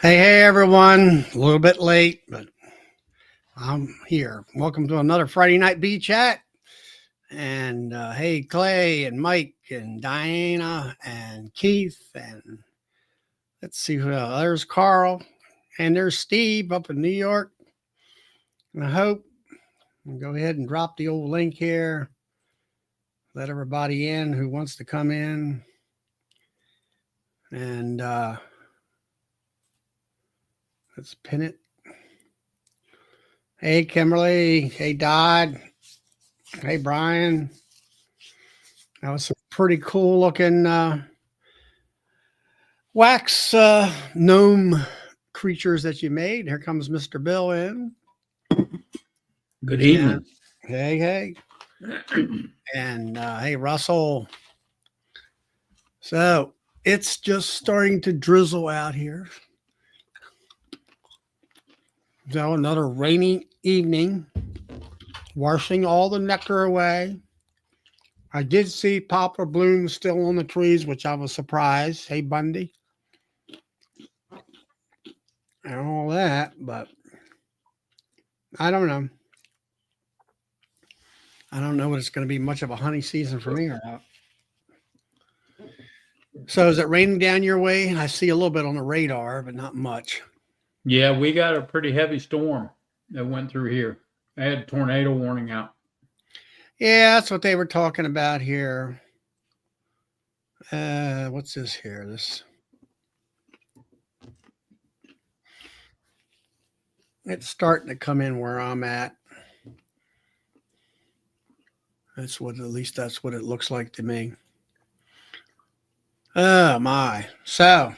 Hey, everyone. A little bit late, but I'm here. Welcome to another Friday Night Bee Chat. And hey, Clay and Mike and Diana and Keith. And let's see who else. There's Carl. And there's Steve up in New York. And I hope I'll go ahead and drop the old link here. Let everybody in who wants to come in. And let's pin it. Hey, Kimberly. Hey, Dodd. Hey, Brian. That was some pretty cool looking wax gnome creatures that you made. Here comes Mr. Bill in. Good evening. Hey. And hey, Russell. So it's just starting to drizzle out here. So another rainy evening, washing all the nectar away. I did see poplar blooms still on the trees, which I was surprised. Hey, Bundy. And all that, but I don't know. I don't know what it's going to be much of a honey season for me or not. So is it raining down your way? I see a little bit on the radar, but not much. Yeah, we got a pretty heavy storm that went through here. I had a tornado warning out. Yeah, that's what they were talking about here. What's this here? It's starting to come in where I'm at. At least that's what it looks like to me. Oh my. So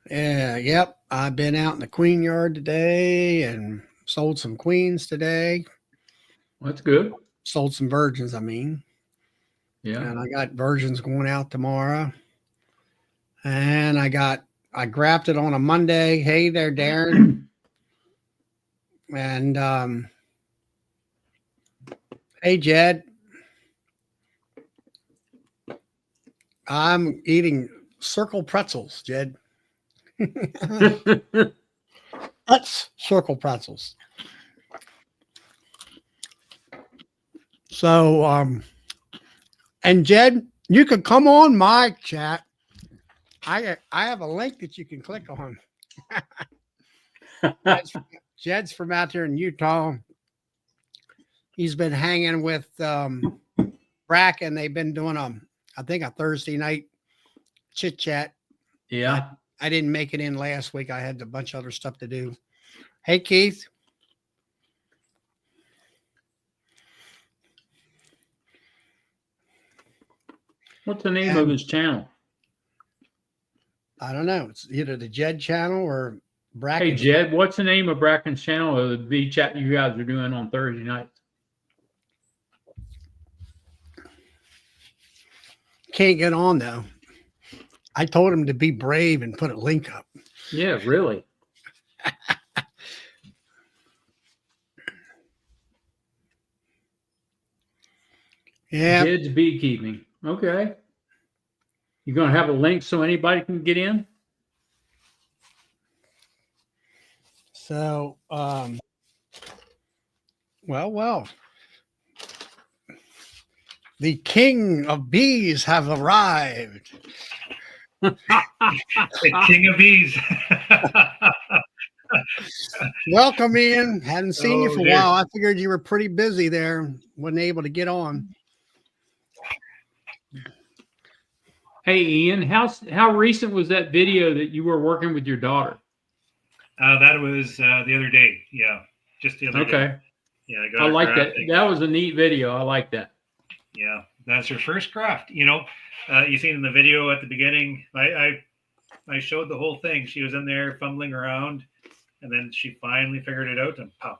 yep. I've been out in the queen yard today and sold some queens today. That's good. Sold some virgins, I mean. Yeah. And I got virgins going out tomorrow. And I grafted on a Monday. Hey there, Darren. And hey, Jed. I'm eating circle pretzels, Jed. That's circle pretzels. So, and Jed, you can come on my chat. I have a link that you can click on. Jed's from out there in Utah. He's been hanging with Bracken. They've been doing I think a Thursday night chit chat. Yeah. I didn't make it in last week. I had a bunch of other stuff to do. Hey, Keith. What's the name of his channel? I don't know. It's either the Jed channel or Bracken. Hey, Jed, what's the name of Bracken's channel or the bee chat you guys are doing on Thursday nights? Can't get on, though. I told him to be brave and put a link up. Yeah, really. Yeah. Jed's beekeeping. Okay. You going to have a link so anybody can get in? So, well. The king of bees have arrived. The king of bees. Welcome, Ian. Hadn't seen you for a while. I figured you were pretty busy there. Wasn't able to get on. Hey, Ian, how recent was that video that you were working with your daughter? That was the other day. Yeah, just the other day. Okay. Yeah, I like that. That was a neat video. I like that. Yeah, that's her first craft. You know, you seen in the video at the beginning, I showed the whole thing. She was in there fumbling around, and then she finally figured it out and pop.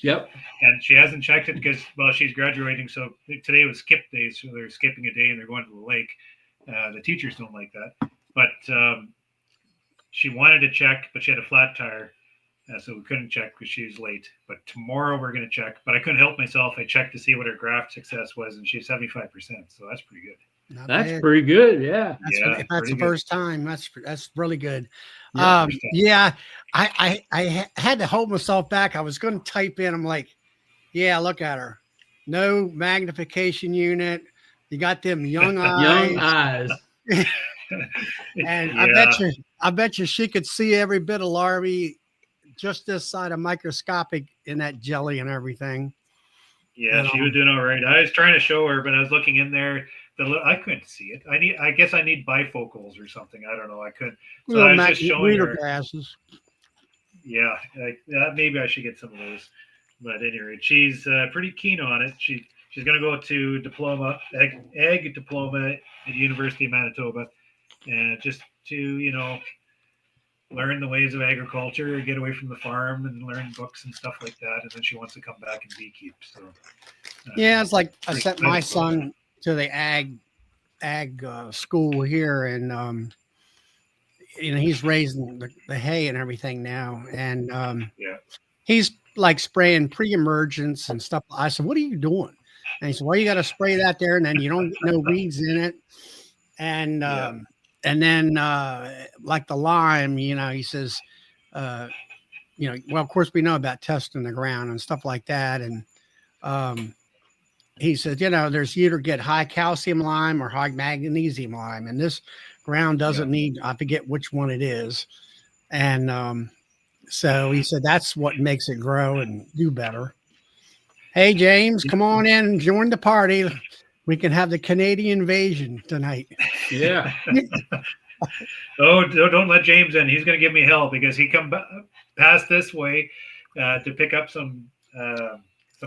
Yep. And she hasn't checked it because, well, she's graduating. So today was skip day, so they're skipping a day and they're going to the lake. The teachers don't like that. But she wanted to check, but she had a flat tire. So we couldn't check because she was late. But tomorrow we're going to check. But I couldn't help myself. I checked to see what her graft success was, and she's 75%. So that's pretty good. Not That's bad. pretty good. Yeah. If that's the first time, that's really good. Yeah, Yeah, I had to hold myself back. I was going to type in. I'm like, yeah, look at her. No magnification unit. You got them young Young eyes. eyes. And yeah. I bet you she could see every bit of larvae just this side of microscopic in that jelly and everything. Yeah, she was doing all right. I was trying to show her, but I was looking in there. I couldn't see it. I guess I need bifocals or something. I don't know. I couldn't. So I was just showing reader her. glasses. Yeah, maybe I should get some of those. But anyway, she's pretty keen on it. She's going to go to egg diploma at the University of Manitoba, and just to learn the ways of agriculture, get away from the farm, and learn books and stuff like that. And then she wants to come back and beekeep. So yeah, it's like I sent my son to the ag school here, and he's raising the hay and everything now, and yeah. he's like spraying pre-emergence and stuff. I said, "What are you doing?" And he said, "Well, you got to spray that there, and then you don't get no weeds in it." And then like the lime, he says, well, of course we know about testing the ground and stuff like that. And he says, there's either get high calcium lime or high magnesium lime, and this ground doesn't need, I forget which one it is. And so he said that's what makes it grow and do better. Hey, James, come on in and join the party. We can have the Canadian invasion tonight. Yeah. Oh, don't let James in. He's going to give me hell because he come past this way to pick up some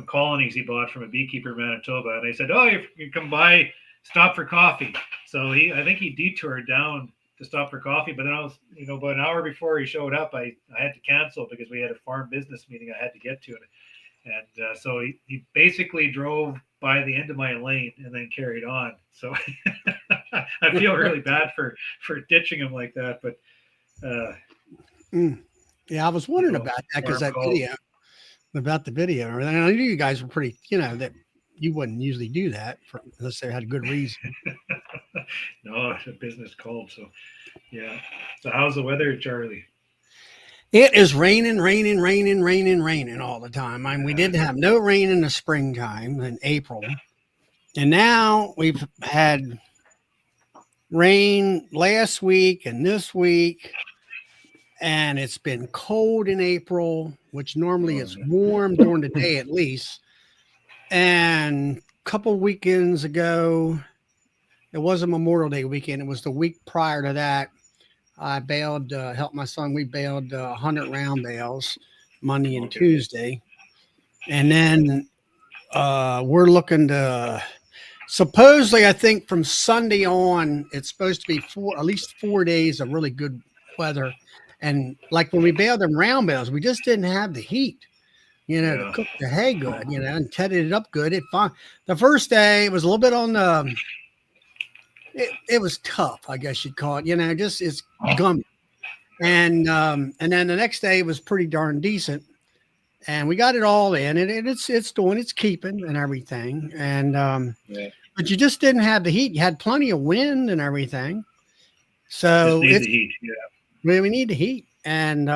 colonies he bought from a beekeeper in Manitoba. And I said, "Oh, you come by, stop for coffee." So I think he detoured down to stop for coffee. But then I was, about an hour before he showed up, I had to cancel because we had a farm business meeting I had to get to. And so he basically drove by the end of my lane and then carried on. So I feel really bad for ditching him like that. But yeah, I was wondering about that because that video, about the video. And I knew you guys were pretty, that you wouldn't usually do that unless they had a good reason. No, it's a business called. So, yeah. So how's the weather, Charlie? It is raining all the time. I mean, we did have no rain in the springtime in April. And now we've had rain last week and this week. And it's been cold in April, which normally is warm during the day at least. And a couple weekends ago, it wasn't Memorial Day weekend. It was the week prior to that. I baled, helped my son. We baled 100 round bales Monday and Tuesday. And then we're looking to, supposedly, I think from Sunday on, it's supposed to be at least 4 days of really good weather. And like when we baled them round bales, we just didn't have the heat, to cook the hay good, and tedded it up good. The first day it was a little bit on the, it was tough, I guess you'd call it, just it's gummy. And then the next day was pretty darn decent. And we got it all in, and it's doing its keeping and everything. And but you just didn't have the heat. You had plenty of wind and everything. So just need the heat, we need the heat. And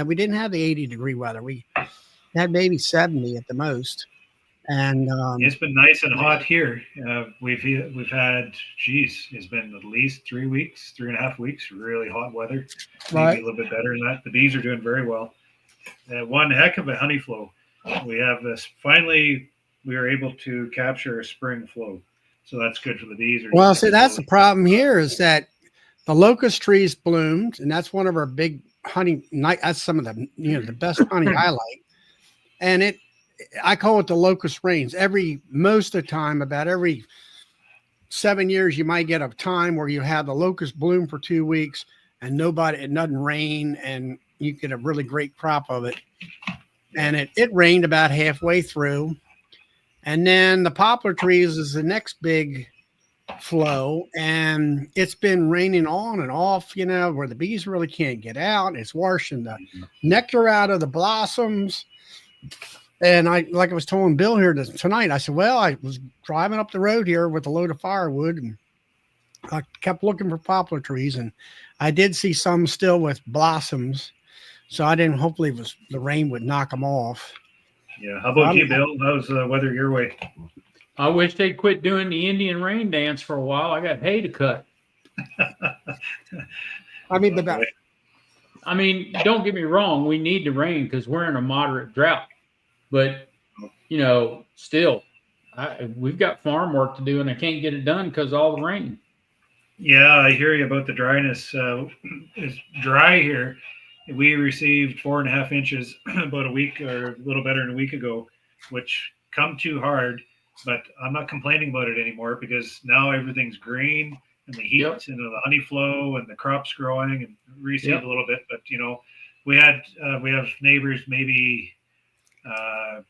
we didn't have the 80-degree weather. We had maybe 70 at the most. And it's been nice and hot here. We've had, it's been at least 3.5 weeks, really hot weather. Maybe a little bit better than that. The bees are doing very well. One heck of a honey flow. We have this. Finally, we were able to capture a spring flow, so that's good for the bees. Well, see, that's the problem here is that the locust trees bloomed, and that's one of our big honey. That's some of the the best honey I like, and I call it the locust rains. Most of the time, about every 7 years, you might get a time where you have the locust bloom for 2 weeks and it doesn't rain, and you get a really great crop of it. And it rained about halfway through. And then the poplar trees is the next big flow. And it's been raining on and off, where the bees really can't get out. It's washing the nectar out of the blossoms. And I was telling Bill here tonight, I said, well, I was driving up the road here with a load of firewood, and I kept looking for poplar trees, and I did see some still with blossoms. So I didn't. Hopefully, the rain would knock them off. Yeah. How about you, Bill? How's the weather your way? I wish they'd quit doing the Indian rain dance for a while. I got hay to cut. I mean, Oh, boy. I mean, don't get me wrong. We need the rain because we're in a moderate drought. But, still, we've got farm work to do, and I can't get it done because of all the rain. Yeah, I hear you about the dryness. It's dry here. We received 4.5 inches about a week or a little better than a week ago, which come too hard. But I'm not complaining about it anymore because now everything's green and the heat and the honey flow and the crops growing and received a little bit. But we have neighbors maybe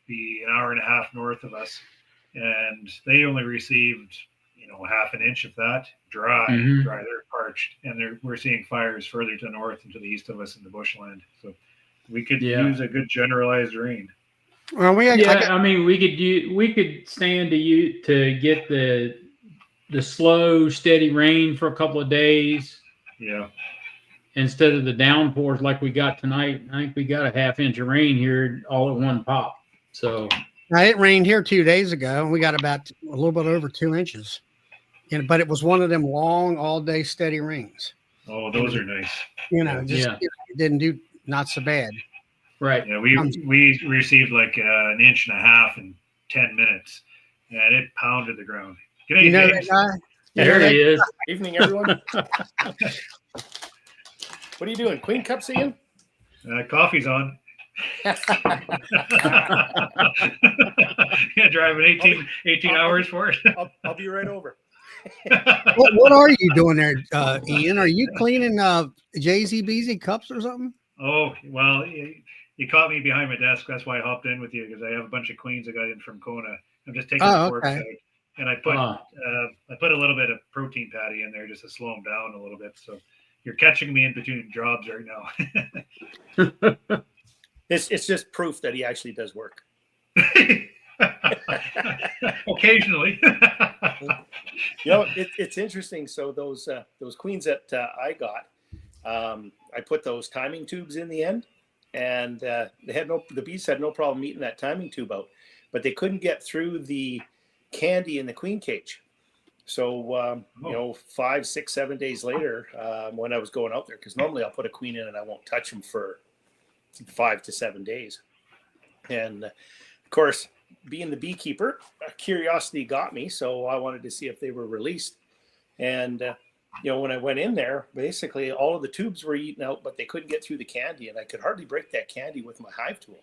be an hour and a half north of us, and they only received half an inch of that dry. They're parched, and we're seeing fires further to the north and to the east of us in the bushland. So we could use a good generalized rain. Well, we could stand to get the slow, steady rain for a couple of days. Yeah. Instead of the downpours like we got tonight. I think we got a half inch of rain here all at one pop. So it rained here 2 days ago, and we got about a little bit over 2 inches. But it was one of them long, all-day steady rains. Oh, those are nice. It didn't do not so bad. Right. Yeah, we received like an inch and a half in 10 minutes, and it pounded the ground. Good day, James. That guy? There he is. Evening, everyone. What are you doing? Queen Cups again? Coffee's on. Driving 18 hours for it. I'll be right over. What are you doing there, Ian? Are you cleaning Jay-Z Beezy cups or something? Oh, well, you caught me behind my desk. That's why I hopped in with you, because I have a bunch of queens I got in from Kona. I'm just taking the corks out, and I put a little bit of protein patty in there just to slow them down a little bit. So you're catching me in between jobs right now. It's just proof that he actually does work. Occasionally. It's interesting. So those queens that I got, I put those timing tubes in the end, and the bees had no problem eating that timing tube out, but they couldn't get through the candy in the queen cage. So 5, 6, 7 days later, when I was going out there, because normally I'll put a queen in and I won't touch them for 5 to 7 days, and of course, being the beekeeper, curiosity got me, so I wanted to see if they were released. And when I went in there, basically all of the tubes were eaten out, but they couldn't get through the candy, and I could hardly break that candy with my hive tool.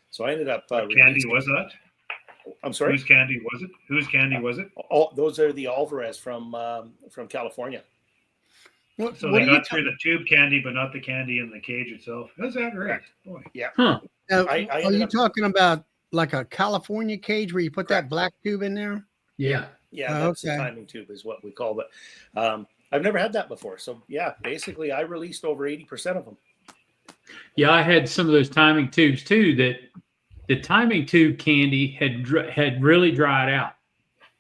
So I ended up. What candy was that? I'm sorry. Whose candy was it? Whose candy was it? Those are the Alvarez from California. So they got through the tube candy, but not the candy in the cage itself. Is that right? Boy. Yeah. Huh. Are you talking about like a California cage where you put that black tube in there? Yeah. Yeah, that's the timing tube is what we call it. I've never had that before. So yeah, basically I released over 80% of them. Yeah, I had some of those timing tubes too. That the timing tube candy had really dried out,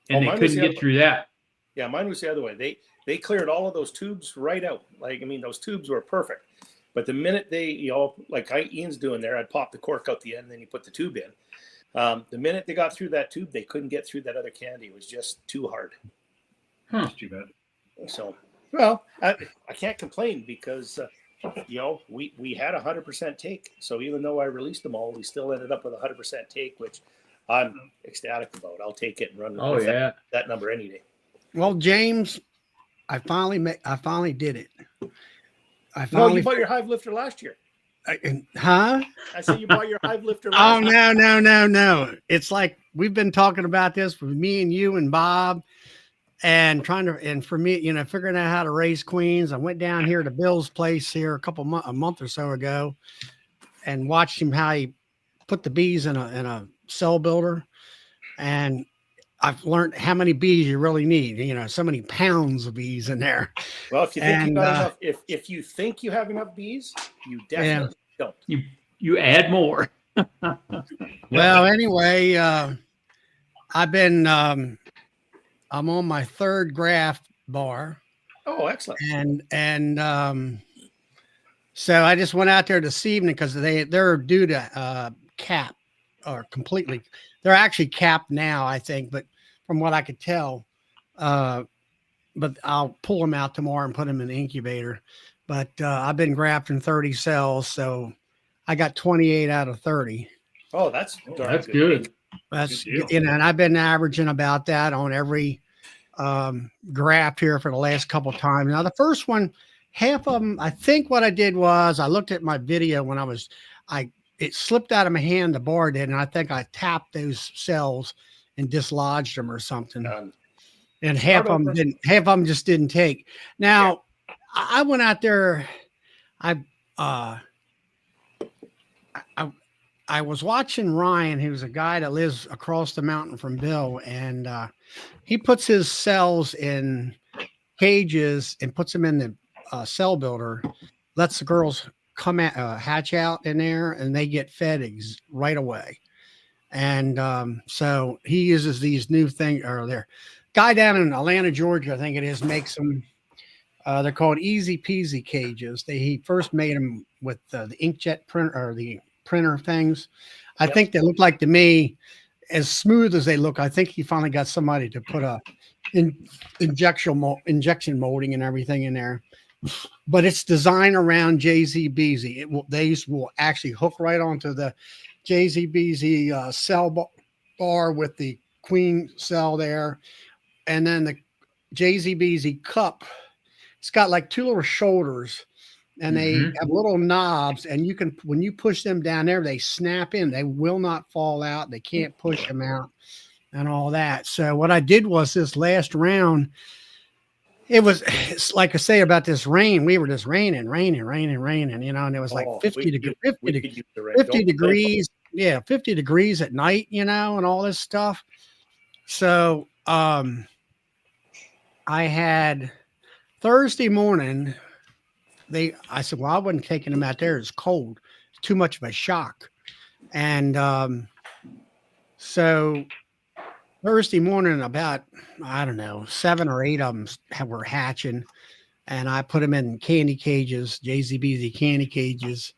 and they couldn't get through that. Yeah, mine was the other way. They cleared all of those tubes right out. Those tubes were perfect. But the minute they, like Ian's doing there, I'd pop the cork out the end, and then you put the tube in. The minute they got through that tube, they couldn't get through that other candy. It was just too hard. That's too bad. So, well, I can't complain because, we had 100% take. So even though I released them all, we still ended up with 100% take, which I'm ecstatic about. I'll take it and run with that number any day. Well, James, I finally did it. No, you bought your hive lifter last year. Huh? I said you bought your hive lifter last year. No. It's like we've been talking about this with me and you and Bob, and for me, figuring out how to raise queens. I went down here to Bill's place here a month or so ago, and watched him how he put the bees in a cell builder, and I've learned how many bees you really need. So many pounds of bees in there. Well, if you think you got enough, if you think you have enough bees, you definitely don't. You add more. Well, anyway, I've been I'm on my third graft bar, Oh, excellent. And so I just went out there this evening because they're due to cap or completely. They're actually capped now, I think, but from what I could tell, but I'll pull them out tomorrow and put them in the incubator. But I've been grafting 30 cells, so I got 28 out of 30. Oh, that's That's good. That's Good deal. and I've been averaging about that on every graft here for the last couple of times. Now the first one, half of them, I think what I did was I looked at my video when it slipped out of my hand, the bar did, and I think I tapped those cells and dislodged them or something. And half of them just didn't take. Now I went out there. I was watching Ryan, who's a guy that lives across the mountain from Bill, and he puts his cells in cages and puts them in the cell builder, lets the girls come hatch out in there, and they get fed eggs right away. And so he uses these new things, or their guy down in Atlanta, Georgia, I think it is, makes them. They're called Easy Peasy cages. He first made them with the inkjet printer or the printer things. I think they look like to me, as smooth as they look. I think he finally got somebody to put a injection molding and everything in there. But it's designed around JZBZ. These will actually hook right onto the JZBZ cell bar with the queen cell there, and then the JZBZ cup. It's got like two little shoulders, and they have little knobs, and you can, when you push them down there, they snap in. They will not fall out. They can't push them out and all that. So what I did was this last round, it's like I say about this rain. We were just raining, you know, and it was like 50 degrees. Yeah, 50 degrees at night, you know, and all this stuff. So I had Thursday morning, I said, well, I wasn't taking them out there. It's cold. It's too much of a shock. And so Thursday morning, about, I don't know, 7 or 8 of them were hatching. And I put them in candy cages, JZBZ candy cages.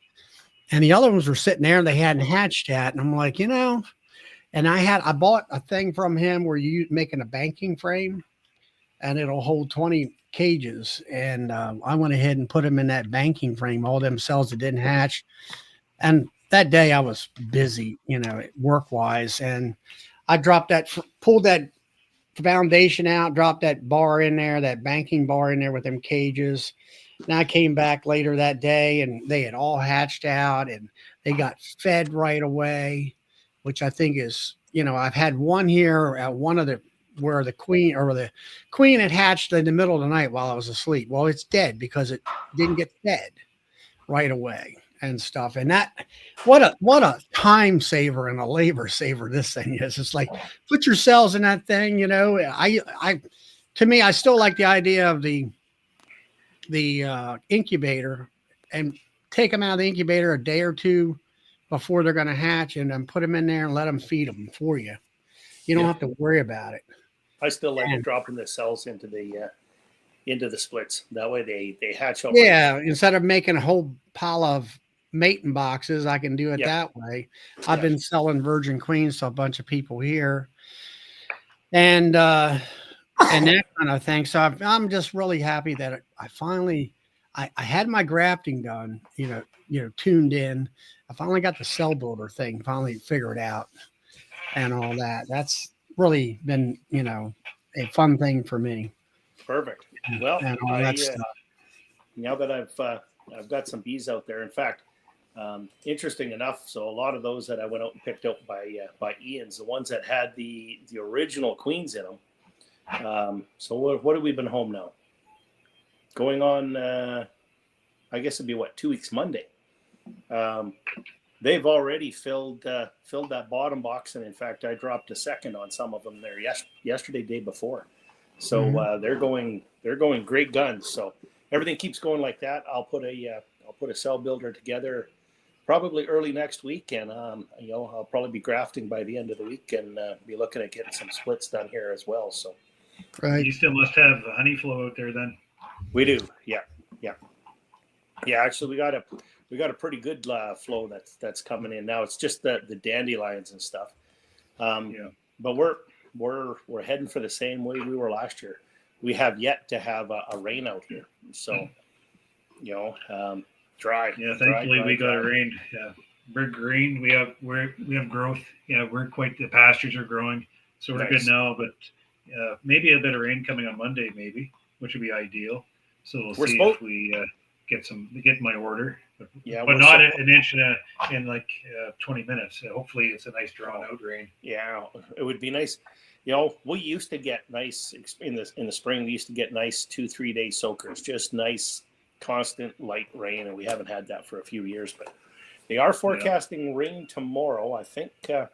And the other ones were sitting there and they hadn't hatched yet. And I'm like, you know, and I bought a thing from him where you making a banking frame and it'll hold 20 cages. And I went ahead and put them in that banking frame, all them cells that didn't hatch. And that day I was busy, you know, work wise. And I pulled that foundation out, dropped that bar in there, that banking bar in there with them cages. And I came back later that day and they had all hatched out and they got fed right away, which I think is, you know, I've had one here at where the queen had hatched in the middle of the night while I was asleep. Well, it's dead because it didn't get fed right away and stuff. And that, what a time saver and a labor saver this thing is. It's like, put your cells in that thing, you know. To me, I still like the idea of the incubator and take them out of the incubator a day or two before they're going to hatch and then put them in there and let them feed them for you. You don't have to worry about it. I still like dropping the cells into the splits. That way they hatch out. Yeah, instead of making a whole pile of mating boxes, I can do it that way. I've been selling virgin queens to a bunch of people here, and that kind of thing. So I'm just really happy that I finally I had my grafting done. You know, tuned in. I finally got the cell builder thing finally figured out, and all that. That's really been, you know, a fun thing for me. Perfect. Well, and all that stuff. Now that I've got some bees out there. In fact, interesting enough, so a lot of those that I went out and picked out by Ian's, the ones that had the original queens in them. So what have we been home now? Going on, I guess it'd be 2 weeks Monday. They've already filled that bottom box, and in fact, I dropped a second on some of them there yesterday, day before. So they're going great guns. So everything keeps going like that. I'll put a cell builder together probably early next week, and you know, I'll probably be grafting by the end of the week and be looking at getting some splits done here as well. So you still must have honey flow out there then. We do. Yeah. Yeah. Yeah. Actually, we got a pretty good flow that's coming in now. It's just the dandelions and stuff. Yeah. But we're heading for the same way we were last year. We have yet to have a rain out here, so dry. Yeah, dry, thankfully dry, we got dry. a rain. Yeah, we're green. We have growth. Yeah, the pastures are growing, so we're Nice. good now. But maybe a bit of rain coming on Monday, maybe, which would be ideal. So we'll We're see supposed- if we get my order. Yeah, but we're not supposed- an inch in like 20 minutes. Hopefully, it's a nice drawn out rain. Yeah, it would be nice. We used to get nice in the spring. We used to get nice 2-3 day soakers, just nice constant light rain, and we haven't had that for a few years. But they are forecasting rain tomorrow. I think. Let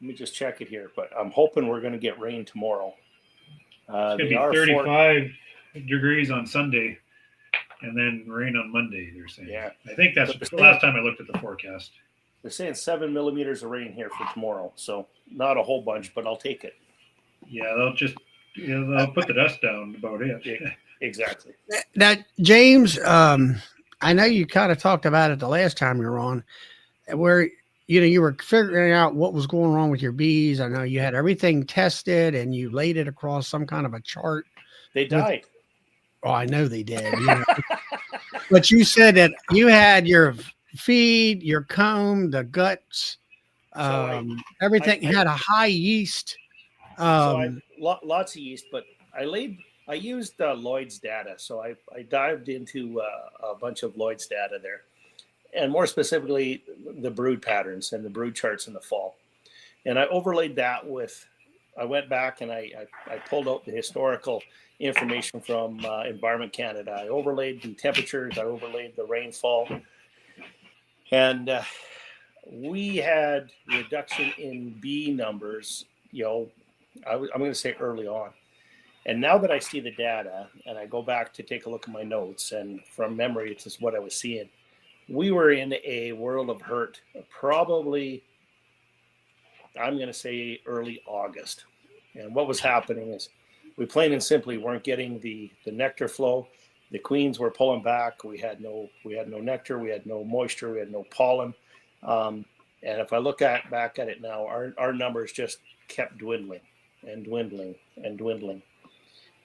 me just check it here, but I'm hoping we're going to get rain tomorrow. It's going to be 35 degrees on Sunday, and then rain on Monday. They're saying. Yeah, I think that's the last time I looked at the forecast. They're saying 7 millimeters of rain here for tomorrow, so not a whole bunch, but I'll take it. Yeah, they'll put the dust down about it. Yeah, exactly. Now, James, I know you kind of talked about it the last time you were on, where you were figuring out what was going wrong with your bees. I know you had everything tested and you laid it across some kind of a chart. They died. Oh, I know they did. But you said that you had your feed, your comb, the guts, everything had a high yeast. Lots of yeast, but I used Lloyd's data. So I dived into a bunch of Lloyd's data there, and more specifically the brood patterns and the brood charts in the fall. And I overlaid that I went back and I pulled out the historical information from Environment Canada. I overlaid the temperatures, I overlaid the rainfall, and we had reduction in bee numbers, I'm going to say early on. And now that I see the data and I go back to take a look at my notes, and from memory, it's just what I was seeing. We were in a world of hurt, probably, I'm going to say early August. And what was happening is we plain and simply weren't getting the nectar flow. The queens were pulling back. We had no nectar. We had no moisture. We had no pollen. And if I look back at it now, our numbers just kept dwindling and dwindling and dwindling.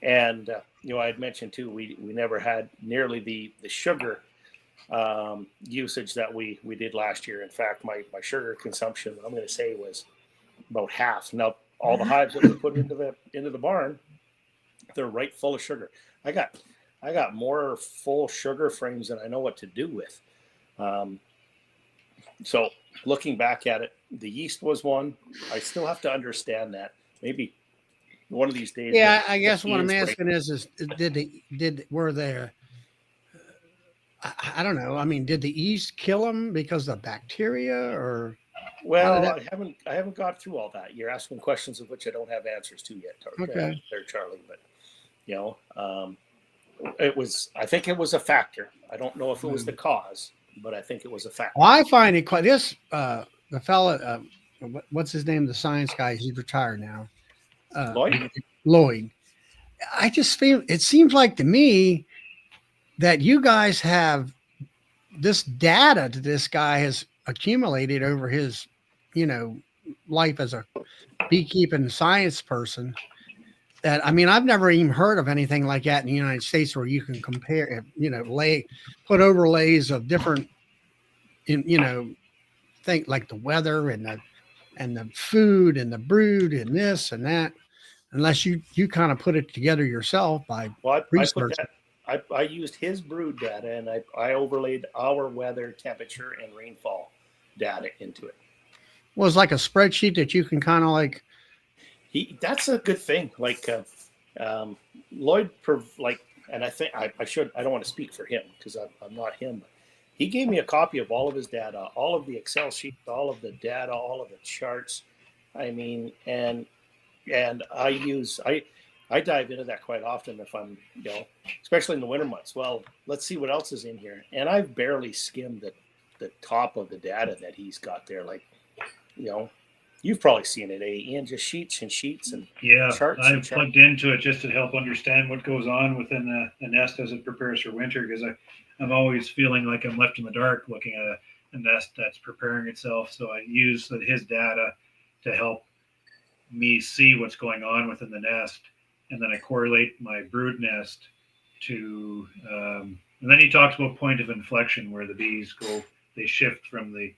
And I had mentioned too, we never had nearly the sugar usage that we did last year. In fact, my sugar consumption, I'm going to say, was about half. Now, all the hives that we put into the barn, they're right full of sugar. I got more full sugar frames than I know what to do with. So looking back at it, the yeast was one. I still have to understand that. Maybe one of these days. Yeah, I guess what I'm asking is were there? I don't know. I mean, did the yeast kill them because of bacteria, or? Well, I haven't got through all that. You're asking questions of which I don't have answers to yet. Okay. There, Charlie. But I think it was a factor. I don't know if it was the cause, but I think it was a factor. Well, I find it quite the fella, what's his name? The science guy. He's retired now. Lloyd. I just feel it seems like to me that you guys have this data that this guy has accumulated over his, life as a beekeeping science person. That, I mean, I've never even heard of anything like that in the United States where you can compare, put overlays of different, think like the weather and the food and the brood and this and that, unless you kind of put it together yourself by research. I used his brood data and I overlaid our weather, temperature, and rainfall data into it. Well, it's like a spreadsheet that you can kind of like. That's a good thing. Like Lloyd, and I think I don't want to speak for him because I'm not him. But he gave me a copy of all of his data, all of the Excel sheets, all of the data, all of the charts. I mean, and I dive into that quite often if I'm, especially in the winter months. Well, let's see what else is in here. And I've barely skimmed the top of the data that he's got there. Like, You've probably seen it, Ian, just sheets and sheets and Yeah, charts and I've charts. plugged into it just to help understand what goes on within the nest as it prepares for winter, because I'm always feeling like I'm left in the dark looking at a nest that's preparing itself. So I use his data to help me see what's going on within the nest, and then I correlate my brood nest to, and then he talks about point of inflection where the bees they shift from the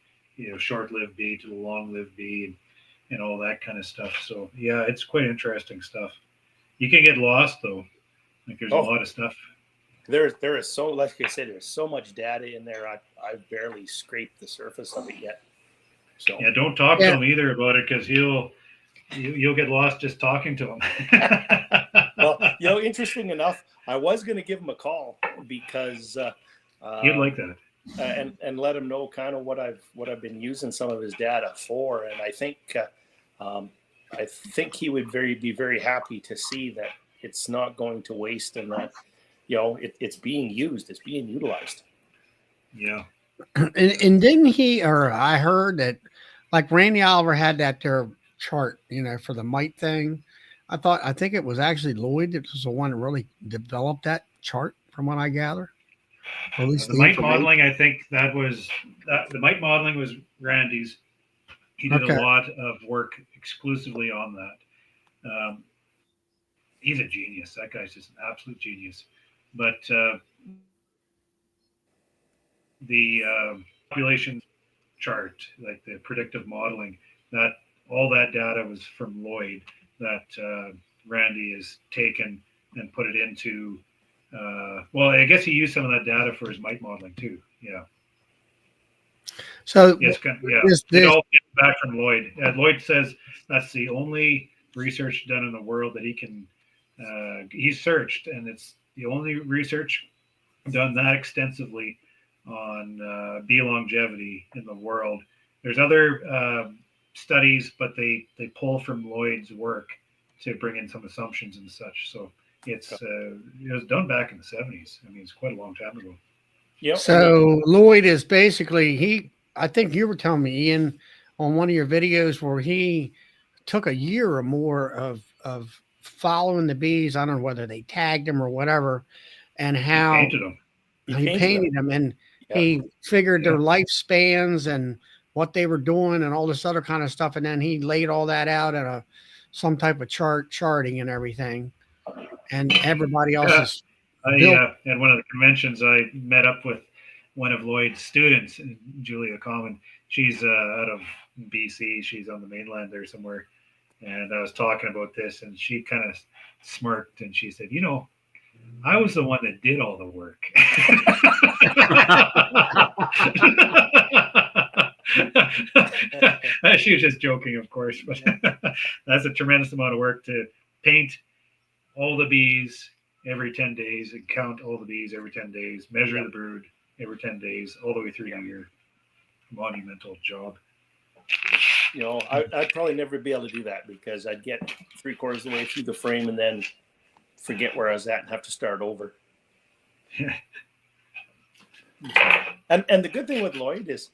short-lived bee to the long-lived bee, and all that kind of stuff. So yeah, it's quite interesting stuff. You can get lost though. Like there's a lot of stuff. There is so, like I said, there's so much data in there. I've barely scraped the surface of it yet. So yeah, don't talk to him either about it, because you'll get lost just talking to him. Well, interesting enough, I was going to give him a call because he'd like that. And let him know kind of what I've been using some of his data for, and I think he would be very happy to see that it's not going to waste, and that it's being used, it's being utilized. Yeah. And didn't he, or I heard that like Randy Oliver had that there chart, for the mite thing. I think it was actually Lloyd that was the one that really developed that chart, from what I gather. Or at least The mite modeling, I think the mite modeling was Randy's. He did a lot of work exclusively on that. He's a genius. That guy's just an absolute genius. But the population chart, like the predictive modeling, that all that data was from Lloyd that Randy has taken and put it into. Well, I guess he used some of that data for his mite modeling too. Yeah. So yes, it all came back from Lloyd. Lloyd says that's the only research done in the world that he can. He's searched, and it's the only research done that extensively on bee longevity in the world. There's other studies, but they pull from Lloyd's work to bring in some assumptions and such. So it was done back in the 70s. I mean, it's quite a long time ago. Yep. So Lloyd is basically I think you were telling me, Ian, on one of your videos where he took a year or more of following the bees. I don't know whether they tagged them or whatever, and how he painted them, and he figured their lifespans and what they were doing and all this other kind of stuff. And then he laid all that out at some type of charting and everything. And everybody else is at one of the conventions, I met up with one of Lloyd's students, Julia Common. She's out of BC. She's on the mainland there somewhere. And I was talking about this, and she kind of smirked, and she said, I was the one that did all the work. She was just joking, of course, but that's a tremendous amount of work to paint all the bees every 10 days and count all the bees every 10 days, measure the brood every 10 days, all the way through the year. Monumental job. I'd probably never be able to do that, because I'd get 3/4 of the way through the frame and then forget where I was at and have to start over. And the good thing with Lloyd is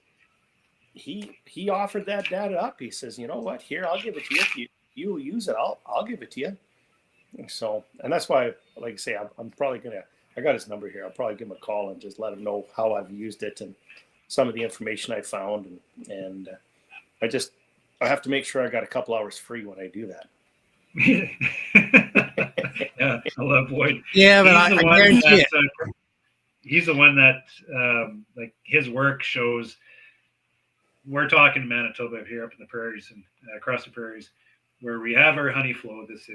he offered that data up. He says, you know what, here, I'll give it to you. If you use it, I'll give it to you. So, and that's why, like I say, I'm probably I got his number here. I'll probably give him a call and just let him know how I've used it and some of the information I found. And I have to make sure I got a couple hours free when I do that. Yeah, I love Lloyd. Yeah, but I guarantee it. He's the one that, like, his work shows. We're talking Manitoba here up in the prairies and across the prairies, where we have our honey flow, this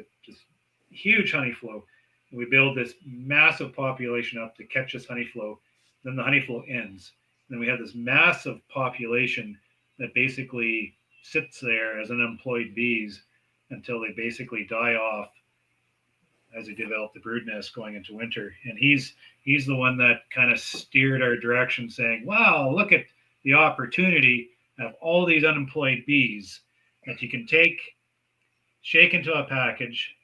huge honey flow. And we build this massive population up to catch this honey flow. Then the honey flow ends. Then we have this massive population that basically sits there as unemployed bees until they basically die off as they develop the brood nest going into winter. And he's the one that kind of steered our direction, saying, wow, look at the opportunity of all these unemployed bees that you can take, shake into a package,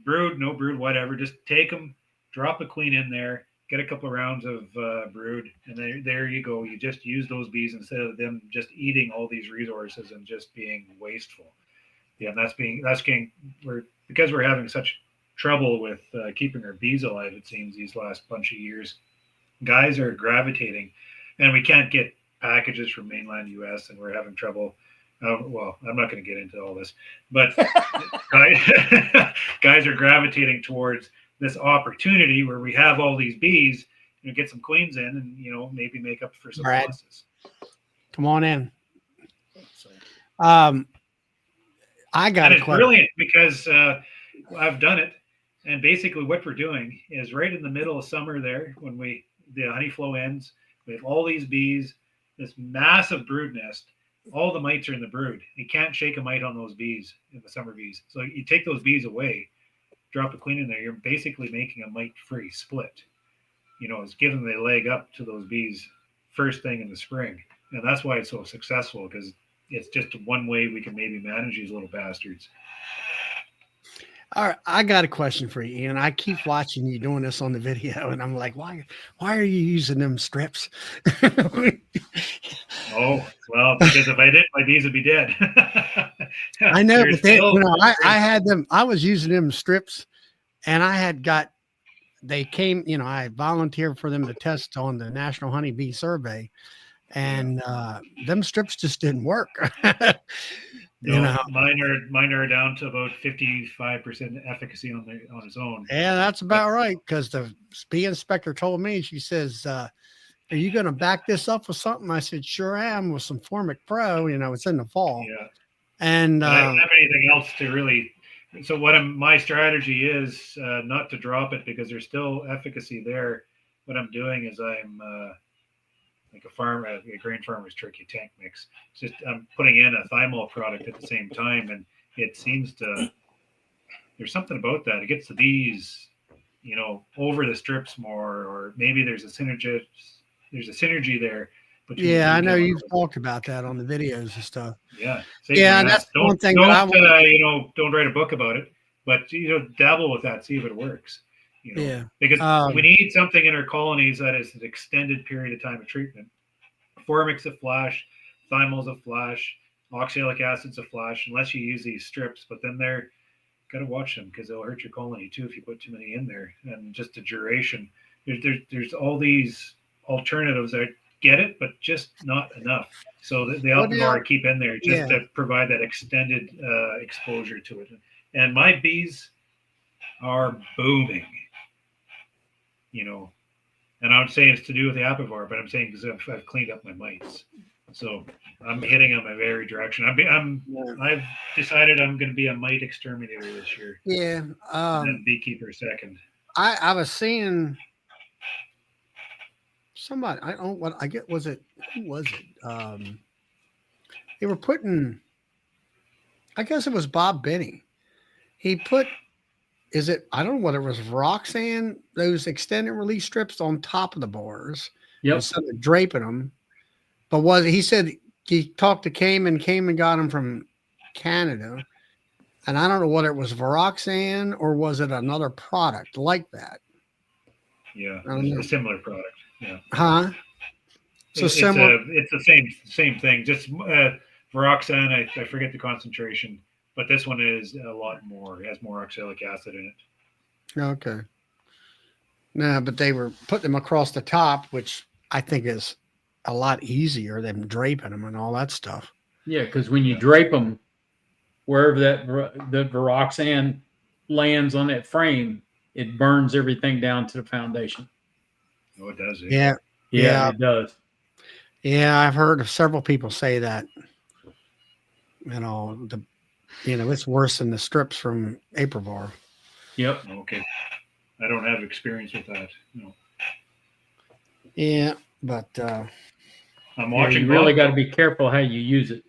brood, no brood, whatever, just take them, drop a queen in there, get a couple of rounds of brood, and there you go. You just use those bees instead of them just eating all these resources and just being wasteful. Yeah, and because we're having such trouble with keeping our bees alive. It seems these last bunch of years, guys are gravitating, and we can't get packages from mainland U.S. and we're having trouble. Well, I'm not going to get into all this, but guys are gravitating towards this opportunity where we have all these bees, get some queens in, and maybe make up for some Brad, losses. come on in. So, I got and a it's question. brilliant because I've done it, and basically what we're doing is right in the middle of summer there, when the honey flow ends, we have all these bees, this massive brood nest. All the mites are in the brood. You can't shake a mite on those bees, in the summer bees. So you take those bees away, drop a queen in there, you're basically making a mite-free split. It's giving the leg up to those bees first thing in the spring. And that's why it's so successful, because it's just one way we can maybe manage these little bastards. All right, I got a question for you, Ian. I keep watching you doing this on the video, and I'm like, why are you using them strips? Oh, well, because if I didn't, my bees would be dead. I know, but I had them. I was using them strips, and they came. I volunteered for them to test on the National Honeybee Survey, and them strips just didn't work. Mine are down to about 55% efficacy on its own. Yeah, that's about right. Because the bee inspector told me, she says, "Are you going to back this up with something?" I said, "Sure am, with some Formic Pro. It's in the fall." Yeah. And I don't have anything else to really. So my strategy is not to drop it, because there's still efficacy there. What I'm doing is I'm like a grain farmer's turkey tank mix. I'm putting in a thymol product at the same time, and it seems there's something about that. It gets the bees, over the strips more, or maybe there's a synergy there. Yeah, I know you've talked about that on the videos and stuff. Yeah. And that's one thing don't write a book about it, but dabble with that, see if it works. Because we need something in our colonies that is an extended period of time of treatment. Formic's a flash, thymol's a flash, oxalic acid's a flash, unless you use these strips. But then they're got to watch them, because they'll hurt your colony too if you put too many in there. And just the duration. There's all these alternatives that get it, but just not enough. So the apiary keep in there just to provide that extended exposure to it. And my bees are booming. And I would say it's to do with the apivar, but I'm saying because I've cleaned up my mites, so I'm hitting them a very direction. I've decided I'm going to be a mite exterminator this year. Yeah, and beekeeper second. I was seeing somebody. I don't what I get. Was it who was it? They were putting. I guess it was Bob Benny. He put. I don't know what it was, Roxanne, those extended release strips on top of the bars instead of draping them. But he said he talked to Cayman got them from Canada. And I don't know whether it was Varoxan or was it another product like that. Yeah, it's a similar product. Yeah. Huh? So it's the same thing. Just Varoxan, I forget the concentration. But this one is a lot more. It has more oxalic acid in it. Okay. No, but they were putting them across the top, which I think is a lot easier than draping them and all that stuff. Yeah, because when you drape them, wherever the Varoxan lands on that frame, it burns everything down to the foundation. Oh, it does. Yeah, it does. Yeah, I've heard of several people say that. It's worse than the strips from Apivar. Yep. Okay. I don't have experience with that. No. Yeah, but I'm watching. You really got to be careful how you use it.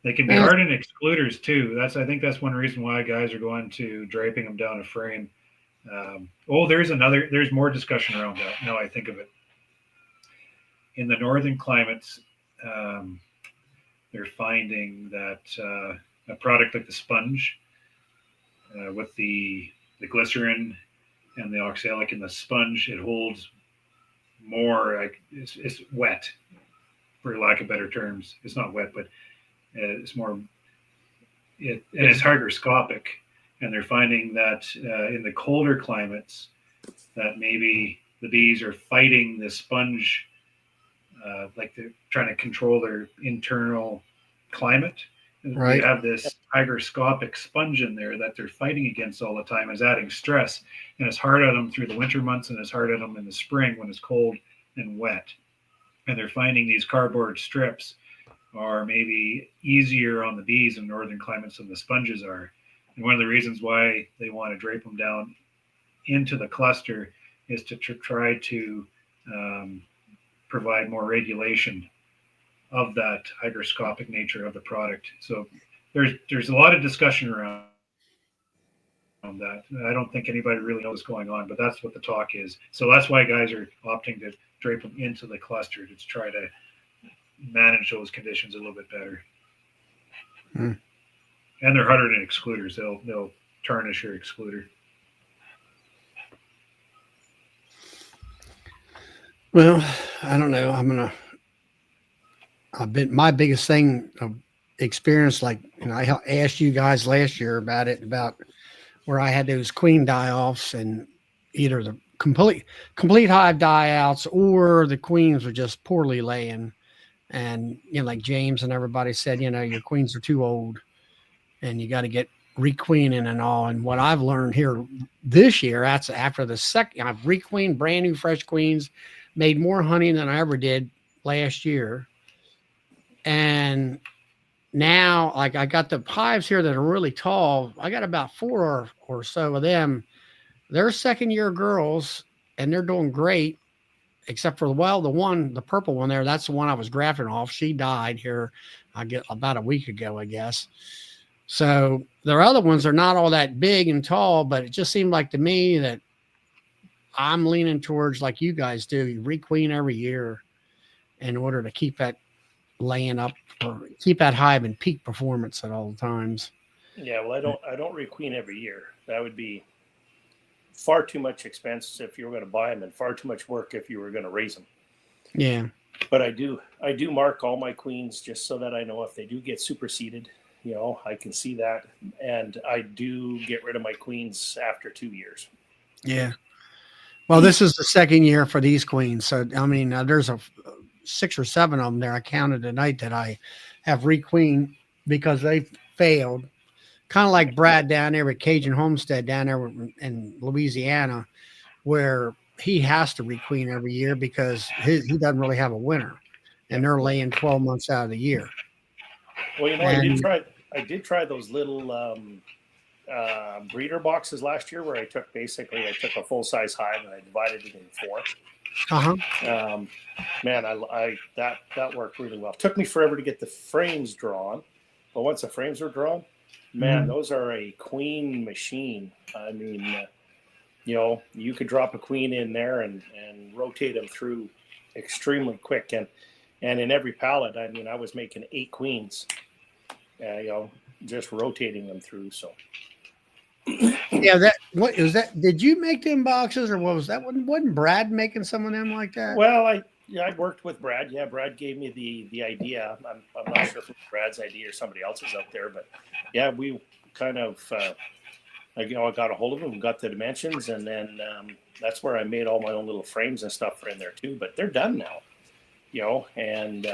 They can be hardened excluders too. I think that's one reason why guys are going to draping them down a frame. There's more discussion around that. Now I think of it. In the northern climates, they're finding that a product like the sponge with the glycerin and the oxalic in the sponge, it holds more, like it's wet, for lack of better terms. It's not wet, but it's more, and it's hygroscopic. And they're finding that in the colder climates, that maybe the bees are fighting the sponge, like they're trying to control their internal climate. And Right. you have this hygroscopic sponge in there that they're fighting against all the time, is adding stress. And it's hard on them through the winter months, and it's hard on them in the spring when it's cold and wet. And they're finding these cardboard strips are maybe easier on the bees in northern climates than the sponges are. And one of the reasons why they want to drape them down into the cluster is to try to provide more regulation of that hygroscopic nature of the product. So there's a lot of discussion around that. I don't think anybody really knows what's going on, but that's what the talk is. So that's why guys are opting to drape them into the cluster to try to manage those conditions a little bit better. Hmm. And they're harder than excluders. They'll tarnish your excluder. Well, I don't know. My biggest thing of experience, like, I asked you guys last year about where I had those queen die-offs, and either the complete hive die-outs or the queens were just poorly laying. And, like James and everybody said, your queens are too old and you got to get requeening and all. And what I've learned here this year, that's after the second, I've requeened brand new fresh queens, made more honey than I ever did last year. And now, like, I got the hives here that are really tall. I got about 4 or so of them. They're second-year girls, and they're doing great, except for, the purple one there. That's the one I was grafting off. She died here, about a week ago, I guess. So their other ones are not all that big and tall, but it just seemed like to me that I'm leaning towards, like you guys do, you requeen every year in order to keep that laying up, or keep that hive in peak performance at all times. Yeah, well, I don't requeen every year. That would be far too much expense if you were going to buy them, and far too much work if you were going to raise them. Yeah. But I do mark all my queens just so that I know if they do get superseded, I can see that. And I do get rid of my queens after 2 years. Yeah. Well, this is the second year for these queens. So, there's 6 or 7 of them there. I counted tonight that I have requeened because they failed. Kind of like Brad down there at Cajun Homestead down there in Louisiana, where he has to requeen every year because he doesn't really have a winter, and they're laying 12 months out of the year. Well, I did try those little breeder boxes last year where I took a full-size hive and I divided it in 4. Uh-huh. Man, that worked really well. It took me forever to get the frames drawn, but once the frames were drawn, man, those are a queen machine. I mean, you could drop a queen in there and rotate them through extremely quick. And in every pallet, I was making 8 queens, just rotating them through. So. Yeah, what is that? Did you make them boxes, or what was that? Wasn't Brad making some of them like that? Well, I worked with Brad. Yeah, Brad gave me the idea. I'm not sure if it was Brad's idea or somebody else's out there, but yeah, we kind of I got a hold of them, got the dimensions, and then that's where I made all my own little frames and stuff for in there too. But they're done now, and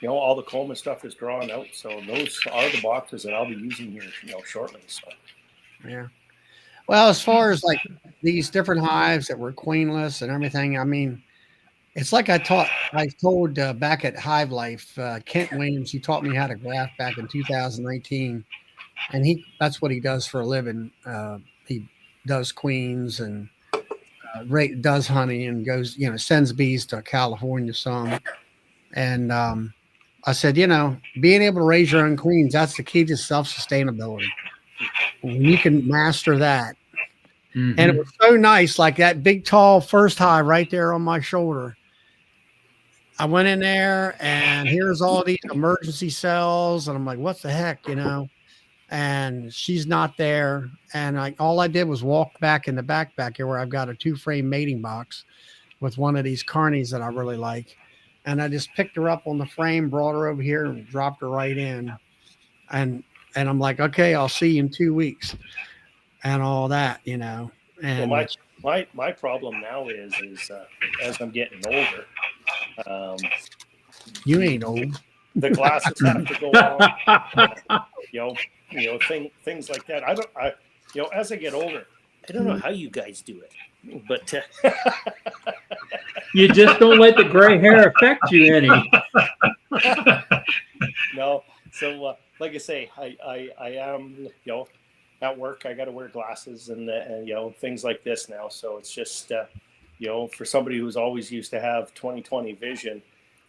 all the comb and stuff is drawn out. So those are the boxes that I'll be using here, shortly. So. Yeah. Well, as far as like these different hives that were queenless and everything, it's like I told back at Hive Life, Kent Williams, he taught me how to graft back in 2019, and that's what he does for a living. He does queens and does honey and goes, sends bees to California some. And I said, being able to raise your own queens, that's the key to self-sustainability. When you can master that. Mm-hmm. And it was so nice, like that big, tall first hive right there on my shoulder. I went in there and here's all these emergency cells. And I'm like, what the heck, and she's not there. And all I did was walk back in the back here where I've got a 2-frame mating box with one of these carnies that I really like. And I just picked her up on the frame, brought her over here and dropped her right in. And I'm like, okay, I'll see you in 2 weeks and all that, you know. And Well, my problem now is as I'm getting older, you ain't old. the glasses have to go on. Things like that. As I get older, I don't know how you guys do it, but You just don't let the gray hair affect you any. no. So, like I say, I am, at work, I got to wear glasses and things like this now. So it's just, for somebody who's always used to have 20/20 vision,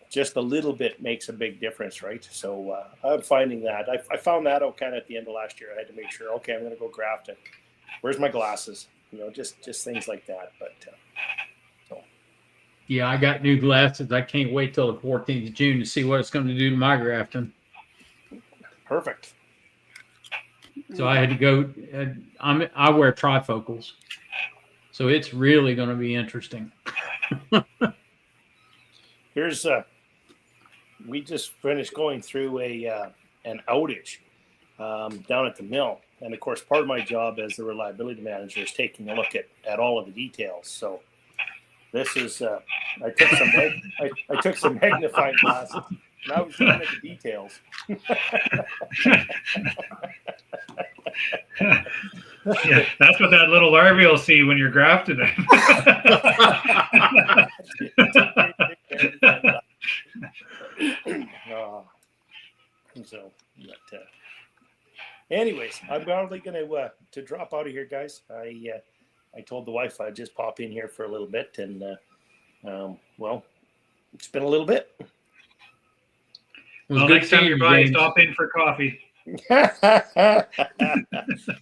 just a little bit makes a big difference, right? So I'm finding that. I found that out kind of at the end of last year. I had to make sure, okay, I'm going to go graft it. Where's my glasses? Just things like that. But Yeah, I got new glasses. I can't wait till the 14th of June to see what it's going to do to my grafting. Perfect. So I had to go. I wear trifocals, so it's really going to be interesting. Here's we just finished going through an outage down at the mill, and of course, part of my job as the reliability manager is taking a look at all of the details. So this is I took some magnifying glasses. And I was looking at the details. Yeah, that's what that little larvae will see when you're grafting it. Anyways, I'm probably going to drop out of here, guys. I told the wife I'd just pop in here for a little bit, and well, it's been a little bit. Well, next time you're by, stop in for coffee.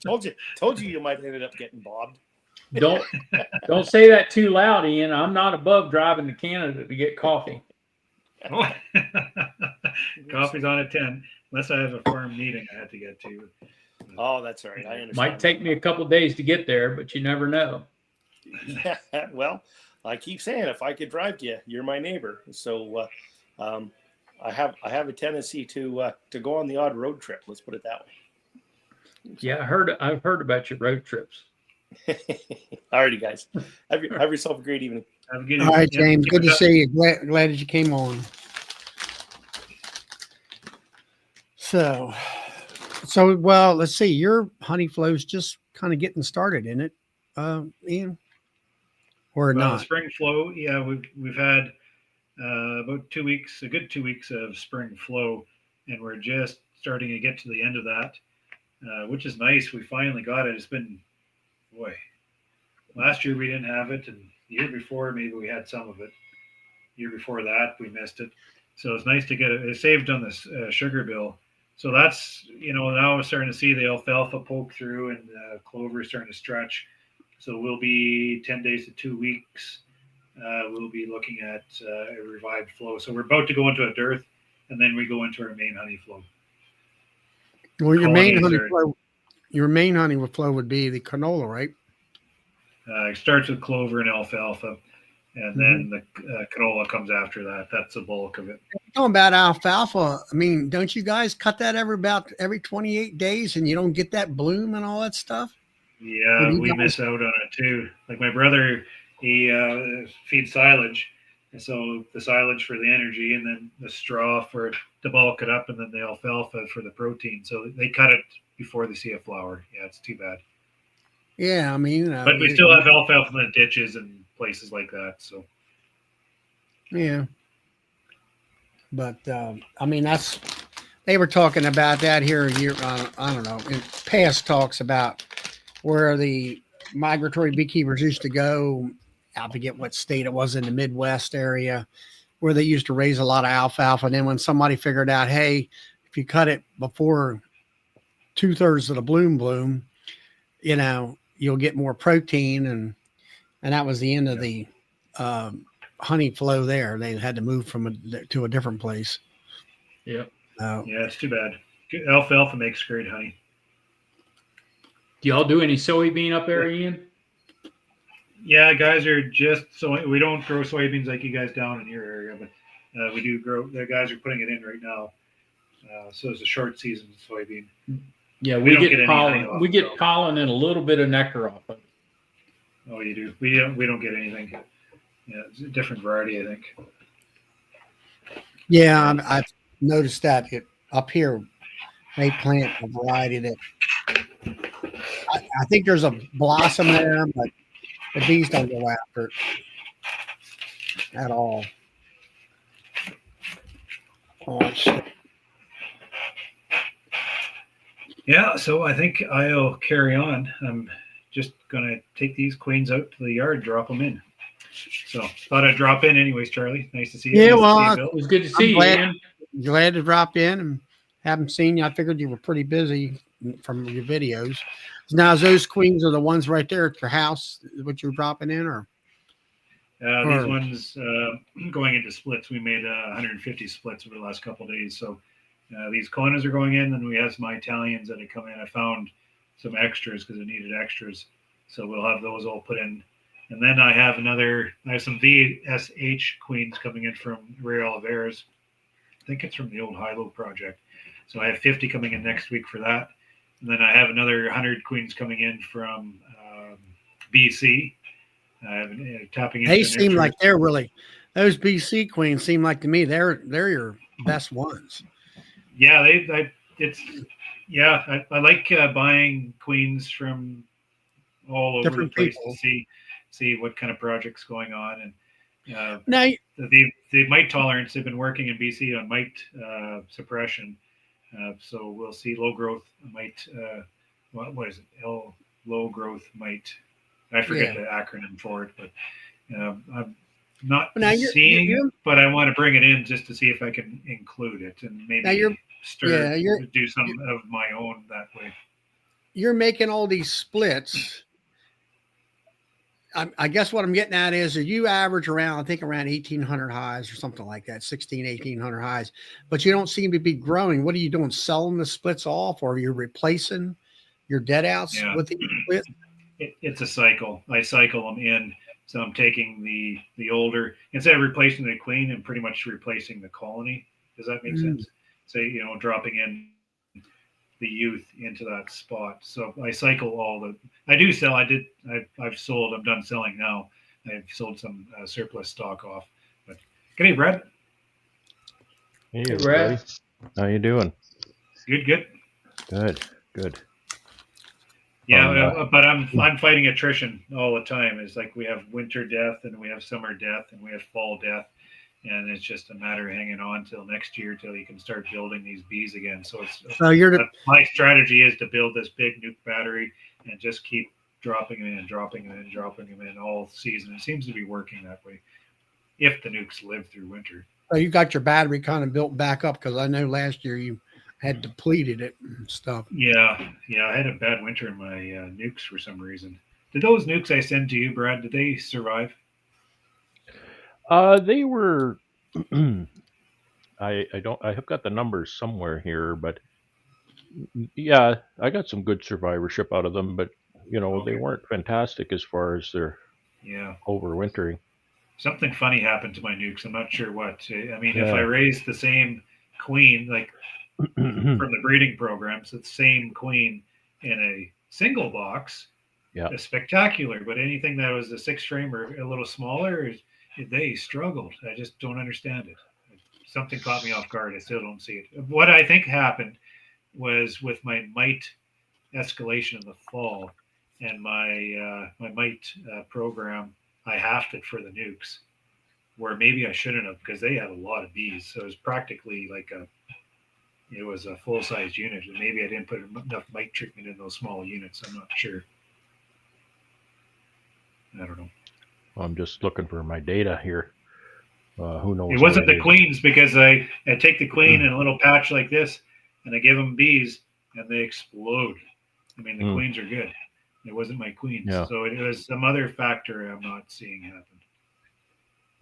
Told you might end up getting bobbed. Don't say that too loud, Ian. I'm not above driving to Canada to get coffee. Coffee's on at 10, unless I have a farm meeting I have to get to. Oh, that's all right. I understand. Might take me a couple of days to get there, but you never know. Well, I keep saying if I could drive to you, you're my neighbor. So I have a tendency to go on the odd road trip. Let's put it that way. Yeah, I've heard about your road trips. Alrighty, guys. Have yourself a great evening. Have a good All right, James. Good to see you. Glad that you came on. So well, let's see. Your honey flow's just kind of getting started, isn't it, Ian? Or not? Spring flow. Yeah, we've had about 2 weeks, a good 2 weeks of spring flow, and we're just starting to get to the end of that, which is nice. We finally got it. It's been, boy, last year we didn't have it, and the year before maybe we had some of it. The year before that we missed it. So it's nice to get it. It saved on this sugar bill. So that's, now we're starting to see the alfalfa poke through, and clover is starting to stretch. So we'll be 10 days to 2 weeks. We'll be looking at a revived flow. So we're about to go into a dearth, and then we go into our main honey flow. Well, your main honey flow would be the canola, right? It starts with clover and alfalfa, and then the canola comes after that. That's the bulk of it. Talking about alfalfa, I mean, don't you guys cut that every 28 days, and you don't get that bloom and all that stuff? Yeah, we miss out on it too. Like my brother, he feeds silage, and so the silage for the energy, and then the straw to bulk it up, and then the alfalfa for the protein. So they cut it before they see a flower. Yeah, it's too bad. Yeah, I mean, but we still have alfalfa in the ditches and places like that. So yeah, but I mean, they were talking about that here a year. I don't know, in past talks about where the migratory beekeepers used to go. I forget what state it was in the Midwest area, where they used to raise a lot of alfalfa. And then when somebody figured out, hey, if you cut it before 2/3 of the bloom, you'll get more protein. And that was the end of the honey flow there. They had to move to a different place. Yeah. Yeah, it's too bad. Alfalfa makes great honey. Do y'all do any soybean up there, Ian? Yeah, guys are just so we don't grow soybeans like you guys down in your area, but we do grow. The guys are putting it in right now, so it's a short season soybean. Yeah, We we don't get get any honey pollen. off We it, get though. pollen and a little bit of nectar off of it. Oh, you do. We don't get anything. Yeah, it's a different variety, I think. Yeah, I've noticed that up here they plant a variety that I think there's a blossom there, but the bees don't go after it at all. Oh, shit. Yeah, so I think I'll carry on. I'm just gonna take these queens out to the yard, drop them in. So thought I'd drop in anyways, Charlie. Nice to see you. Yeah, Nice to well, see you, It Bill. was good to I'm see you, glad, Ian. glad to drop in and haven't seen you. I figured you were pretty busy from your videos. Now, is those queens are the ones right there at your house, what you're dropping in, or These ones going into splits. We made 150 splits over the last couple of days. So these Konas are going in, and we have some Italians that have come in. I found some extras because I needed extras, so we'll have those all put in. And then I have some VSH queens coming in from Ray Oliveras. I think it's from the old Hilo project. So I have 50 coming in next week for that. And then I have another 100 queens coming in from BC. Tapping into they seem nurture. like they're really those BC queens seem like to me they're your best ones. Yeah, I like buying queens from all over Different the place people. to see what kind of projects going on. And Now, the mite tolerance, they've been working in BC on mite suppression. So we'll see low growth mite. What is it? Low growth mite. I forget yeah. the acronym for it, but I'm not Now seeing you're it, but I want to bring it in just to see if I can include it and maybe do some of my own that way. You're making all these splits. I guess what I'm getting at is that you average around, I think around 1,800 highs or something like that, 1,800 highs, but you don't seem to be growing. What are you doing? Selling the splits off, or are you replacing your dead outs with these splits? It's a cycle. I cycle them in. So I'm taking the older, instead of replacing the queen and pretty much replacing the colony. Does that make sense? So, dropping in the youth into that spot. So I cycle I do sell. I've sold. I'm done selling now. I've sold some surplus stock off. But good day, Brad. Hey, Hey, everybody. Brad. How you doing? Good. Good. Yeah, but I'm fighting attrition all the time. It's like we have winter death and we have summer death and we have fall death, and it's just a matter of hanging on till next year till you can start building these bees again. So my strategy is to build this big nuke battery and just keep dropping them in and dropping them in and dropping them in all season. It seems to be working that way if the nukes live through winter. So you got your battery kind of built back up, because I know last year you had depleted it and stuff. Yeah. I had a bad winter in my nukes for some reason. Did those nukes I send to you, Brad, did they survive? They were. I have got the numbers somewhere here, but yeah, I got some good survivorship out of them. But Okay. They weren't fantastic as far as their overwintering. Something funny happened to my nukes. I'm not sure what. I mean, if I raised the same queen, like from the breeding programs, the same queen in a single box, it's spectacular. But anything that was a 6 frame or a little smaller, they struggled. I just don't understand it. Something caught me off guard. I still don't see it. What I think happened was with my mite escalation in the fall and my mite program, I halved it for the nukes, where maybe I shouldn't have, because they had a lot of bees. So it was practically like it was a full-size unit, and maybe I didn't put enough mite treatment in those small units. I'm not sure. I don't know. Well, I'm just looking for my data here. Who knows? It wasn't the queens, because I take the queen in a little patch like this, and I give them bees, and they explode. I mean, the queens are good. It wasn't my queens. Yeah. So it was some other factor I'm not seeing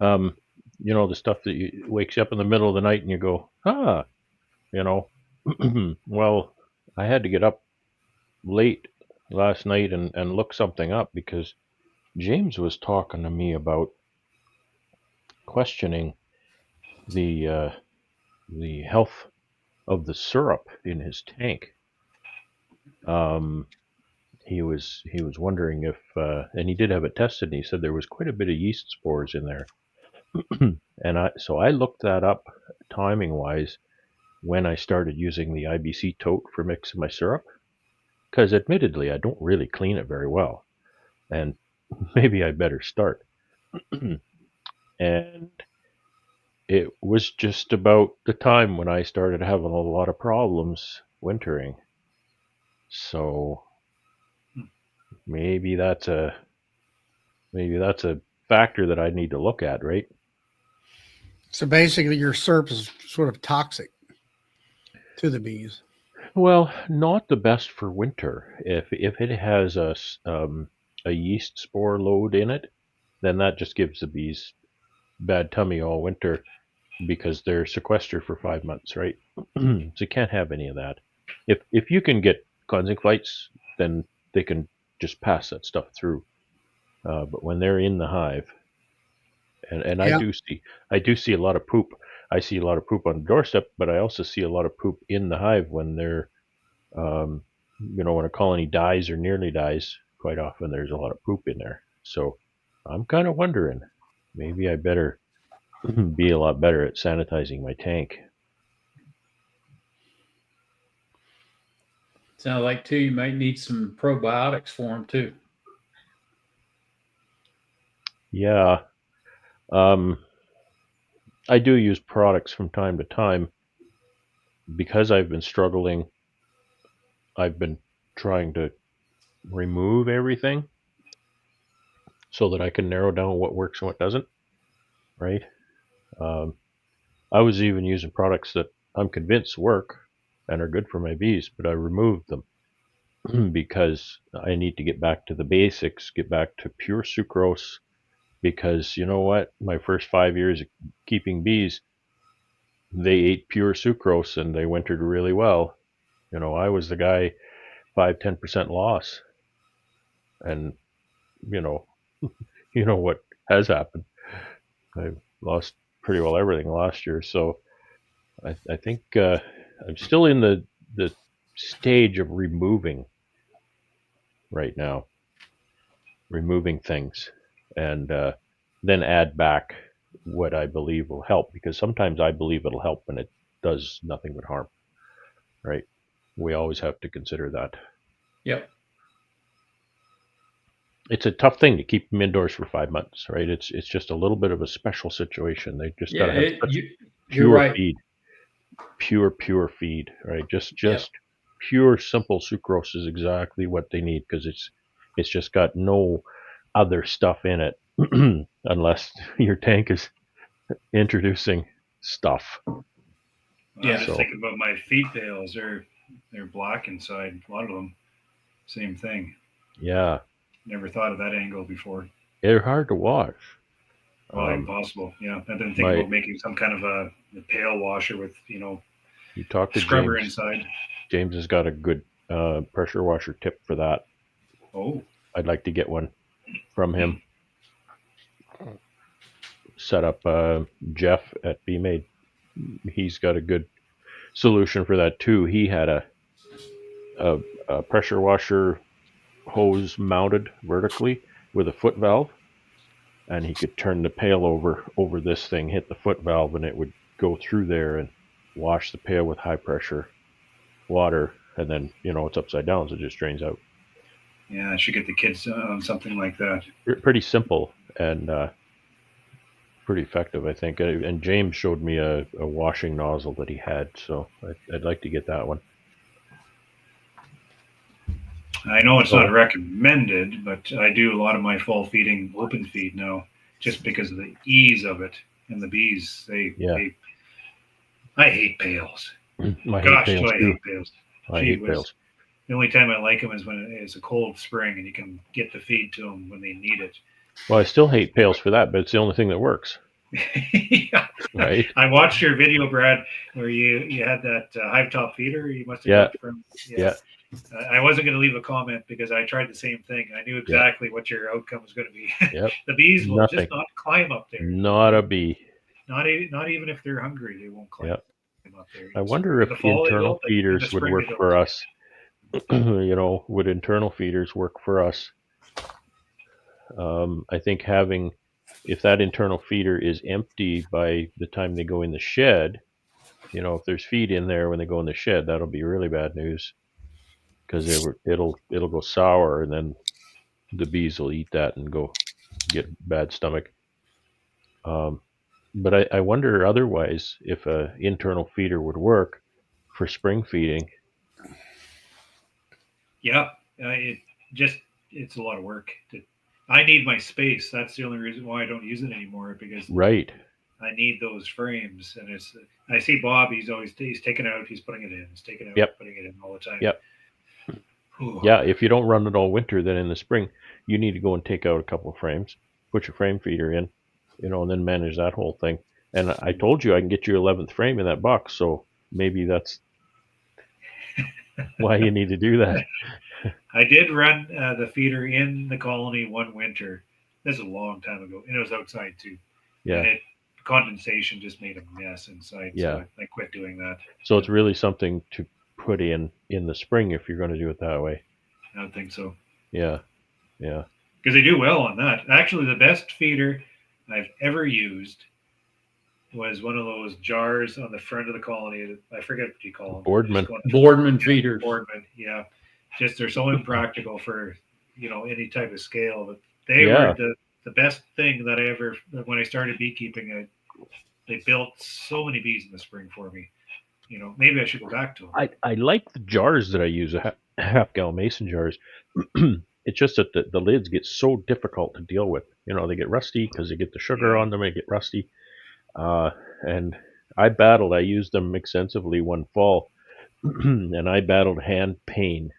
happen. The stuff that wakes you up in the middle of the night and you go, well, I had to get up late last night and look something up because James was talking to me about questioning the health of the syrup in his tank. He was wondering if, and he did have it tested, and he said there was quite a bit of yeast spores in there. And I looked that up timing wise when I started using the IBC tote for mixing my syrup, because admittedly I don't really clean it very well, and maybe I better start. And it was just about the time when I started having a lot of problems wintering. So maybe that's a factor that I need to look at, right? So basically, your syrup is sort of toxic to the bees. Well, not the best for winter. If it has a yeast spore load in it, then that just gives the bees bad tummy all winter because they're sequestered for 5 months, right? So you can't have any of that. If you can get cleansing flights, then they can just pass that stuff through. But when they're in the hive, and Yeah. I do see a lot of poop. I see a lot of poop on the doorstep, but I also see a lot of poop in the hive when they're, when a colony dies or nearly dies. Quite often, there's a lot of poop in there. So I'm kind of wondering, maybe I better be a lot better at sanitizing my tank. Sounds like too, you might need some probiotics for them too. Yeah. I do use products from time to time. Because I've been struggling, I've been trying to remove everything so that I can narrow down what works and what doesn't, right? I was even using products that I'm convinced work and are good for my bees, but I removed them because I need to get back to the basics, get back to pure sucrose, because you know what? My first 5 years of keeping bees, they ate pure sucrose and they wintered really well. I was the guy 5-10% loss, and you know what has happened. I lost pretty well everything last year, so I think I'm still in the stage of removing right now, removing things, and then add back what I believe will help, because sometimes I believe it'll help and it does nothing but harm, right? We always have to consider that. Yep. It's a tough thing to keep them indoors for 5 months, right? It's just a little bit of a special situation. They just got to have such you're pure right. feed, pure feed, right? Just Yep. pure simple sucrose is exactly what they need, because it's just got no other stuff in it unless your tank is introducing stuff. Yeah, Yeah. just thinking about my feed pails. They're black inside. A lot of them. Same thing. Yeah, Never thought of that angle before. they're hard to wash. Well, impossible. Yeah, I didn't think my- about making some kind of a pail washer with You talk to scrubber James. inside. James has got a good pressure washer tip for that. Oh, I'd like to get one from him. Set up Jeff at BMade. He's got a good solution for that too. He had a pressure washer hose mounted vertically with a foot valve, and he could turn the pail over this thing, hit the foot valve, and it would go through there and wash the pail with high pressure water, and then it's upside down, so it just drains out. yeah, I should get the kids on something like that. Pretty simple and pretty effective, I think. And James showed me a washing nozzle that he had, so I'd like to get that one. I know it's not recommended, but I do a lot of my fall feeding open feed now, just because of the ease of it. And the bees, I hate pails. Gosh, do I hate pails. I hate pails. The only time I like them is when it's a cold spring and you can get the feed to them when they need it. Well, I still hate pails for that, but it's the only thing that works. Yeah. Right. I watched your video, Brad, where you had that hive top feeder. You must have got from. Yeah. I wasn't going to leave a comment because I tried the same thing. I knew exactly what your outcome was going to be. Yep. The bees will Nothing. just not climb up there. Not a bee. Not even if they're hungry, they won't climb Yep. up there. I wonder if In the fall they internal will, but in the feeders would spring work they don't. for us. Would internal feeders work for us? I think if that internal feeder is empty by the time they go in the shed, if there's feed in there when they go in the shed, that'll be really bad news, because it'll go sour, and then the bees will eat that and go get bad stomach. But I wonder otherwise if a internal feeder would work for spring feeding. Yeah, it's a lot of work. I need my space. That's the only reason why I don't use it anymore, because Right. I need those frames. And I see Bob. He's taking it out. He's putting it in. He's taking it out. Yep. Putting it in all the time. Yep. Ooh. Yeah, if you don't run it all winter, then in the spring, you need to go and take out a couple of frames, put your frame feeder in, and then manage that whole thing. And I told you I can get you 11th frame in that box, so maybe that's why you need to do that. I did run the feeder in the colony one winter. This is a long time ago, and it was outside too. Yeah. And condensation just made a mess inside. Yeah. So I quit doing that. So it's really something to put in the spring if you're going to do it that way. I don't think so. Yeah. Yeah. Because they do well on that. Actually, the best feeder I've ever used was one of those jars on the front of the colony. I forget what you call them. Boardman feeders. Boardman, yeah. Just they're so impractical for any type of scale, but they were the best thing that I ever. When I started beekeeping, they built so many bees in the spring for me. Maybe I should go back to them. I like the jars that I use, half-gallon mason jars. It's just that the lids get so difficult to deal with. They get rusty because they get the sugar on them. They get rusty. And I used them extensively one fall, and I battled hand pain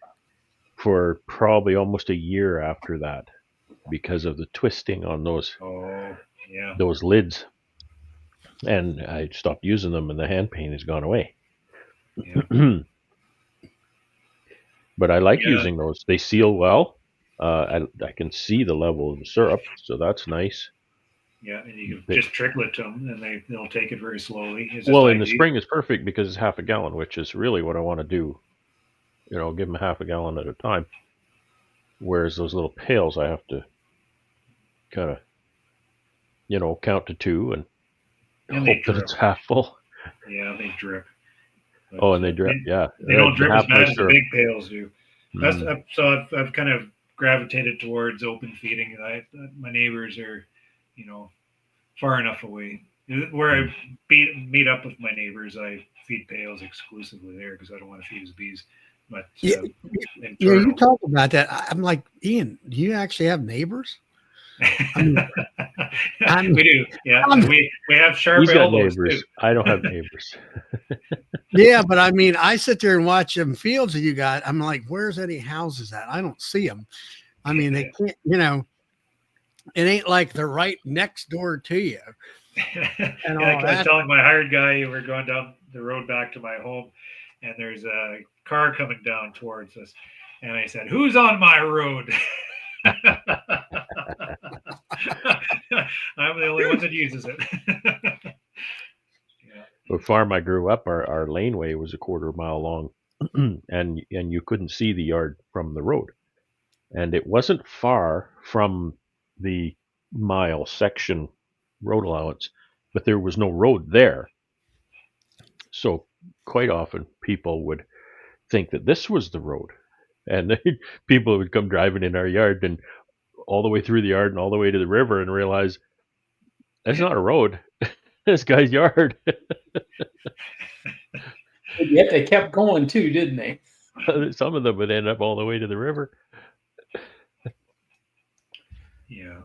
for probably almost a year after that because of the twisting on those lids. And I stopped using them, and the hand pain has gone away. Yeah. But I like using those. They seal well. I can see the level of the syrup, so that's nice. Yeah, and you can just trickle it to them, and they'll take it very slowly. In the spring it's perfect because it's half a gallon, which is really what I want to do. Give them half a gallon at a time. Whereas those little pails, I have to kind of, count to 2 and hope that it's half full. Yeah, they drip. But, and they drip. They don't drip as bad as the big pails do. So I've kind of gravitated towards open feeding. My neighbors are, far enough away. Where I meet up with my neighbors, I feed pails exclusively there because I don't want to feed his bees. But you talk about that. I'm like, Ian, do you actually have neighbors? We do. Yeah, we have sharp elbows neighbors. Too. I don't have neighbors. Yeah, but I mean, I sit there and watch them fields that you got. I'm like, where's any houses at? I don't see them. I mean, they can't. It ain't like they're right next door to you. I was telling my hired guy we're going down the road back to my home, and there's a car coming down towards us, and I said, "Who's on my road?" I'm the only one that uses it. The farm I grew up, our laneway was a quarter mile long, and you couldn't see the yard from the road, and it wasn't far from the mile section road allowance, but there was no road there. So quite often people would think that this was the road, and people would come driving in our yard and all the way through the yard and all the way to the river and realize that's not a road. This guy's yard. Yet they kept going too, didn't they? Some of them would end up all the way to the river. Yeah.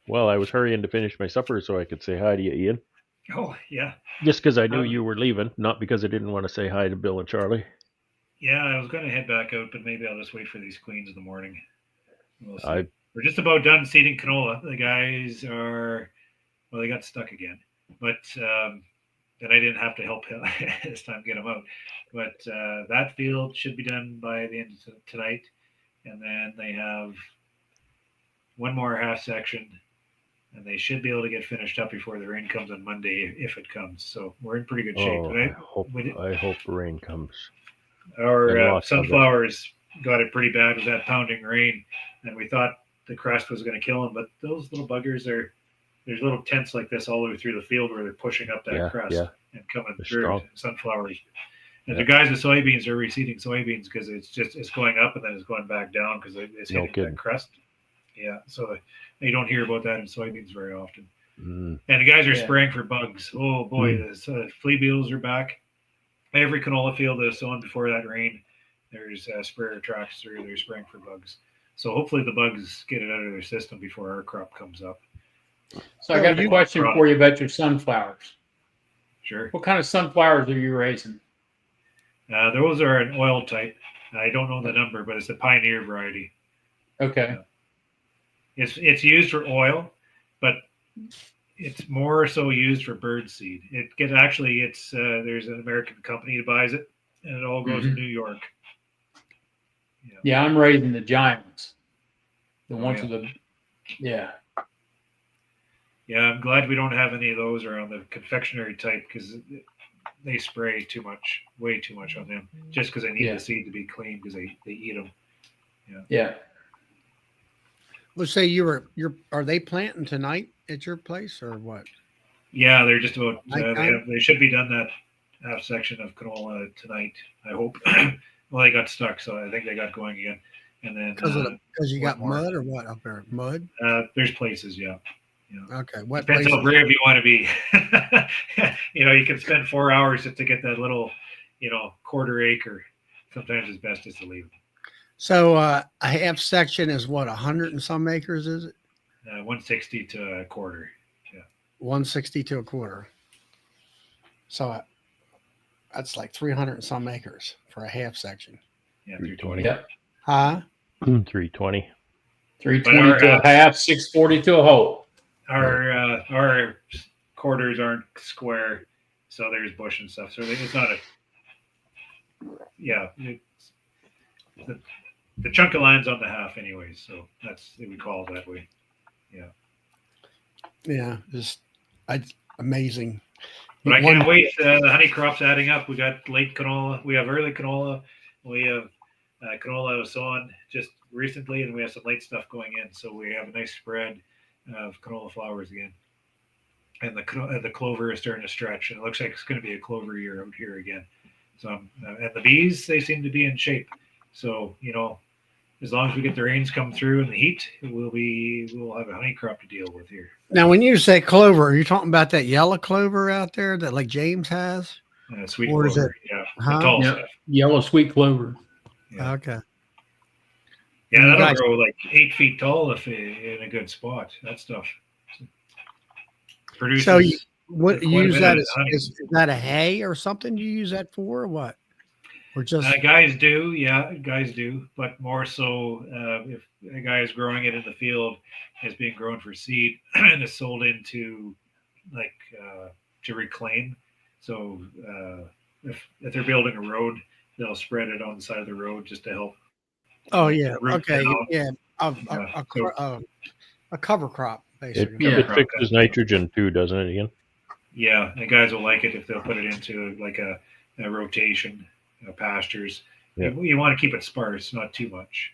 Well, I was hurrying to finish my supper so I could say hi to you, Ian. Oh, yeah. Just because I knew you were leaving, not because I didn't want to say hi to Bill and Charlie. Yeah, I was going to head back out, but maybe I'll just wait for these queens in the morning. We'll see. We're just about done seeding canola. The guys they got stuck again. But and I didn't have to help him this time get them out. But that field should be done by the end of tonight, and then they have one more half section, and they should be able to get finished up before the rain comes on Monday if it comes. So we're in pretty good shape. Oh, But I hope rain comes. our lots of it. sunflowers got it pretty bad with that pounding rain, and we thought the crust was going to kill them. But those little buggers there's little tents like this all the way through the field where they're pushing up that crust and coming They're through strong. sunflowers. And Yeah. the guys with soybeans are reseeding soybeans because it's going up and then it's going back down because it's No hitting kidding. that crust. Yeah, so you don't hear about that in soybeans very often. Mm. And the guys are Yeah. spraying for bugs. Oh boy, the flea beetles are back. Every canola field that was sown before that rain, there's sprayer tracks through. They're spraying for bugs. So hopefully the bugs get it out of their system before our crop comes up. So I got a question for you about your sunflowers. Sure. What kind of sunflowers are you raising? Those are an oil type. I don't know the number, but it's the Pioneer variety. Okay. It's used for oil, but it's more so used for bird seed. There's an American company that buys it, and it all goes to New York. Yeah, I'm raising the giant ones. The ones yeah. with the yeah. Yeah, I'm glad we don't have any of those around the confectionery type because they spray too much, way too much on them, just because they need the seed to be clean because they eat them. Yeah. Let's say are they planting tonight at your place or what? Yeah, they're just about. Nighttime? They should be done that half section of canola tonight. I hope. Well, they got stuck, so I think they got going again. And then Because you got more. mud or what up there? Mud? There's places, yeah. Okay. What Depends places? how brave you want to be. You can spend 4 hours just to get that little, quarter acre. Sometimes it's best just to leave it. So a half section is what, 100 and some acres, is it? 160 to a quarter. 160 to a quarter. So that's like 300 and some acres for a half section. Yeah, 320. Yep. Huh? 320. 320 to a half, 640 to a whole. Our quarters aren't square, so there's bush and stuff. So it's not the chunk of land's on the half anyways. So we call it that way. Yeah, amazing. But I can't wait. The honey crop's adding up. We got late canola. We have early canola. We have canola was sown just recently, and we have some late stuff going in. So we have a nice spread of canola flowers again. And the clover is starting to stretch, and it looks like it's going to be a clover year out here again. So and the bees, they seem to be in shape. So as long as we get the rains come through and the heat, we'll have a honey crop to deal with here. Now, when you say clover, are you talking about that yellow clover out there that like James has? Sweet Or is clover, the tall stuff. Yellow sweet clover. Yeah. Okay. Yeah, that'll guys- grow like 8 feet tall if in a good spot. That stuff produces. So what quite you a use bit that of honey. is that a hay or something you use that for or what? Or just guys do, but more so if a guy is growing it in the field, it's being grown for seed and is sold into to reclaim. So if they're building a road, they'll spread it on the side of the road just to help. oh yeah, root okay, down. yeah, a cover crop basically. It fixes nitrogen too, doesn't it, Ian? Yeah, and guys will like it if they'll put it into like a rotation, pastures. Yeah. You want to keep it sparse, not too much.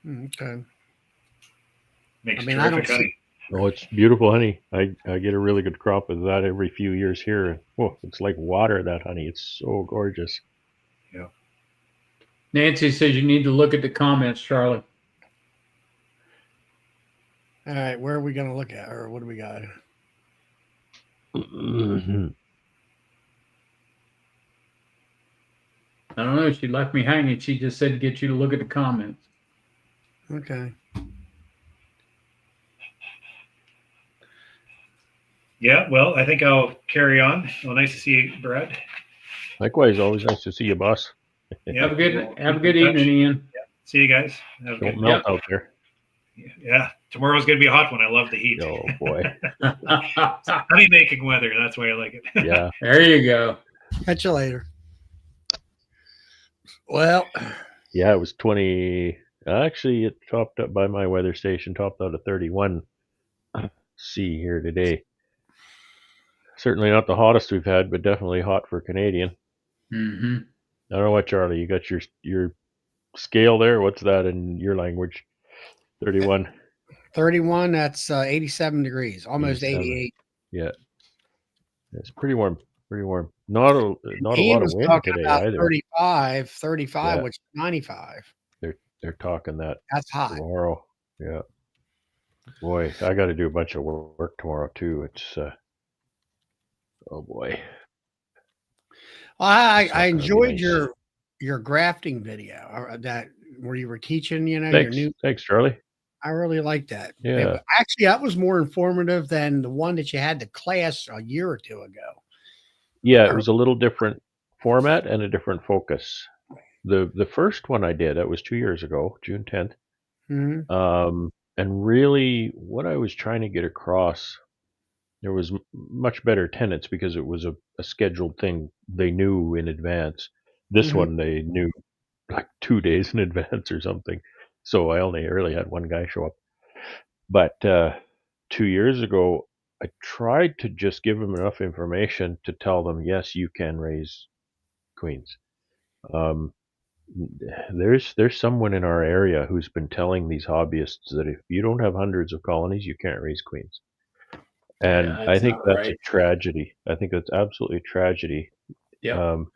Okay. Makes I mean, I terrific don't honey. Oh, it's beautiful honey. I get a really good crop of that every few years here. Oh, it's like water, that honey. It's so gorgeous. Nancy says you need to look at the comments, Charlie. All right, where are we going to look at, or what do we got? I don't know. She left me hanging. She just said to get you to look at the comments. Okay. Yeah, well, I think I'll carry on. Well, nice to see you, Brad. Likewise, always nice to see you, boss. Yeah, Have a good we'll keep in evening, touch. Ian. See you guys. Have a Don't good melt out there. Yeah, tomorrow's gonna be a hot one. I love the heat. Oh boy. Honey making weather. That's why I like it. Yeah. There you go. Catch you later. Well, Yeah, it was 20. Actually, it topped up by my weather station, topped out at 31 C here today. Certainly not the hottest we've had, but definitely hot for Canadian. Mm-hmm. I don't know what, Charlie, you got your scale there? What's that in your language? 31. 31, that's 87 degrees, almost 87. 88. Yeah. It's pretty warm. Pretty warm. Not a Ian lot of was wind talking today about either. 35, Yeah. which is 95. They're talking that That's hot. tomorrow. Yeah. Boy, I got to do a bunch of work tomorrow too. It's oh boy. Well, I It's not gonna be enjoyed nice. your grafting video that where you were teaching, your Thanks. new. Thanks, Charlie. I really like that. Yeah. Actually, that was more informative than the one that you had to class a year or two ago. Yeah, it was a little different format and a different focus. The first one I did, that was 2 years ago, June 10th. Mm-hmm. And really what I was trying to get across, there was much better tenants because it was a scheduled thing. They knew in advance. This Mhm. one they knew like 2 days in advance or something. So I only really had one guy show up. But 2 years ago, I tried to just give them enough information to tell them, yes, you can raise queens. There's someone in our area who's been telling these hobbyists that if you don't have hundreds of colonies, you can't raise queens. And Yeah, I that's think not that's a right. tragedy. I think that's absolutely a tragedy. Yep.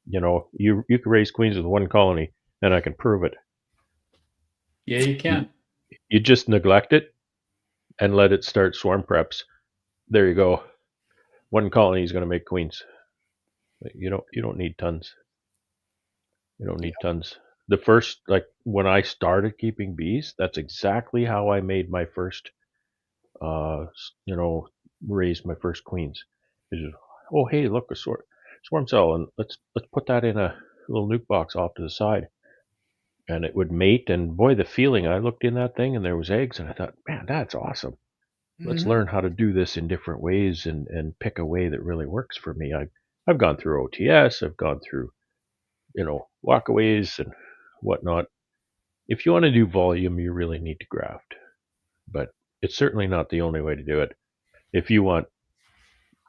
You know, you can raise queens with one colony, and I can prove it. Yeah, you can. You just neglect it and let it start swarm preps. There you go. One colony is going to make queens. You don't need tons. You don't need tons. The first, like when I started keeping bees, that's exactly how I made my first, raised my first queens. It's just, oh hey, look, a swarm cell, and let's put that in a little nuke box off to the side, and it would mate. And boy, the feeling! I looked in that thing, and there was eggs, and I thought, man, that's awesome. Let's Mhm. learn how to do this in different ways and pick a way that really works for me. I've gone through OTS, I've gone through walkaways and whatnot. If you want to do volume, you really need to graft, but it's certainly not the only way to do it. If you want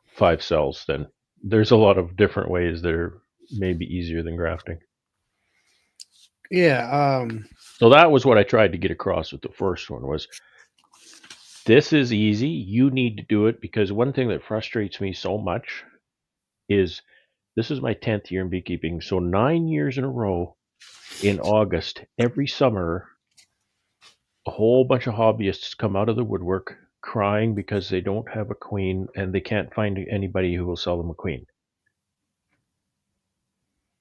5 cells, then there's a lot of different ways that are maybe easier than grafting. Yeah. So that was what I tried to get across with the first one was this is easy. You need to do it because one thing that frustrates me so much is this is my 10th year in beekeeping. So 9 years in a row in August, every summer, a whole bunch of hobbyists come out of the woodwork crying because they don't have a queen and they can't find anybody who will sell them a queen.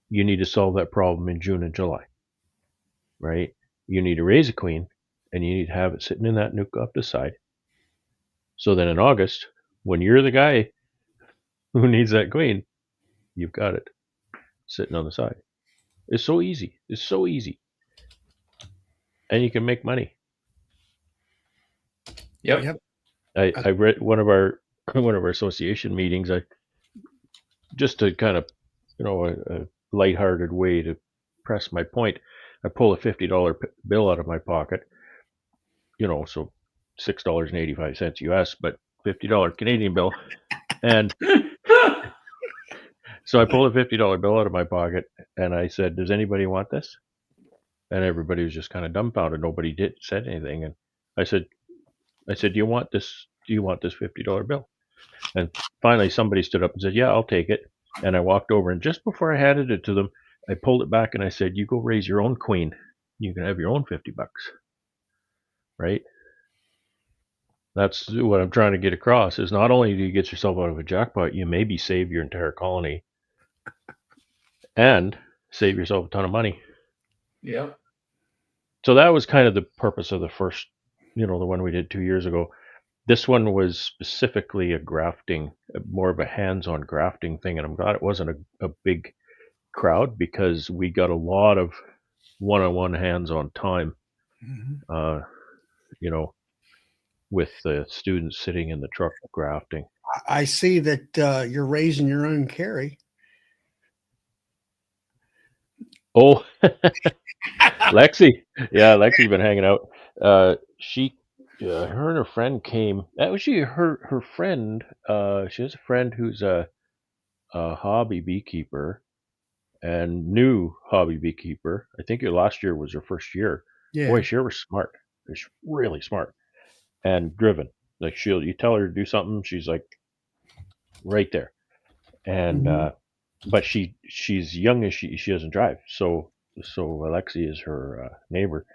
You need to solve that problem in June and July, right? You need to raise a queen and you need to have it sitting in that nuke off the side. So then in August, when you're the guy who needs that queen, you've got it sitting on the side. It's so easy. It's so easy. And you can make money. Yep. I read one of our association meetings. I just to kind of a lighthearted way to press my point. I pull a $50 bill out of my pocket. So $6.85 US, but $50 Canadian bill, and so I pulled a $50 bill out of my pocket, and I said, "Does anybody want this?" And everybody was just kind of dumbfounded. Nobody said anything, and I said, "Do you want this? Do you want this $50 bill?" And finally, somebody stood up and said, "Yeah, I'll take it." And I walked over, and just before I handed it to them, I pulled it back and I said, "You go raise your own queen. You can have your own $50, right?" That's what I'm trying to get across. Is not only do you get yourself out of a jackpot, you maybe save your entire colony and save yourself a ton of money. Yep. So that was kind of the purpose of the first, the one we did 2 years ago. This one was specifically a grafting, more of a hands-on grafting thing, and I'm glad it wasn't a big crowd because we got a lot of one-on-one hands-on time. Mhm. you know, with the students sitting in the truck grafting. I see that you're raising your own carry. Oh, Lexi. Yeah, Lexi's been hanging out. Her and her friend came. Actually, her friend. She has a friend who's a hobby beekeeper and new hobby beekeeper. I think last year was her first year. Yeah. Boy, she was smart. She's really smart and driven. Like you tell her to do something, she's like right there. And Mhm. but she's young and she doesn't drive. So Alexi is her neighbor.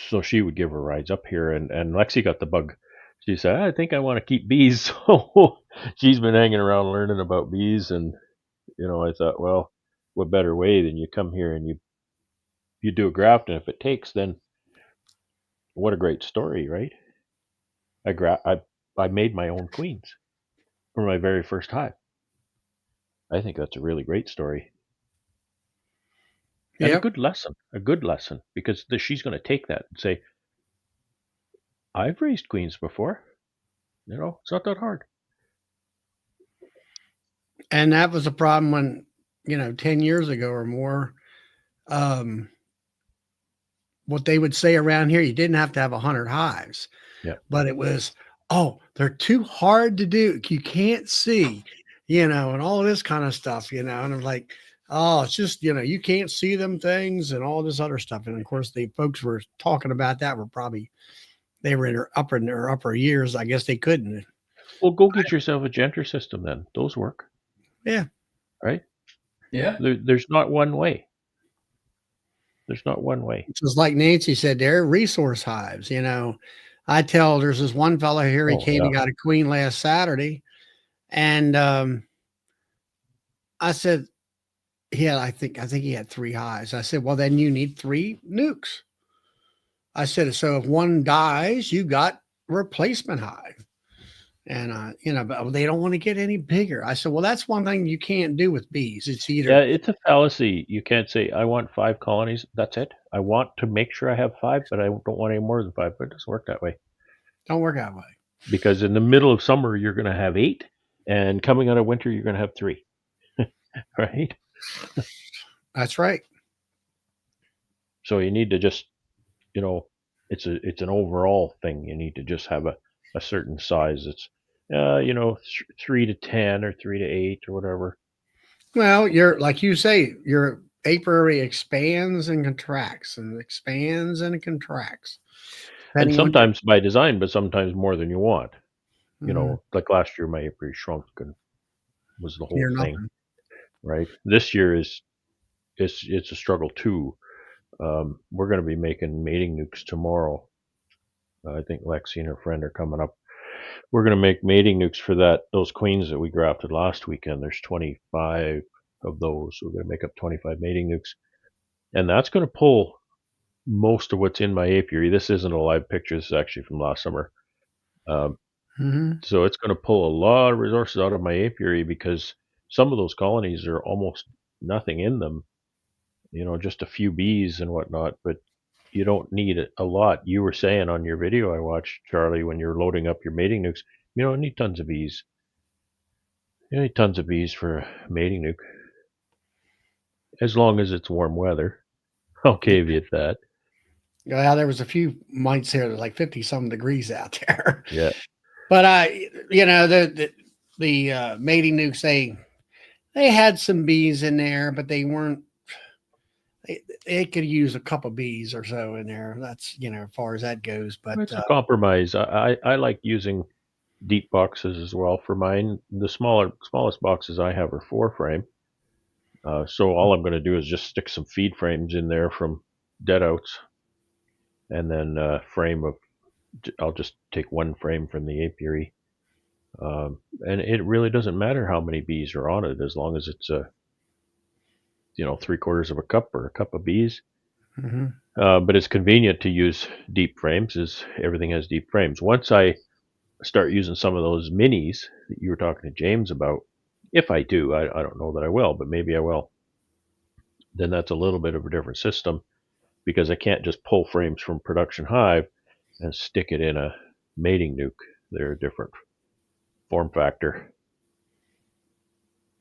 So she would give her rides up here, and Lexi got the bug. She said, "I think I want to keep bees." So she's been hanging around learning about bees, and I thought, well, what better way than you come here and you do a graft, and if it takes, then what a great story, right? I made my own queens for my very first hive. I think that's a really great story and Yep. a good lesson, because she's going to take that and say, I've raised queens before. It's not that hard. And that was a problem when, 10 years ago or more, um, what they would say around here, you didn't have to have 100 hives, Yeah. but it was, oh, they're too hard to do. You can't see, and all this kind of stuff, and I'm like, oh, it's just, you can't see them things and all this other stuff. And of course, the folks were talking about that were probably, they were in their upper years. I guess they couldn't. Well, go get yourself a genter system then. Those work. Yeah. Right? Yeah. There's not one way. There's not one way. It's just like Nancy said, they're resource hives. I tell there's this one fellow here, he Oh, came yeah. and got a queen last Saturday. And I said, I think he had 3 hives. I said, well, then you need 3 nukes. I said, so if one dies, you got replacement hive. And but they don't want to get any bigger. I said, well, that's one thing you can't do with bees. It's either Yeah, it's a fallacy. You can't say, I want 5 colonies. That's it. I want to make sure I have 5, but I don't want any more than 5. But it doesn't work that way. don't work that way. Because in the middle of summer, you're going to have 8. And coming out of winter, you're going to have 3. Right? That's right. So you need to just, it's an overall thing. You need to just have a certain size. It's, 3 to 10 or 3 to 8 or whatever. Well, you're like you say, your apiary expands and contracts and expands and contracts. And Depending on sometimes by design, but sometimes more than you want. Mhm. Like last year, my apiary shrunk and was the whole You're thing, nothing. right? This year it's a struggle too. We're going to be making mating nukes tomorrow. I think Lexi and her friend are coming up. We're going to make mating nukes for those queens that we grafted last weekend. There's 25 of those. We're going to make up 25 mating nukes, and that's going to pull most of what's in my apiary. This isn't a live picture. This is actually from last summer. Mhm. So it's going to pull a lot of resources out of my apiary because some of those colonies are almost nothing in them. Just a few bees and whatnot, but you don't need a lot. You were saying on your video I watched, Charlie, when you're loading up your mating nukes, you don't need tons of bees. You need tons of bees for a mating nuke. As long as it's warm weather. I'll caveat that. Yeah, there was a few months here that like 50 some degrees out there. Yeah. But the mating nukes, they had some bees in there, but they weren't. They could use a couple bees or so in there. That's as far as that goes. But It's a compromise. I like using deep boxes as well for mine. The smallest boxes I have are 4-frame. So all I'm going to do is just stick some feed frames in there from dead outs, and then I'll just take 1 frame from the apiary. And it really doesn't matter how many bees are on it as long as it's 3/4 of a cup or a cup of bees. mhm. But it's convenient to use deep frames, as everything has deep frames. Once I start using some of those minis that you were talking to James about, if I do, I don't know that I will, but maybe I will, then that's a little bit of a different system because I can't just pull frames from production hive and stick it in a mating nuke. They're a different form factor.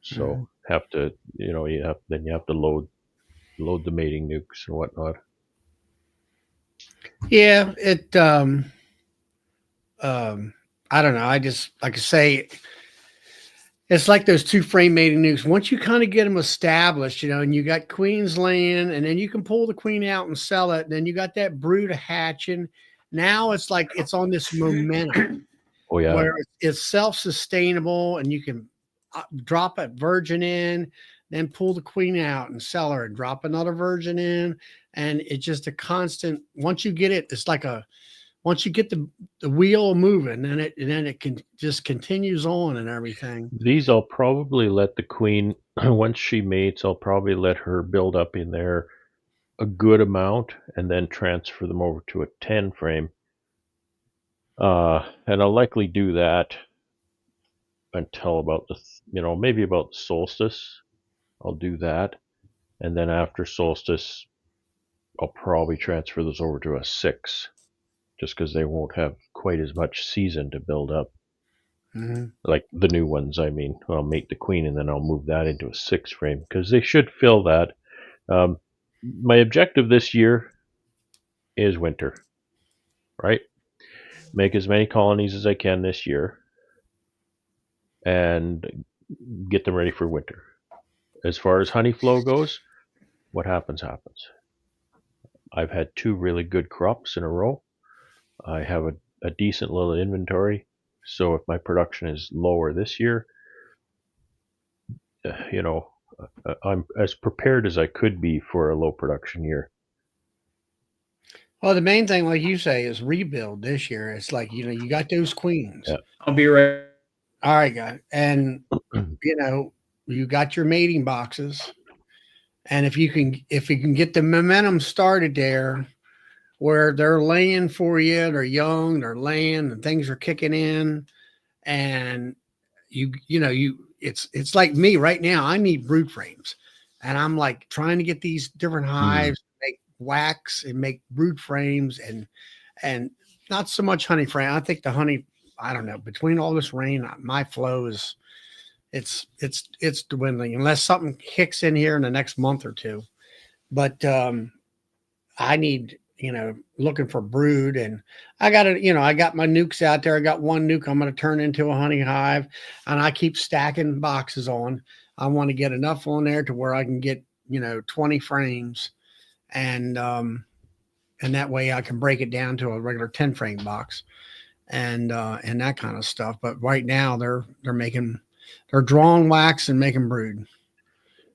So have to, you have to load the mating nukes and whatnot. Yeah, I don't know. I just, like I say, it's like those two frame mating nukes. Once you kind of get them established, and you got queens laying, and then you can pull the queen out and sell it. Then you got that brood hatching. Now it's like it's on this momentum Oh yeah, where it's self-sustainable, and you can drop a virgin in, then pull the queen out and sell her, and drop another virgin in, and it's just a constant. Once you get it, it's like once you get the wheel moving, and then it can just continues on and everything. these I'll probably let the queen once she mates. I'll probably let her build up in there a good amount, and then transfer them over to a 10 frame. And I'll likely do that until about maybe about the solstice. I'll do that, and then after solstice, I'll probably transfer those over to a 6, just because they won't have quite as much season to build up. Mhm. Like the new ones, I mean, I'll mate the queen and then I'll move that into a 6 frame because they should fill that. My objective this year is winter, right? Make as many colonies as I can this year and get them ready for winter. As far as honey flow goes, what happens happens. I've had 2 really good crops in a row. I have a decent little inventory. So if my production is lower this year, I'm as prepared as I could be for a low production year. Well, the main thing, like you say, is rebuild this year. It's like, you got those queens. Yeah. I'll be right. All right, guys. And, you got your mating boxes. And if you can get the momentum started there where they're laying for you, they're young, they're laying, and things are kicking in. And it's like me right now. I need brood frames. And I'm like trying to get these different hives, make wax and make brood frames and not so much honey frame. I think the honey, I don't know, between all this rain, my flow is it's dwindling unless something kicks in here in the next month or two. But I need, looking for brood, and I got I got my nukes out there. I got one nuke I'm going to turn into a honey hive, and I keep stacking boxes on. I want to get enough on there to where I can get, 20 frames, and that way I can break it down to a regular 10 frame box and that kind of stuff. But right now they're drawing wax and making brood.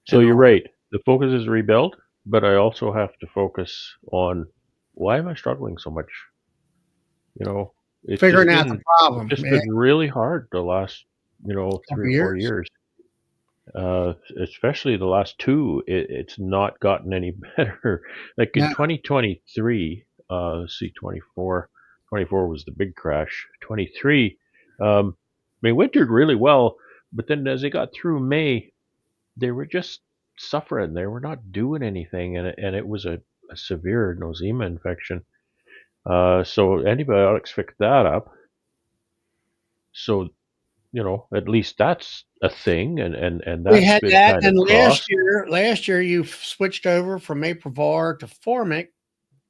So you're right. The focus is rebuild, but I also have to focus on why am I struggling so much? It's Figuring out the problem. It's just been really hard the last, 3 or 4 years. Especially the last 2, it's not gotten any better. Like in 2023, let's see, 24 was the big crash. 23, wintered really well, but then as they got through May, they were just suffering. They were not doing anything, and it was a severe nosema infection. So antibiotics fixed that up. So at least that's a thing, and that's we had been that, kind and of tough. last year you switched over from Apivar to Formic,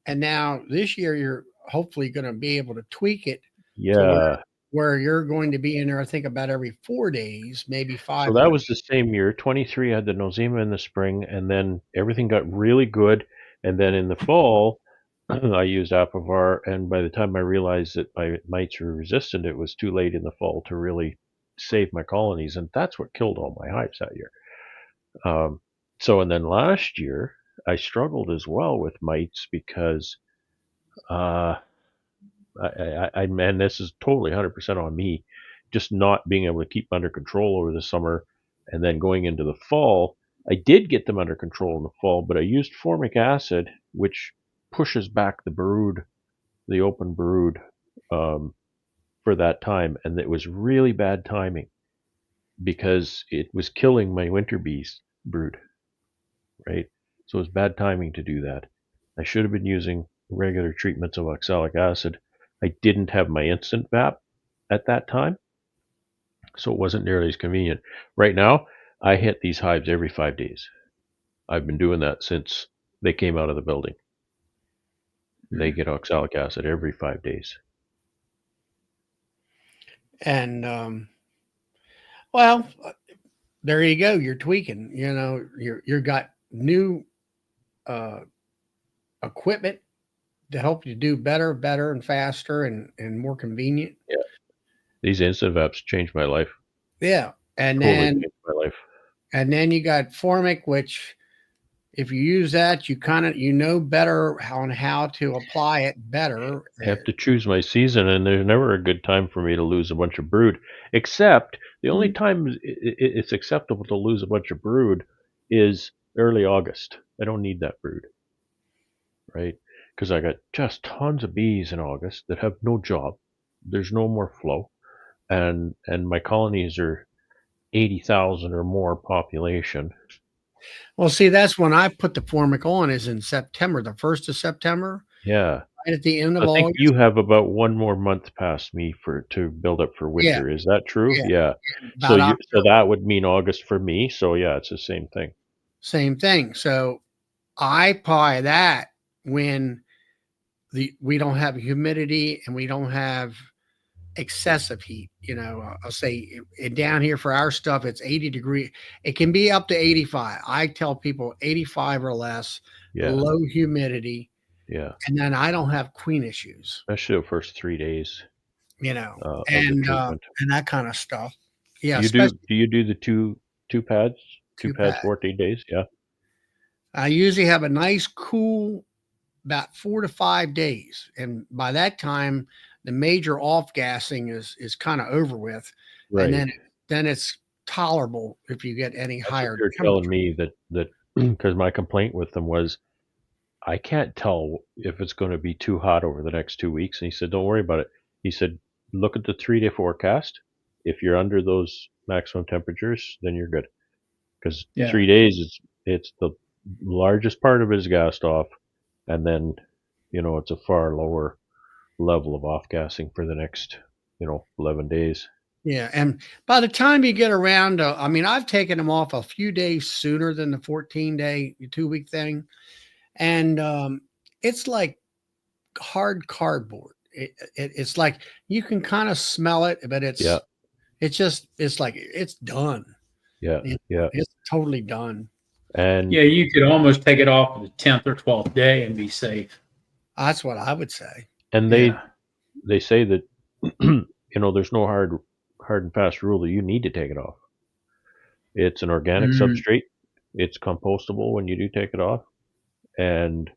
and now this year you're hopefully going to be able to tweak it. Yeah. Where you're going to be in there, I think about every 4 days, maybe 5. So that was the same year. 23 had the nosema in the spring, and then everything got really good. And then in the fall, I used Apivar, and by the time I realized that my mites were resistant, it was too late in the fall to really save my colonies, and that's what killed all my hives that year. And then last year, I struggled as well with mites because and this is totally 100% on me, just not being able to keep under control over the summer, and then going into the fall. I did get them under control in the fall, but I used formic acid, which pushes back the brood, the open brood, for that time, and it was really bad timing because it was killing my winter bees brood, right? So it was bad timing to do that. I should have been using regular treatments of oxalic acid, I didn't have my instant VAP at that time, so it wasn't nearly as convenient. Right now, I hit these hives every 5 days. I've been doing that since they came out of the building. They get oxalic acid every 5 days. And well, there you go. You're tweaking. You know, you've got new equipment to help you do better and faster and more convenient. Yeah. These instant VAPs changed my life. Yeah. And Totally then changed my life. you got Formic, which if you use that, you kind of better on how to apply it better. I have to choose my season, and there's never a good time for me to lose a bunch of brood, except the only time it's acceptable to lose a bunch of brood is early August. I don't need that brood, right? Because I got just tons of bees in August that have no job. There's no more flow, and my colonies are 80,000 or more population. Well, see, that's when I put the Formic on is in September, the 1st of September, Yeah. right at the end of I think August. you have about one more month past me to build up for Yeah. winter. Is that true? Yeah. Yeah. About So that would mean August for me. So yeah, it's the same thing. same thing. So I apply that when we don't have humidity and we don't have excessive heat. You know, I'll say down here for our stuff, it's 80 degree. It can be up to 85. I tell people 85 or less, Yeah. low humidity, Yeah. and then I don't have queen issues. Especially the first 3 days. You know, Of the treatment. and that kind of stuff. Yeah, Do you do the two pads? Two pads, pads. 14 days? Yeah. I usually have a nice cool about 4 to 5 days, and by that time, the major off gassing is kind of over with, Right. and then it's tolerable if you get any That's higher what you're telling me that because my complaint with them was I can't tell if it's going to be too hot over the next 2 weeks. And he said, don't worry about it. He said, look at the 3-day forecast. If you're under those maximum temperatures, then you're good. Because 3 days, it's the largest part of it is gassed off. And then, it's a far lower level of off gassing for the next, 11 days. Yeah, and by the time you get around to, I mean, I've taken them off a few days sooner than the 14-day, 2-week thing, and it's like hard cardboard. It's like you can kind of smell it, but it's like it's done. Yeah, yeah. It's totally done. And yeah, you could almost take it off at the 10th or 12th day and be safe. That's what I would say. And they say that there's no hard and fast rule that you need to take it off. It's an organic substrate. It's compostable when you do take it off, and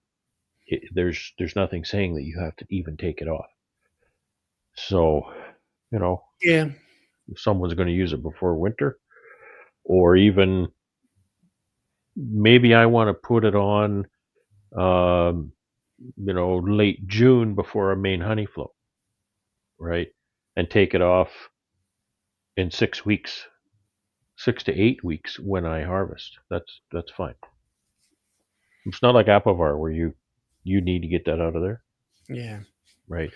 there's nothing saying that you have to even take it off. So, Yeah, if someone's going to use it before winter, or even maybe I want to put it on, late June before a main honey flow, right? And take it off in 6 weeks, 6 to 8 weeks when I harvest. That's fine. It's not like Apivar where you need to get that out of there. yeah. Right.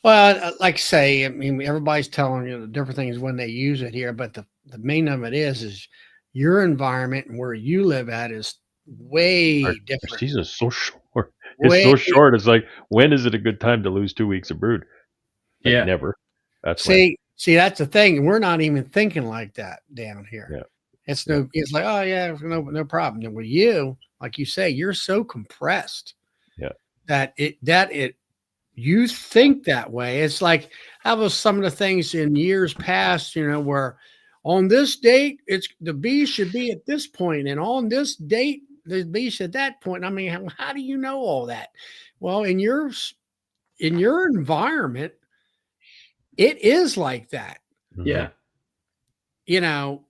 Well, like I say, I mean, everybody's telling you the different things when they use it here, but the main of it is your environment and where you live at is way different. Our season is so short. It's so short. It's like, when is it a good time to lose 2 weeks of brood? Like, never. That's see, that's the thing. We're not even thinking like that down here. Yeah. It's like, oh yeah, no problem. And with you, like you say, you're so compressed. Yeah. That you think that way. It's like how was some of the things in years past, where on this date, the bee should be at this point, and on this date, the bee should at that point. I mean, how do you know all that? Well, in your environment, it is like that. Yeah. And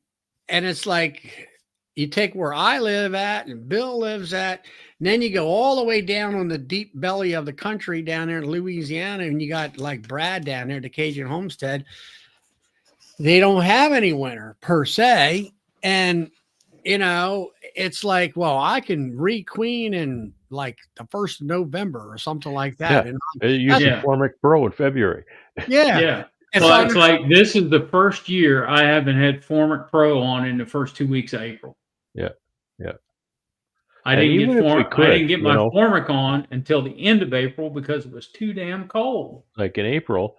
it's like you take where I live at and Bill lives at, and then you go all the way down on the deep belly of the country down there in Louisiana, and you got like Brad down there, the Cajun homestead. They don't have any winter per se. And, it's like, well, I can requeen in like the 1st of November or something like Yeah. that. And It uses Yeah. Formic Pro in February. yeah, Yeah. and Well, so it's like this is the first year I haven't had Formic Pro on in the first 2 weeks of April. Yeah. Yeah. I And didn't even get if we I didn't could, get you my know, Formic on until the end of April because it was too damn cold. like in April,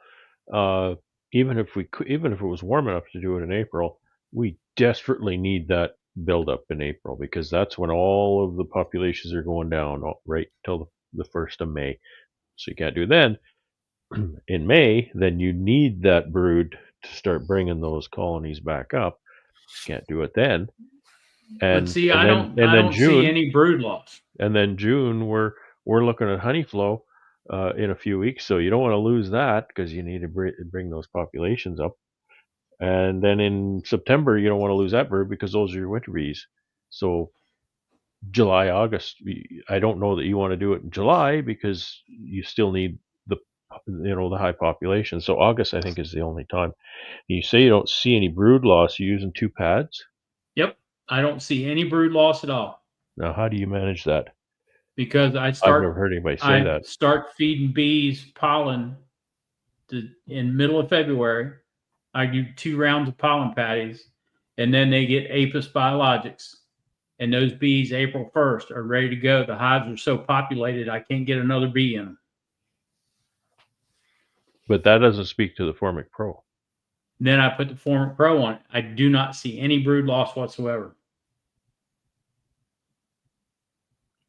even if it was warm enough to do it in April, we desperately need that buildup in April because that's when all of the populations are going down right till the 1st of May. So you can't do it then. In May, then you need that brood to start bringing those colonies back up. Can't do it then. But see, I And don't then see June, any brood loss. and then June we're looking at honey flow in a few weeks, so you don't want to lose that because you need to bring those populations up. And then in September, you don't want to lose that bird because those are your winter bees. So July, August, I don't know that you want to do it in July because you still need the high population. So August, I think, is the only time. You say you don't see any brood loss. You're using 2 pads. Yep. I don't see any brood loss at all Now, how do you manage that? because I've never heard anybody say I that. start feeding bees pollen in middle of February. I do 2 rounds of pollen patties, and then they get Apis biologics. And those bees, April 1st, are ready to go. The hives are so populated, I can't get another bee in them. But that doesn't speak to the Formic Pro. Then I put the Formic Pro on it. I do not see any brood loss whatsoever.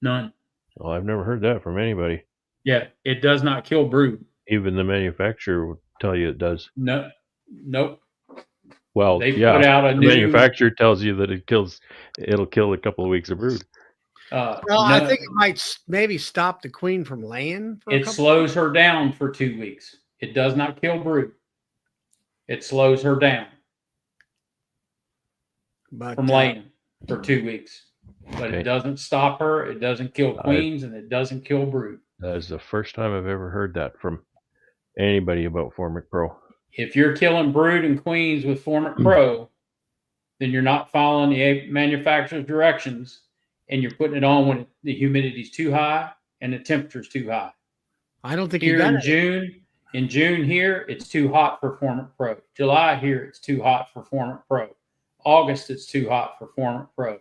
None. Well, I've never heard that from anybody. Yeah, it does not kill brood. Even the manufacturer would tell you it does. No, nope. Well, They yeah, put out a the new manufacturer tells you that it'll kill a couple of weeks of brood. well, I think it might maybe stop the queen from laying. For a it couple slows her down for 2 weeks. It does not kill brood. It slows her down but from laying for 2 weeks. But Okay. it doesn't stop her. It doesn't kill queens, and it doesn't kill brood. That is the first time I've ever heard that from anybody about Formic Pro. If you're killing brood and queens with Formic Pro, then you're not following the manufacturer's directions, and you're putting it on when the humidity's too high and the temperature's too high. I don't think you Here got in it. June, here it's too hot for Formic Pro. July here it's too hot for Formic Pro. August it's too hot for Formic Pro.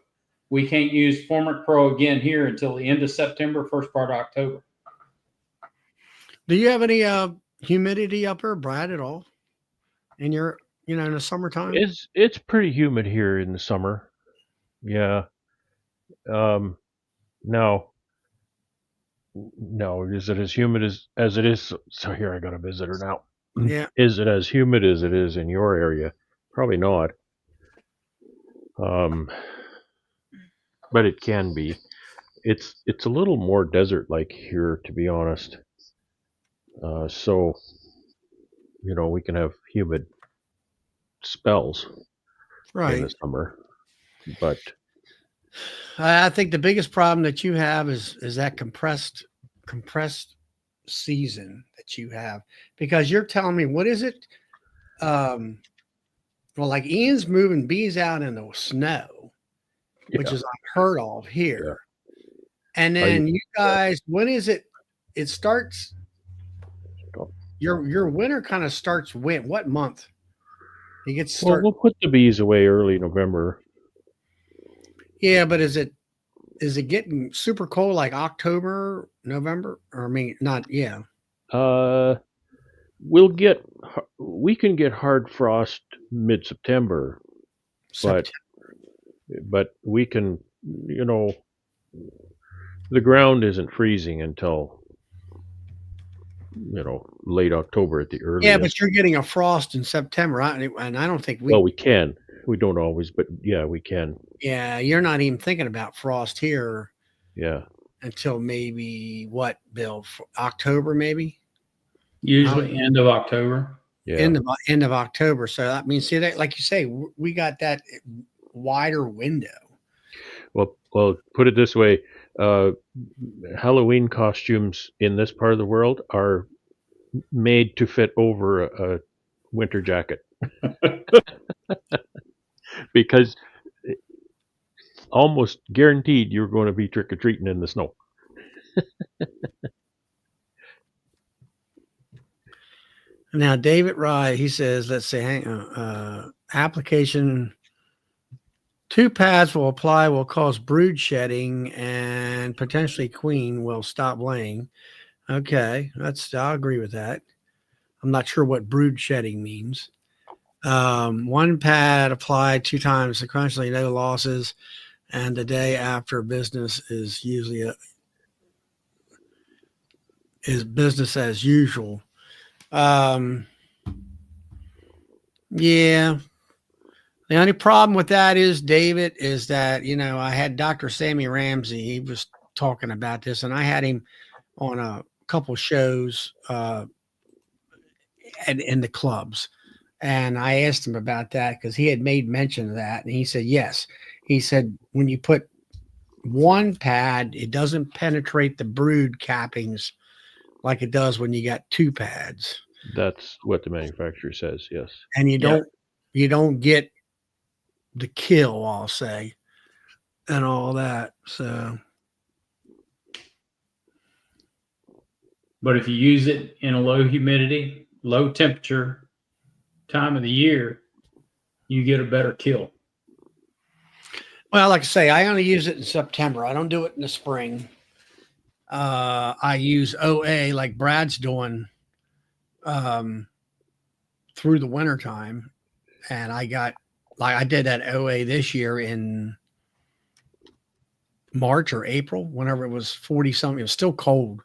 We can't use Formic Pro again here until the end of September, first part of October. Do you have any humidity up there, Brad, at all? In your, in the summertime? It's pretty humid here in the summer. Yeah. No, is it as humid as it is? So here I got a visitor now. Yeah. Is it as humid as it is in your area? Probably not. But it can be. It's a little more desert-like here, to be honest. So, we can have humid spells in Right. the summer, but I think the biggest problem that you have is that compressed season that you have, because you're telling me, what is it? Well, like Ian's moving bees out in the snow, which is unheard of here. And then you guys, when is it? It starts. Your winter kind of starts when? What month? It gets started. Well, we'll put the bees away early November. Yeah, but is it getting super cold like October, November? Or I mean, not yeah. We can get hard frost mid-September, but we can, the ground isn't freezing until late October at the earliest. Yeah, but you're getting a frost in September, right? And I don't think Well, we can. We don't always, but yeah, we can. Yeah, you're not even thinking about frost here. Yeah. Until maybe what, Bill? October, maybe. Usually end of October. Yeah. End of October. So that means, see that, like you say, we got that wider window. Well, put it this way: Halloween costumes in this part of the world are made to fit over a winter jacket. Because almost guaranteed you're going to be trick-or-treating in the snow. Now, David Rye, he says, let's see, application 2 pads will apply, will cause brood shedding, and potentially queen will stop laying. Okay, I'll agree with that. I'm not sure what brood shedding means. 1 pad applied 2 times sequentially, no losses, and the day after business is usually is business as usual. Yeah. The only problem with that is, David, is that, I had Dr. Sammy Ramsey. He was talking about this, and I had him on a couple shows in the clubs. And I asked him about that because he had made mention of that. And he said, yes. He said, when you put 1 pad, it doesn't penetrate the brood cappings like it does when you got 2 pads. That's what the manufacturer says, yes. And you don't get the kill, I'll say, and all that. So, But if you use it in a low humidity, low temperature time of the year, you get a better kill. well, like I say, I only use it in September. I don't do it in the spring. I use OA like Brad's doing through the wintertime. And I did that OA this year in March or April, whenever it was 40 something. It was still cold.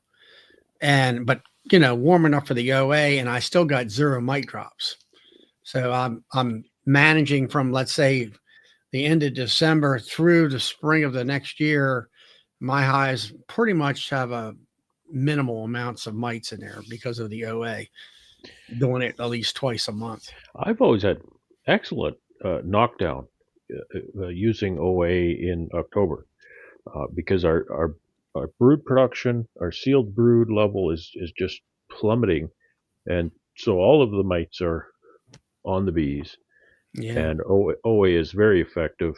But warm enough for the OA, and I still got 0 mite drops. So I'm managing from, let's say, the end of December through the spring of the next year. My hives pretty much have a minimal amounts of mites in there because of the OA, doing it at least twice a month. I've always had excellent knockdown using OA in October because our brood production, our sealed brood level is just plummeting, and so all of the mites are on the bees. Yeah. And OA is very effective,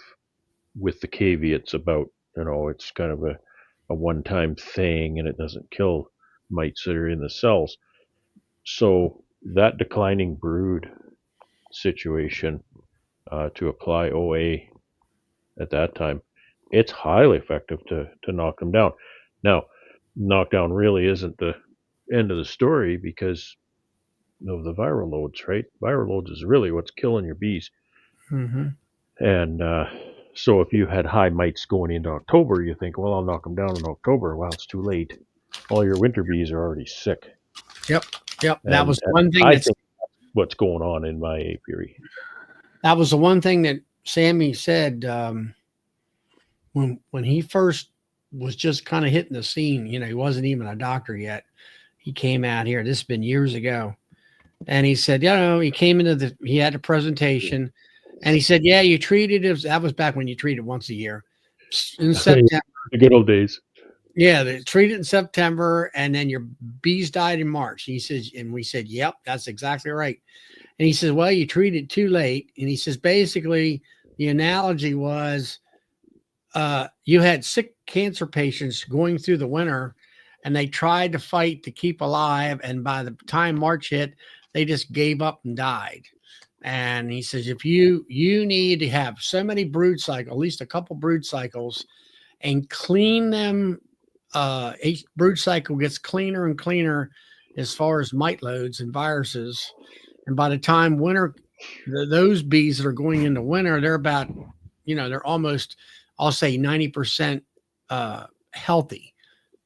with the caveats about it's kind of a one-time thing and it doesn't kill mites that are in the cells. So that declining brood situation, to apply OA at that time, it's highly effective to knock them down. Now, knockdown really isn't the end of the story because of the viral loads, right? Viral loads is really what's killing your bees. Mm-hmm. And so if you had high mites going into October, you think, well, I'll knock them down in October. Well, it's too late. All your winter bees are already sick. Yep. That was one thing. I think that's what's going on in my apiary. That was the one thing that Sammy said when he first was just kind of hitting the scene. He wasn't even a doctor yet. He came out here. This has been years ago. And he said, he came he had a presentation, and he said, yeah, you treated it. That was back when you treated once a year in September. The good old days. Yeah, they treated in September, and then your bees died in March. He says, and we said, yep, that's exactly right. And he says, well, you treated too late. And he says, basically, the analogy was you had sick cancer patients going through the winter, and they tried to fight to keep alive. And by the time March hit, they just gave up and died. And he says, if you need to have so many brood cycles, at least a couple brood cycles, and clean them, each brood cycle gets cleaner and cleaner as far as mite loads and viruses. And by the time winter, those bees that are going into winter, they're about, they're almost, I'll say 90% healthy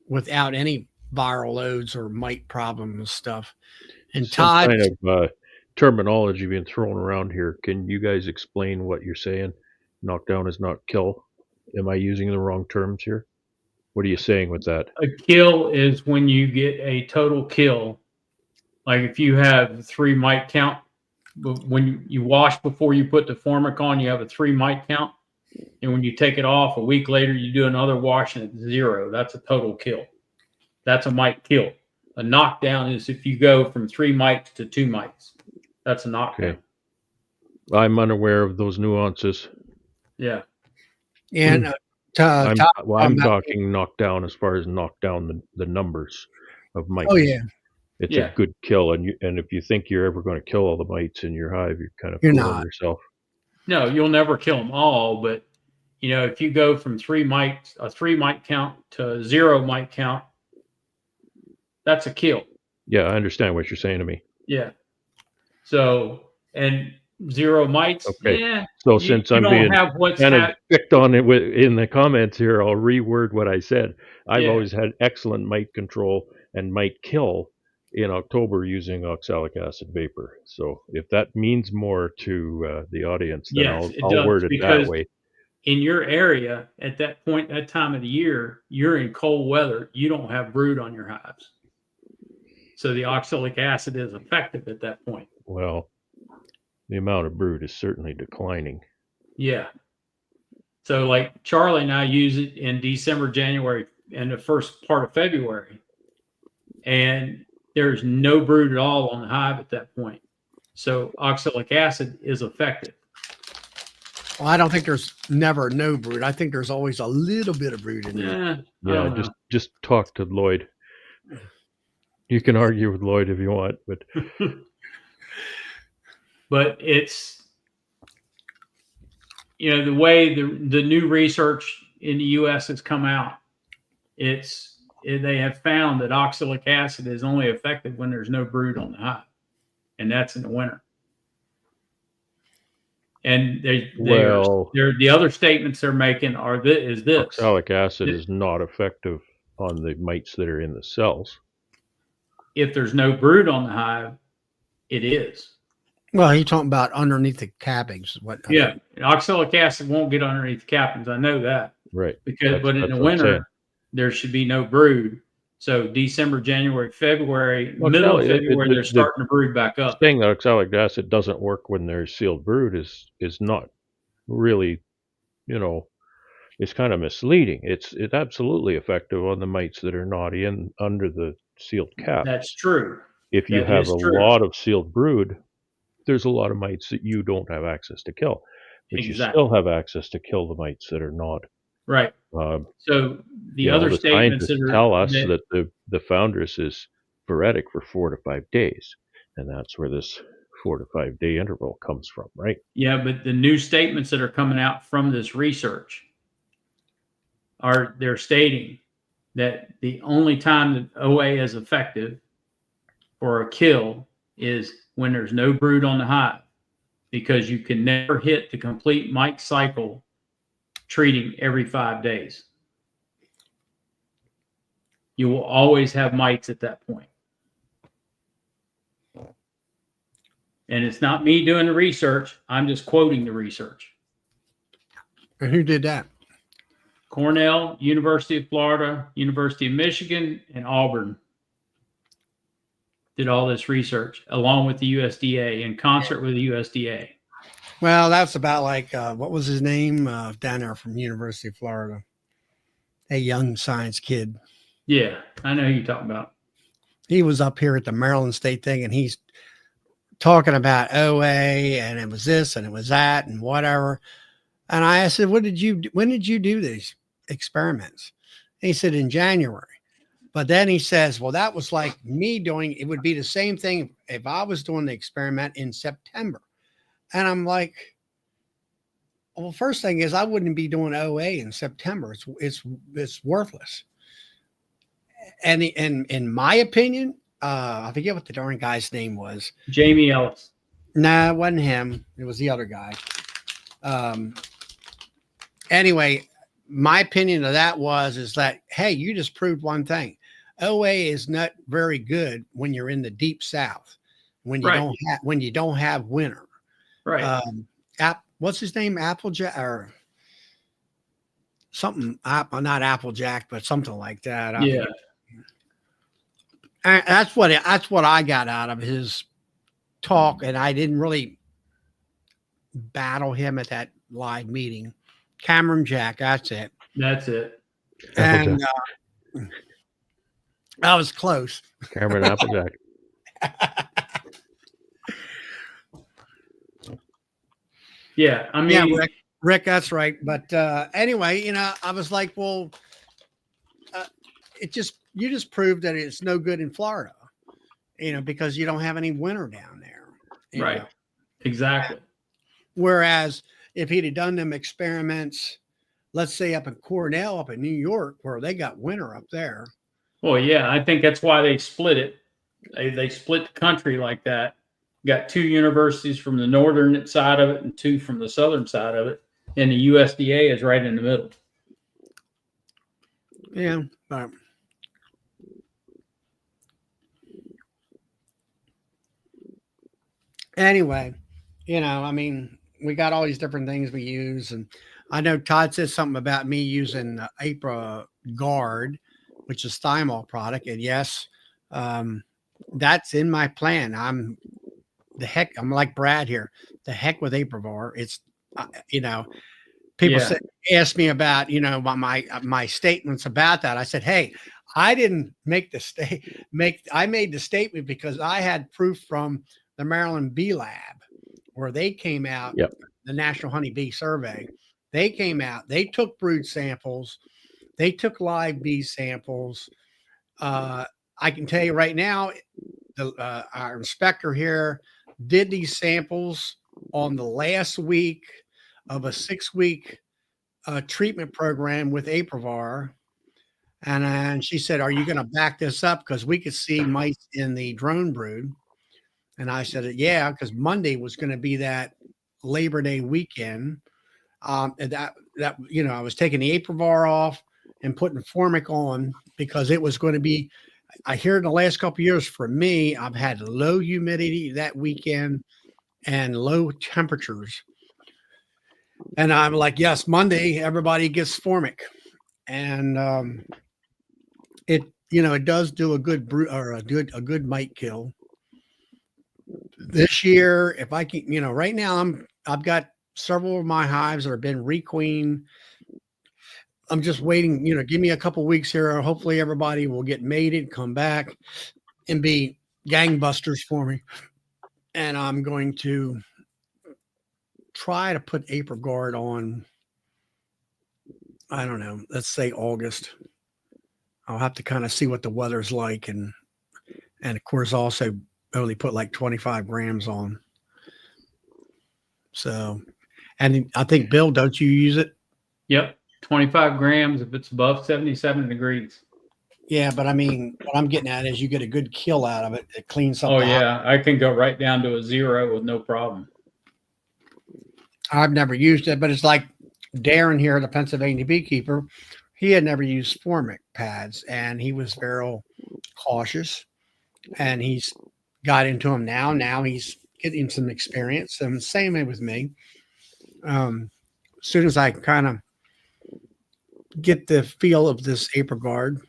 without any viral loads or mite problems and stuff. And Todd, kind of terminology being thrown around here. Can you guys explain what you're saying? Knockdown is not kill. Am I using the wrong terms here? What are you saying with that? A kill is when you get a total kill. Like if you have 3 mite count, but when you wash before you put the formic on, you have a 3 mite count. And when you take it off a week later, you do another wash and it's 0. That's a total kill. That's a mite kill. A knockdown is if you go from 3 mites to 2 mites. That's a knockdown. Okay. I'm unaware of those nuances. Yeah. and I'm about- talking knockdown as far as knock down the numbers of mites. Oh yeah, It's Yeah. a good kill, and if you think you're ever going to kill all the mites in your hive, you're kind of You're fooling not. yourself. No, you'll never kill them all, but if you go from a 3 mite count to a 0 mite count, that's a kill. Yeah, I understand what you're saying to me. Yeah. So, and 0 mites. Okay. Yeah. So since I'm being what's kind of picked on it in the comments here, I'll reword what I said. I've Yeah. always had excellent mite control and mite kill in October using oxalic acid vapor. So if that means more to the audience, then Yes, it I'll does, word it that because way. in your area at that point, that time of the year, you're in cold weather. You don't have brood on your hives. So the oxalic acid is effective at that point. Well, the amount of brood is certainly declining. Yeah. So like Charlie and I use it in December, January, and the first part of February. And there's no brood at all on the hive at that point. So oxalic acid is effective. well, I don't think there's never no brood. I think there's always a little bit of brood in there. Yeah, just talk to Lloyd. You can argue with Lloyd if you want, but but it's the way the new research in the U.S. has come out. They have found that oxalic acid is only effective when there's no brood on the hive, and that's in the winter. And the other statements they're making is this: oxalic acid is not effective on the mites that are in the cells. If there's no brood on the hive, it is. Well, you're talking about underneath the cappings. Yeah, oxalic acid won't get underneath the cappings. I know that. Right. But in the winter, there should be no brood. So December, January, February, middle of February, they're starting to brood back up. Saying that oxalic acid doesn't work when there's sealed brood is not really, it's kind of misleading. It's absolutely effective on the mites that are not under the sealed cap. That's true. If you have a lot of sealed brood, there's a lot of mites that you don't have access to kill, but you still have access to kill the mites that are not. Right. So the other statements scientists tell us that the foundress is phoretic for 4 to 5 days, and that's where this 4 to 5 day interval comes from, right? Yeah, but the new statements that are coming out from this research they're stating that the only time that OA is effective for a kill is when there's no brood on the hive, because you can never hit the complete mite cycle treating every 5 days. You will always have mites at that point. And it's not me doing the research. I'm just quoting the research. And who did that? Cornell, University of Florida, University of Michigan, and Auburn did all this research along with the USDA, in concert with the USDA. Well, that's about like, what was his name down there from University of Florida? A young science kid. Yeah, I know who you're talking about. He was up here at the Maryland State thing, and he's talking about OA, and it was this and it was that and whatever. And I said, when did you do these experiments? And he said, in January. But then he says, well, that was like me doing, it would be the same thing if I was doing the experiment in September. And I'm like, well, first thing is I wouldn't be doing OA in September. It's worthless. And in my opinion, I forget what the darn guy's name was. Jamie Ellis. No, it wasn't him. It was the other guy. Anyway, my opinion of that is that, hey, you just proved one thing. OA is not very good when you're in the deep South, when you don't have winter. Right. What's his name? Applejack or something? Not Applejack, but something like that. Yeah. And that's what I got out of his talk, and I didn't really battle him at that live meeting. Cameron Jack, that's it. That's it. And I was close. Cameron Applejack. Yeah, I mean, Rick, that's right. But anyway, I was like, well, you just proved that it's no good in Florida, because you don't have any winter down there. Right. Exactly. Whereas if he'd have done them experiments, let's say up in Cornell, up in New York, where they got winter up there. Well, yeah, I think that's why they split it. They split the country like that. Got 2 universities from the northern side of it and 2 from the southern side of it. And the USDA is right in the middle. Yeah. But anyway, I mean, we got all these different things we use. And I know Todd said something about me using Apra Guard, which is thymol product. And yes, that's in my plan. I'm like Brad here. The heck with Aprivar. It's, people ask me about, my statements about that. I said, hey, I didn't make I made the statement because I had proof from the Maryland Bee Lab where they came out, Yep. the National Honey Bee Survey. They came out, they took brood samples, they took live bee samples. I can tell you right now, our inspector here did these samples on the last week of a 6-week treatment program with Aprivar. And she said, are you going to back this up? Because we could see mice in the drone brood. And I said, yeah, because Monday was going to be that Labor Day weekend. And that I was taking the Aprivar off and putting Formic on because it was going to be, I hear in the last couple of years for me, I've had low humidity that weekend and low temperatures. And I'm like, yes, Monday, everybody gets Formic. And it does do a good a good mite kill. This year, if I can, right now I've got several of my hives that have been requeened. I'm just waiting, give me a couple weeks here. Hopefully everybody will get mated, come back and be gangbusters for me. And I'm going to try to put April Guard on, I don't know, let's say August. I'll have to kind of see what the weather's like. And of course, also only put like 25 grams on. So, and I think, Bill, don't you use it? Yep. 25 grams if it's above 77 degrees. Yeah, but I mean, what I'm getting at is you get a good kill out of it. It cleans up. Oh, yeah. I can go right down to a 0 with no problem. I've never used it, but it's like Darren here, the Pennsylvania beekeeper. He had never used Formic pads, and he was very cautious. And he's got into them now. Now he's getting some experience. And same way with me. As soon as I kind of get the feel of this April Guard,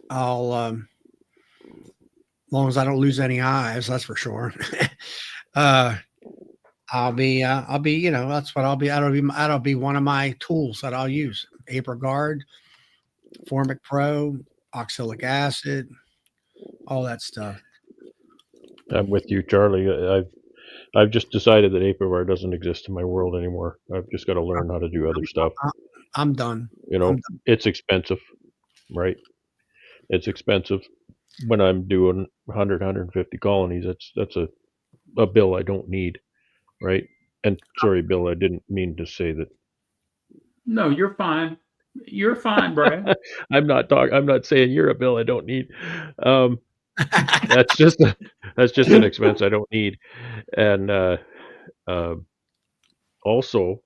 I'll, as long as I don't lose any hives, that's for sure. I'll be, that's what I'll be. That'll be one of my tools that I'll use. April Guard, Formic Pro, oxalic acid, all that stuff. I'm with you, Charlie. I've just decided that Aprivar doesn't exist in my world anymore. I've just got to learn how to do other stuff. I'm done. It's expensive, right? It's expensive. When I'm doing 100, 150 colonies, that's a bill I don't need, right? And sorry, Bill, I didn't mean to say that. No, you're fine. You're fine, Brad. I'm not saying you're a bill I don't need. That's just an expense I don't need. And also,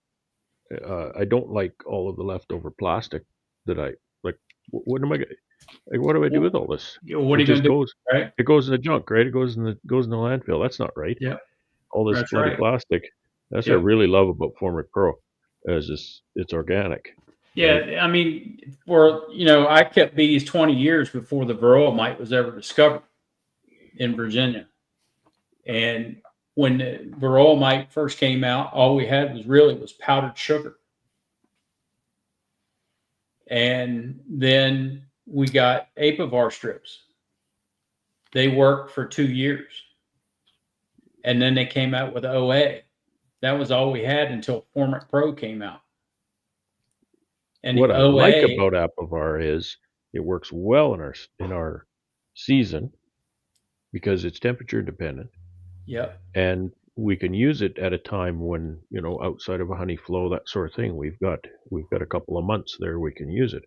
I don't like all of the leftover plastic that I like. What am I? Like, what do I do with all this? What are you going to do? Right? It goes in the junk, right? It goes in the landfill. That's not right. Yeah. All this That's bloody right. plastic. That's what I really love about Formic Pro, is it's organic. Yeah, right? I mean, I kept bees 20 years before the Varroa mite was ever discovered in Virginia. And when the Varroa mite first came out, all we had was powdered sugar. And then we got Apivar strips. They worked for 2 years. And then they came out with OA. That was all we had until Formic Pro came out. And What the I OA, like about Apivar is it works well in our season because it's temperature dependent, yep, and we can use it at a time when, outside of a honey flow, that sort of thing. We've got a couple of months there we can use it.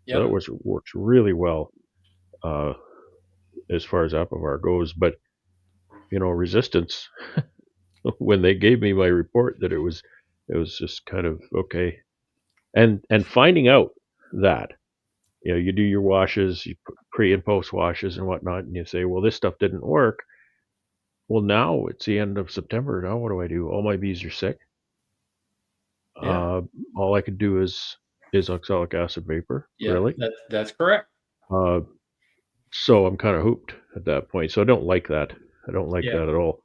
So yep. that works really well uh, as far as Apivar goes. But resistance, when they gave me my report that it was just kind of okay, and finding out that you do your washes, you put pre and post washes and whatnot, and you say, well, this stuff didn't work. Well, now it's the end of September. Now what do I do? All my bees are sick. Yeah. All I could do is oxalic acid vapor. Yeah, Really? that's correct. So I'm kind of hooped at that point. So I don't like that. I don't like Yeah. that at all.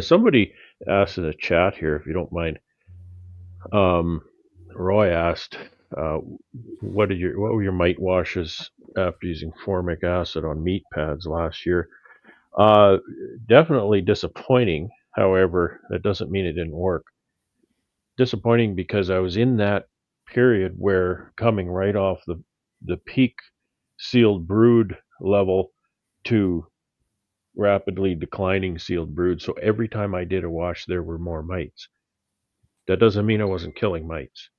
Somebody asked in the chat here, if you don't mind. Roy asked, what were your mite washes after using formic acid on meat pads last year? Definitely disappointing. However, that doesn't mean it didn't work. Disappointing because I was in that period where coming right off the peak sealed brood level to rapidly declining sealed brood. So every time I did a wash, there were more mites. That doesn't mean I wasn't killing mites.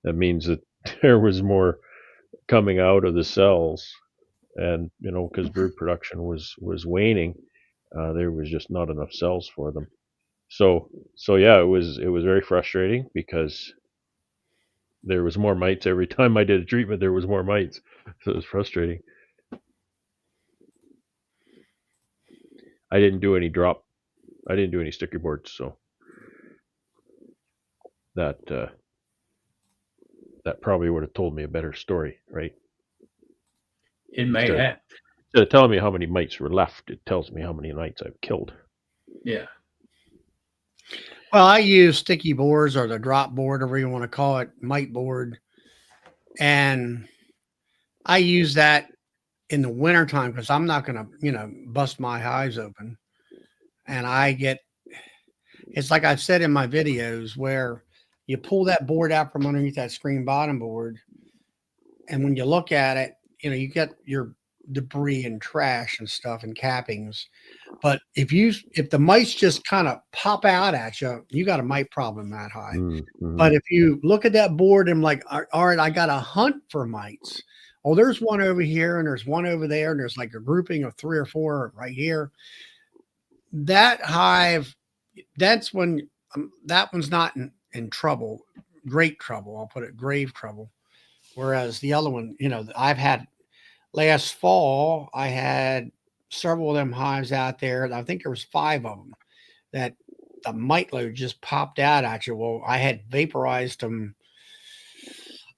That means that there was more coming out of the cells, and because brood production was waning, there was just not enough cells for them. So yeah, it was very frustrating because there was more mites every time I did a treatment. There was more mites, so it was frustrating. I didn't do any sticky boards, so that probably would have told me a better story, right? It may Instead have. of telling me how many mites were left, it tells me how many mites I've killed. Yeah. Well, I use sticky boards or the drop board, or whatever you want to call it, mite board. And I use that in the wintertime because I'm not going to, bust my hives open. And it's like I've said in my videos where you pull that board out from underneath that screen bottom board. And when you look at it, you get your debris and trash and stuff and cappings. But if the mites just kind of pop out at you, you got a mite problem that high. Mm-hmm. But if you look at that board and like, all right, I got to hunt for mites. Oh, there's one over here and there's one over there, and there's like a grouping of 3 or 4 right here. That hive, that's when that one's not in trouble, great trouble. I'll put it grave trouble. Whereas the other one, I've had last fall, I had several of them hives out there. I think there was 5 of them that the mite load just popped out at you. Well, I had vaporized them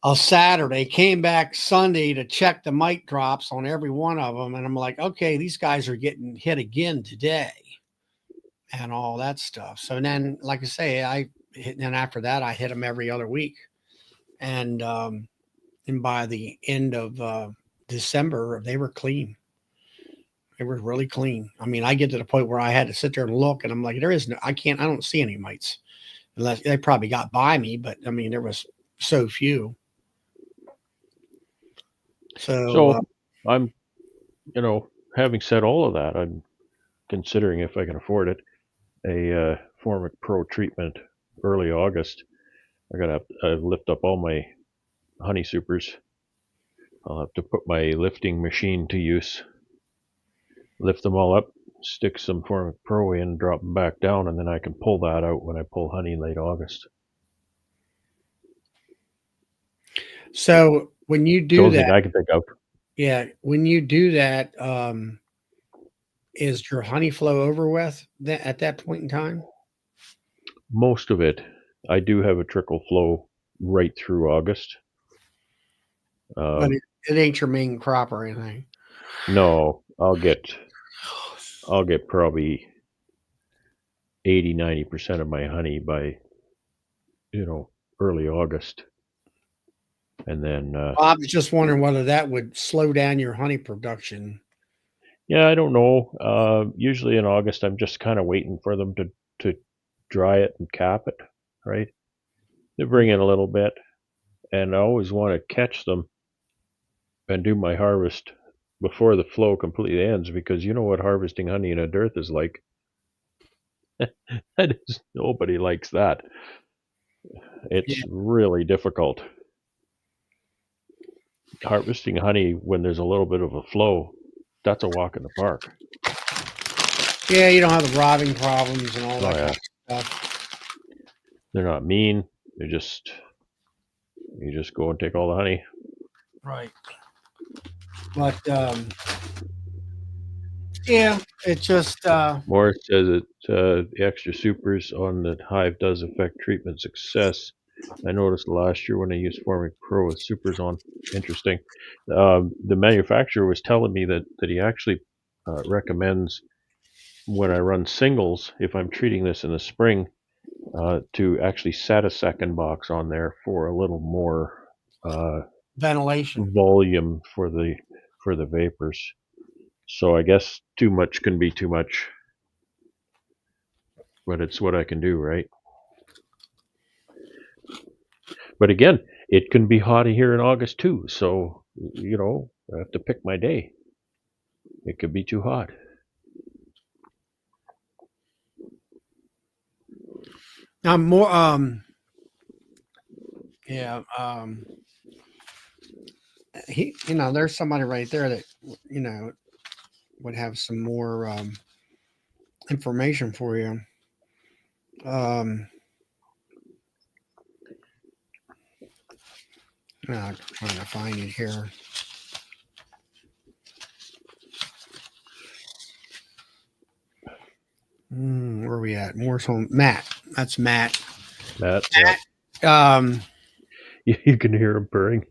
a Saturday, came back Sunday to check the mite drops on every one of them. And I'm like, okay, these guys are getting hit again today and all that stuff. So then, like I say, then after that, I hit them every other week. And by the end of December, they were clean. They were really clean. I mean, I get to the point where I had to sit there and look, and I'm like, I don't see any mites. Unless they probably got by me, but I mean, there was so few. So I'm, having said all of that, I'm considering, if I can afford it, a Formic Pro treatment early August. I gotta lift up all my honey supers. I'll have to put my lifting machine to use. Lift them all up, stick some Formic Pro in, drop them back down, and then I can pull that out when I pull honey late August. So when you do only that, thing I can think of. Yeah, when you do that, is your honey flow over with at that point in time? Most of it. I do have a trickle flow right through August. But it ain't your main crop or anything. No, I'll get probably 80-90% of my honey by early August. And then I was just wondering whether that would slow down your honey production. Yeah, I don't know. Usually in August, I'm just kind of waiting for them to dry it and cap it, right? They bring in a little bit, and I always want to catch them and do my harvest before the flow completely ends, because you know what harvesting honey in a dearth is like. That is, nobody likes that. It's really difficult. Harvesting honey when there's a little bit of a flow, that's a walk in the park. Yeah, you don't have the robbing problems and all Oh, that yeah. kind of stuff. They're not mean. They're just, you just go and take all the honey. Right. But yeah, it just Morris says that the extra supers on the hive does affect treatment success. I noticed last year when I used Formic Pro with supers on. Interesting. The manufacturer was telling me that he actually recommends, when I run singles, if I'm treating this in the spring, to actually set a second box on there for a little more ventilation. volume for the vapors. So I guess too much can be too much, but it's what I can do, right? But again, it can be hot here in August too, so you know, I have to pick my day. It could be too hot. Now more yeah, he, you know, there's somebody right there that, you know, would have some more information for you. I'm trying to find it here. Where are we at? More so Matt. That's Matt. Matt, Um, you can hear him purring.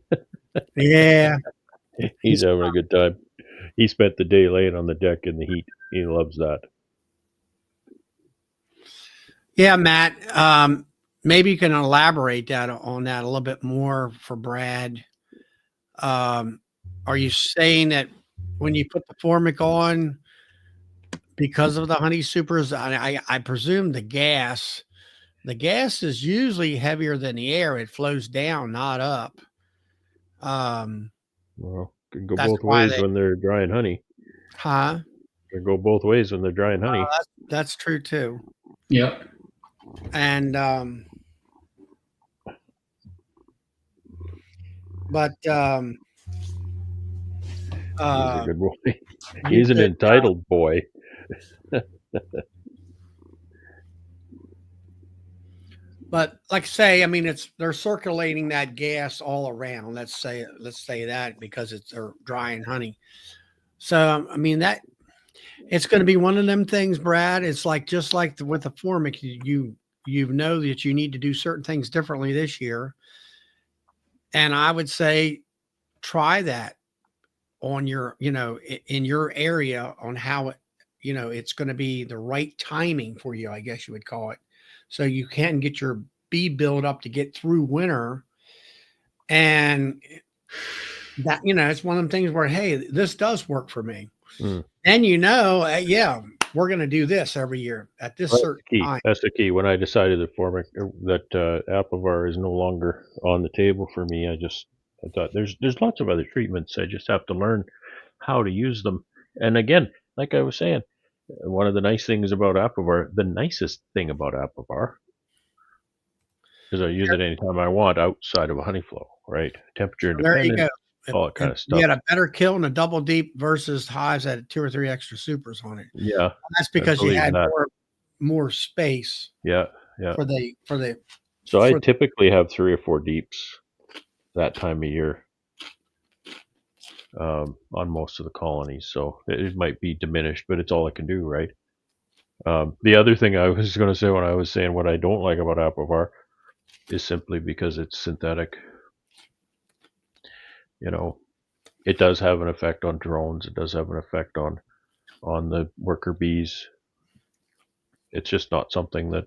yeah, He's having a good time. He spent the day laying on the deck in the heat. He loves that. yeah, Matt. Maybe you can elaborate on that a little bit more for Brad. Are you saying that when you put the formic on, because of the honey supers, I presume the gas is usually heavier than the air. It flows down, not up. Well, can go That's both why ways when they're drying honey. huh? Can go both ways when they're drying honey. That's true too. Yep. And but He's a good boy. you He's an could, entitled boy. but like I say, I mean, they're circulating that gas all around. Let's say that, because they're drying honey. So I mean that it's going to be one of them things, Brad. It's like just like with the formic, you know that you need to do certain things differently this year, and I would say try that on your, you know, in your area, on how it, you know, it's going to be the right timing for you, I guess you would call it, so you can get your bee build up to get through winter. And that, you know, it's one of them things where, hey, this does work for me. And you know, yeah, we're going to do this every year at this certain time. That's the key. When I decided that Apivar is no longer on the table for me, I thought there's lots of other treatments. I just have to learn how to use them. And again, like I was saying, one of the nice things about Apivar, the nicest thing about Apivar, is I use it anytime I want outside of a honey flow, right? Temperature There you independent, go. all that kind of You stuff. had a better kill in a double deep versus hives that had 2 or 3 extra supers on it. Yeah, That's because you had that. more space. Yeah. For the. So I typically have 3 or 4 deeps that time of year on most of the colonies. So it might be diminished, but it's all I can do, right? The other thing I was going to say when I was saying what I don't like about Apivar is simply because it's synthetic. You know, it does have an effect on drones. It does have an effect on the worker bees. It's just not something that,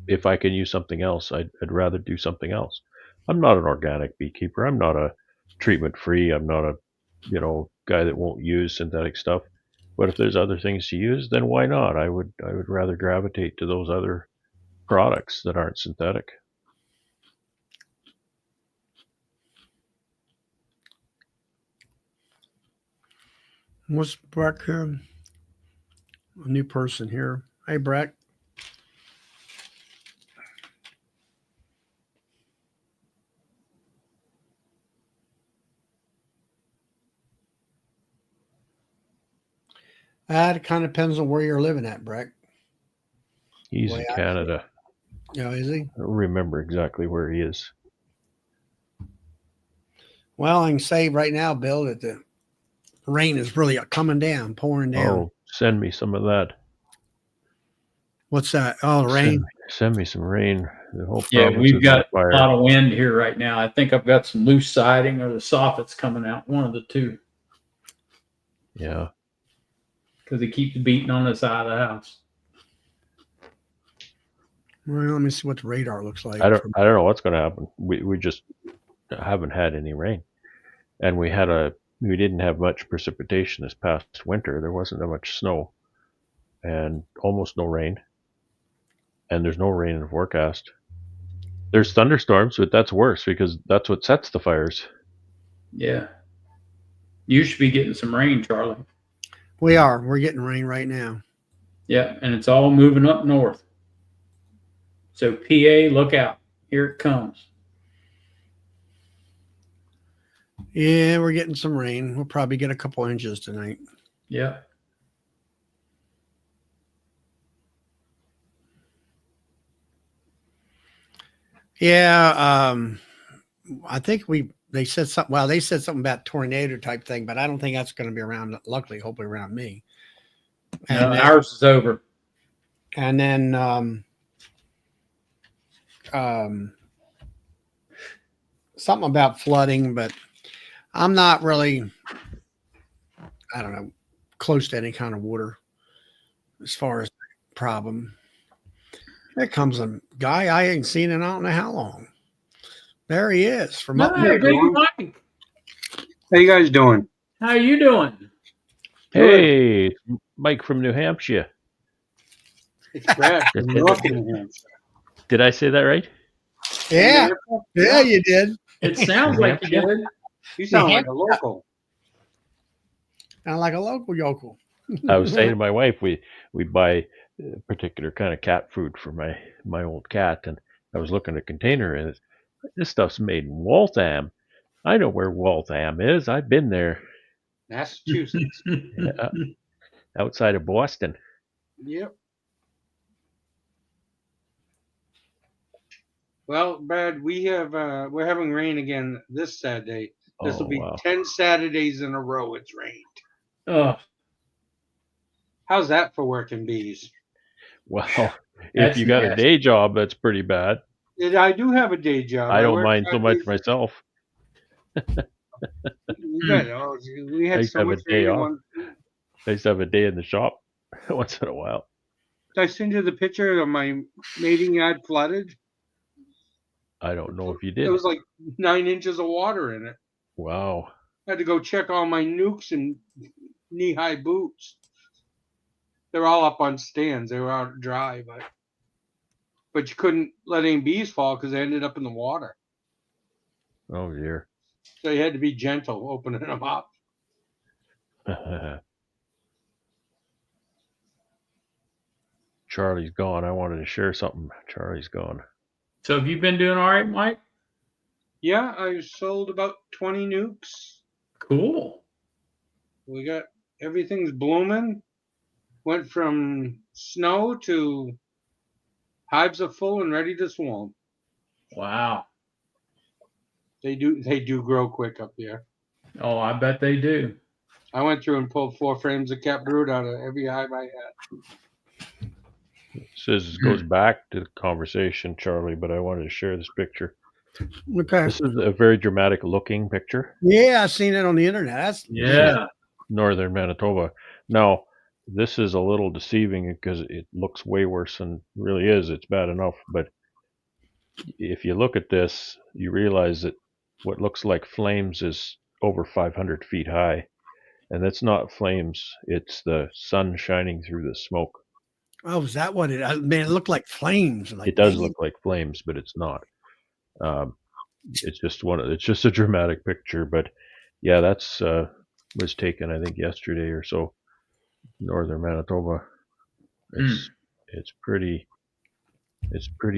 if I can use something else, I'd rather do something else. I'm not an organic beekeeper. I'm not a treatment free. I'm not a, you know, guy that won't use synthetic stuff. But if there's other things to use, then why not? I would rather gravitate to those other products that aren't synthetic. What's Breck here? A new person here. Hey, Breck. It kind of depends on where you're living at, Breck. He's Way in I- Canada. Is he? I don't remember exactly where he is. Well, I can say right now, Bill, that the rain is really coming down, pouring down. Oh, send me some of that. What's that? Oh, the rain. Send me some rain. The whole Yeah, province we've is got on fire. a lot of wind here right now. I think I've got some loose siding or the soffit's coming out, one of the two, Yeah. because it keeps beating on the side of the house. Well, let me see what the radar looks like. I don't know what's going to happen. We just haven't had any rain, and we didn't have much precipitation this past winter. There wasn't that much snow, and almost no rain. And there's no rain in the forecast. There's thunderstorms, but that's worse because that's what sets the fires. Yeah. You should be getting some rain, Charlie. We are. We're getting rain right now. Yeah, and it's all moving up north. So PA, look out. Here it comes. Yeah, we're getting some rain. We'll probably get a couple inches tonight. Yeah. Yeah, I think they said something. Well, they said something about tornado type thing, but I don't think that's going to be around. Luckily, hopefully around me. No, ours is over. And then something about flooding, but I'm not really, I don't know, close to any kind of water as far as problem. There comes a guy I ain't seen in I don't know how long. There he is from up Hey, there. Big Mike. How you guys doing? How you doing? Hey, Mike from New Hampshire. It's Brad from Northern New Hampshire. Did I say that right? Yeah, yeah, you did. It sounds like you did. You sound like a local. Sound like a local yokel. I was saying to my wife, we buy a particular kind of cat food for my old cat, and I was looking at a container, and this stuff's made in Waltham. I know where Waltham is. I've been there. Massachusetts. Outside of Boston. Yep. Well, Brad, we're having rain again this Saturday. This will be wow. 10 Saturdays in a row it's rained. Oh, How's that for working bees? Well, if That's you got a nasty. day job, that's pretty bad. I do have a day job. I don't work mind so 5 much days- myself. You bet. Oh, we I had used so to have a much day rain. off. I used to have a day in the shop once in a while. Did I send you the picture of my mating yard flooded? I don't know if you There did. was like 9 inches of water in it. Wow. I had to go check all my nukes and knee-high boots. They're all up on stands. They were out dry, but you couldn't let any bees fall because they ended up in the water. Oh dear. So you had to be gentle opening them up. Charlie's gone. I wanted to share something. Charlie's gone. so have you been doing all right, Mike? Yeah, I sold about 20 nukes. Cool. We got everything's blooming. Went from snow to hives are full and ready to swarm. Wow. They do grow quick up here. Oh, I bet they do. I went through and pulled 4 frames of cat brood out of every hive I had. Says it goes back to the conversation, Charlie, but I wanted to share this picture. Okay. This is a very dramatic looking picture. Yeah, I've seen it on the internet. That's Yeah. Northern Manitoba. Now, this is a little deceiving because it looks way worse than it really is. It's bad enough, but if you look at this, you realize that what looks like flames is over 500 feet high. And that's not flames. It's the sun shining through the smoke. Oh, is that what it? Man, it looked like flames. Like, It does dang. look like flames, but it's not. It's just a dramatic picture. But yeah, that's was taken, I think, yesterday or so. Northern Manitoba. It's pretty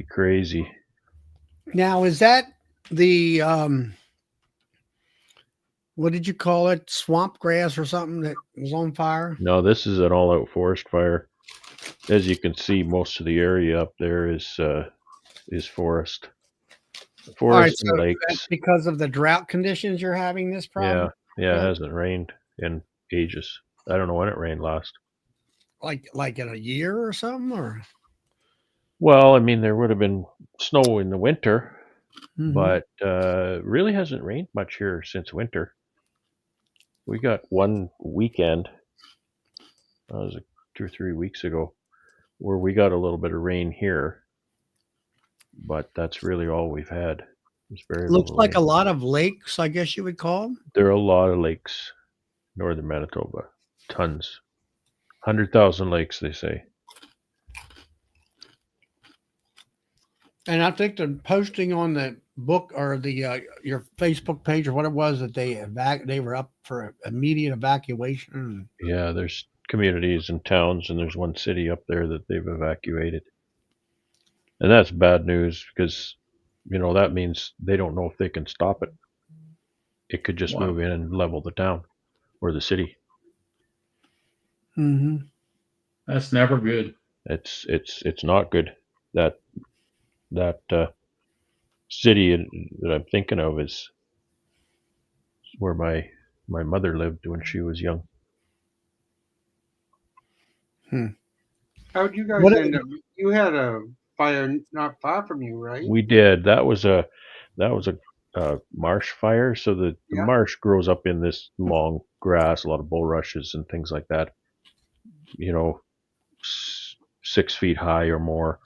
crazy. Now, is that the what did you call it? Swamp grass or something that was on fire? No, this is an all-out forest fire. As you can see, most of the area up there is forest. All right, Forest so and that's lakes. because of the drought conditions you're having this problem? Yeah, it hasn't rained in ages. I don't know when it rained last. Like in a year or something, or Well, I mean, there would have been snow in the winter, Mhm. but really hasn't rained much here since winter. We got one weekend, that was 2 or 3 weeks ago, where we got a little bit of rain here, but that's really all we've had. It's very looks little like a rain. lot of lakes, I guess you would call them. There are a lot of lakes, northern Manitoba, tons, 100,000 lakes, they say. And I think the posting on the book or the your Facebook page or what it was that they were up for immediate evacuation. Yeah, there's communities and towns, and there's one city up there that they've evacuated. And that's bad news because, that means they don't know if they can stop it. It could just Wow. move in and level the town or the city. Mm-hmm. That's never good. It's not good. That city that I'm thinking of is where my mother lived when she was young. How'd you guys What- end up? You had a fire not far from you, right? We did. That was a marsh fire. So the Yeah. marsh grows up in this long grass, a lot of bulrushes and things like that. 6 feet high or more,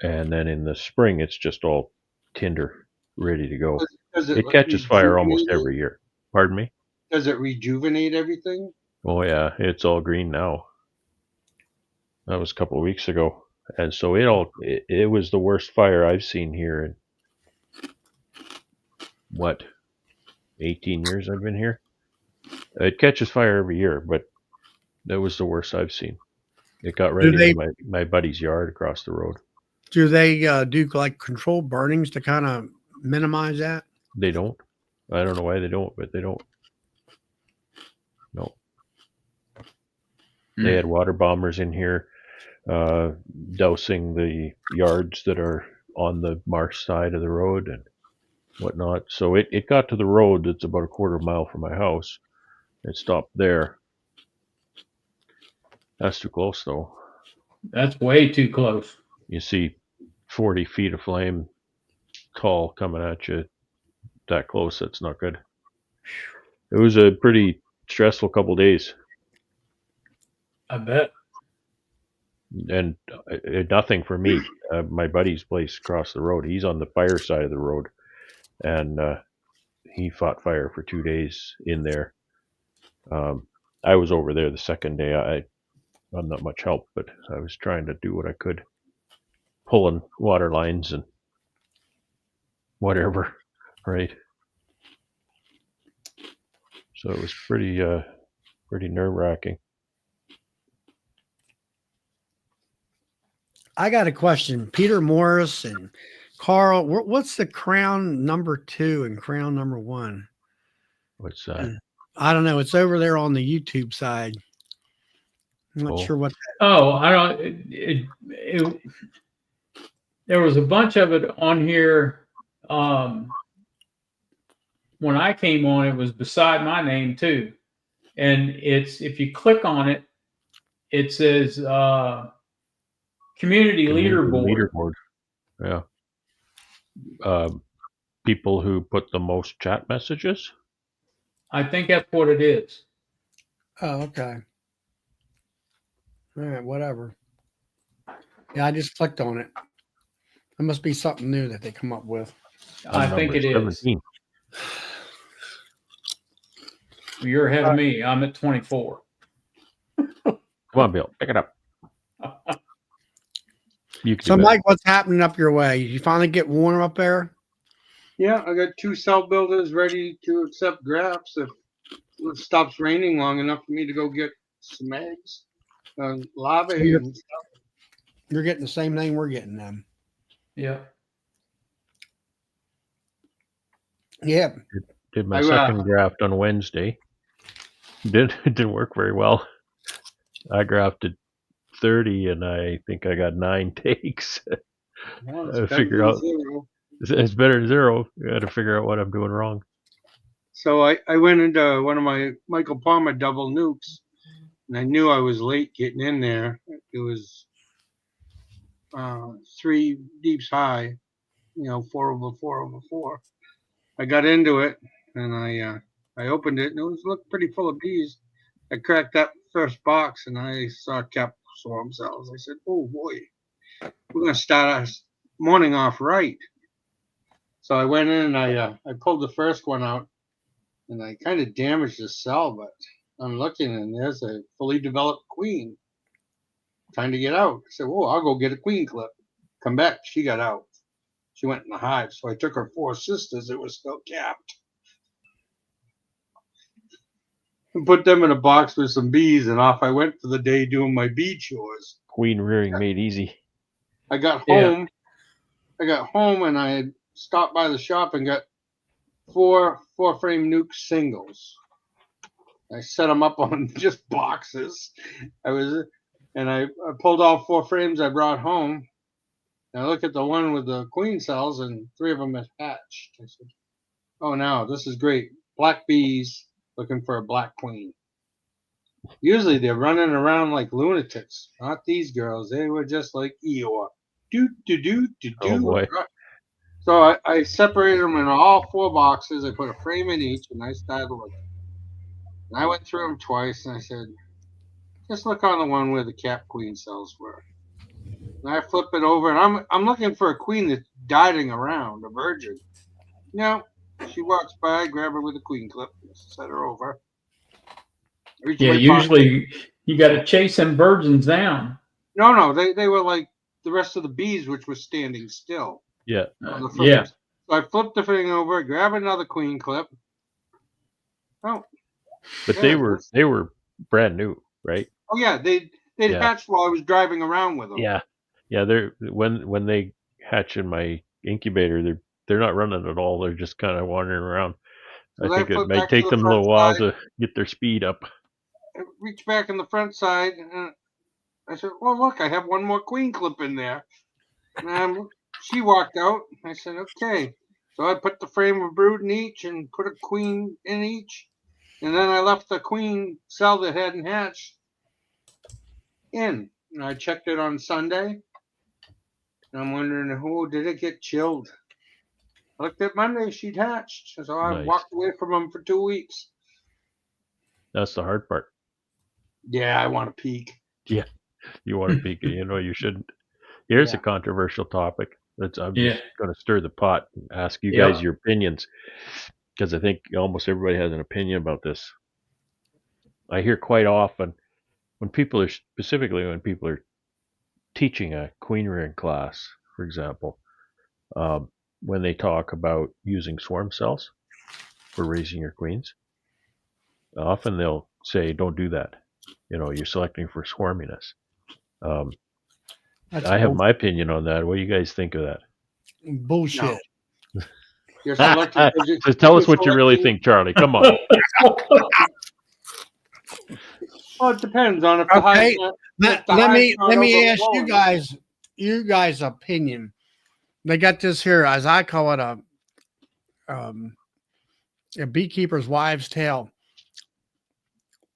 and then in the spring it's just all tinder, ready to go. Does It catches fire almost rejuvenate every year. Pardon me? Does it rejuvenate everything? Oh yeah, it's all green now. That was a couple of weeks ago, and so it was the worst fire I've seen here in what 18 years I've been here. It catches fire every year, but that was the worst I've seen. It got right into my buddy's yard across the road. Do they do like controlled burnings to kind of minimize that? They don't. I don't know why they don't, but they don't. No. They had water bombers in here, dousing the yards that are on the marsh side of the road and whatnot. So it got to the road that's about a quarter mile from my house. It stopped there. That's too close, though. That's way too close. You see 40 feet of flame tall coming at you that close. That's not good. It was a pretty stressful couple days. I bet. And nothing for me. My buddy's place across the road, he's on the fire side of the road, and he fought fire for 2 days in there. I was over there the second day. I'm not much help, but I was trying to do what I could, pulling water lines and whatever, right? So it was pretty nerve-wracking. I got a question. Peter Morris and Carl, what's the crown number 2 and crown number 1? What's that? I don't know. It's over there on the YouTube side. I'm not sure what. Oh, I don't. There was a bunch of it on here. When I came on, it was beside my name too, and if you click on it, it says community leaderboard. Yeah. People who put the most chat messages. I think that's what it is. Oh, okay. All right, whatever. Yeah, I just clicked on it. It must be something new that they come up with. I think it is. 17. You're ahead of me. I'm at 24. Come on, Bill, pick it up. You can So, do Mike, what's happening up your way? You finally get warm up there? Yeah, I got 2 cell builders ready to accept grafts if it stops raining long enough for me to go get some eggs, larvae, So you're- and stuff. You're getting the same thing we're getting then. Yeah. Yeah. Did my I, second graft on Wednesday. Didn't work very well. I grafted 30 and I think I got 9 takes. Well, I it's better figure than out 0. it's better than 0. I got to figure out what I'm doing wrong. So I went into one of my Michael Palmer double nukes, and I knew I was late getting in there. It was 3 deeps high, 4/4/4. I got into it, and I opened it, and it looked pretty full of bees. I cracked that first box, and I saw cap swarm cells. I said, "Oh boy, we're gonna start our morning off right." So I went in and I pulled the first one out, and I kind of damaged the cell, but I'm looking, and there's a fully developed queen trying to get out. I said, "Whoa, I'll go get a queen clip." Come back, she got out. She went in the hive, so I took her 4 sisters that were still capped and put them in a box with some bees, and off I went for the day doing my bee chores. Queen rearing made easy. I got Yeah. home. And I had stopped by the shop and got 4 frame nuke singles. I set them up on just boxes. I pulled all 4 frames I brought home. And I look at the one with the queen cells, and 3 of them had hatched. I said, "Oh, now this is great. Black bees looking for a black queen." Usually they're running around like lunatics. Not these girls. They were just like Eeyore. Do do do do Oh do. boy. So I separated them in all 4 boxes. I put a frame in each, and I started looking. And I went through them twice, and I said, "Just look on the one where the cap queen cells were." And I flip it over, and I'm looking for a queen that's darting around, a virgin. No, she walks by, grab her with a queen clip, set her over. Yeah. Usually you got to chase them virgins down. No, they were like the rest of the bees, which was standing still. Yeah. On the Yeah. frames. So I flipped the thing over, grab another queen clip. Oh, But yeah, they were brand new, right? oh yeah, they'd Yeah. hatched while I was driving around with them. Yeah. Yeah, they're when they hatch in my incubator, they're not running at all. They're just kind of wandering around. So I think it flipped may back to take the them a front little while side. to get their speed up. I reached back in the front side, and I said, "Well, look, I have one more queen clip in there." And she walked out. I said, "Okay." So I put the frame of brood in each and put a queen in each. And then I left the queen cell that hadn't hatched in. And I checked it on Sunday. And I'm wondering, oh, did it get chilled? I looked at Monday, she'd hatched. So I Nice. walked away from them for 2 weeks. That's the hard part. Yeah, I want to peek. You want to peek, you shouldn't. Here's Yeah. a controversial topic. I'm Yeah. just going to stir the pot and ask you Yeah. guys your opinions, because I think almost everybody has an opinion about this. I hear quite often when people are teaching a queen rearing class, for example, when they talk about using swarm cells for raising your queens, often they'll say, "Don't do that. You're selecting for swarminess." That's I have my opinion on that. What do you guys think of that? bullshit. You're selecting. So tell us what you really think, Charlie. Come on. Well, it depends on if the Okay. hive. Let me ask you guys' opinion. They got this here, as I call it, a beekeeper's wives' tale.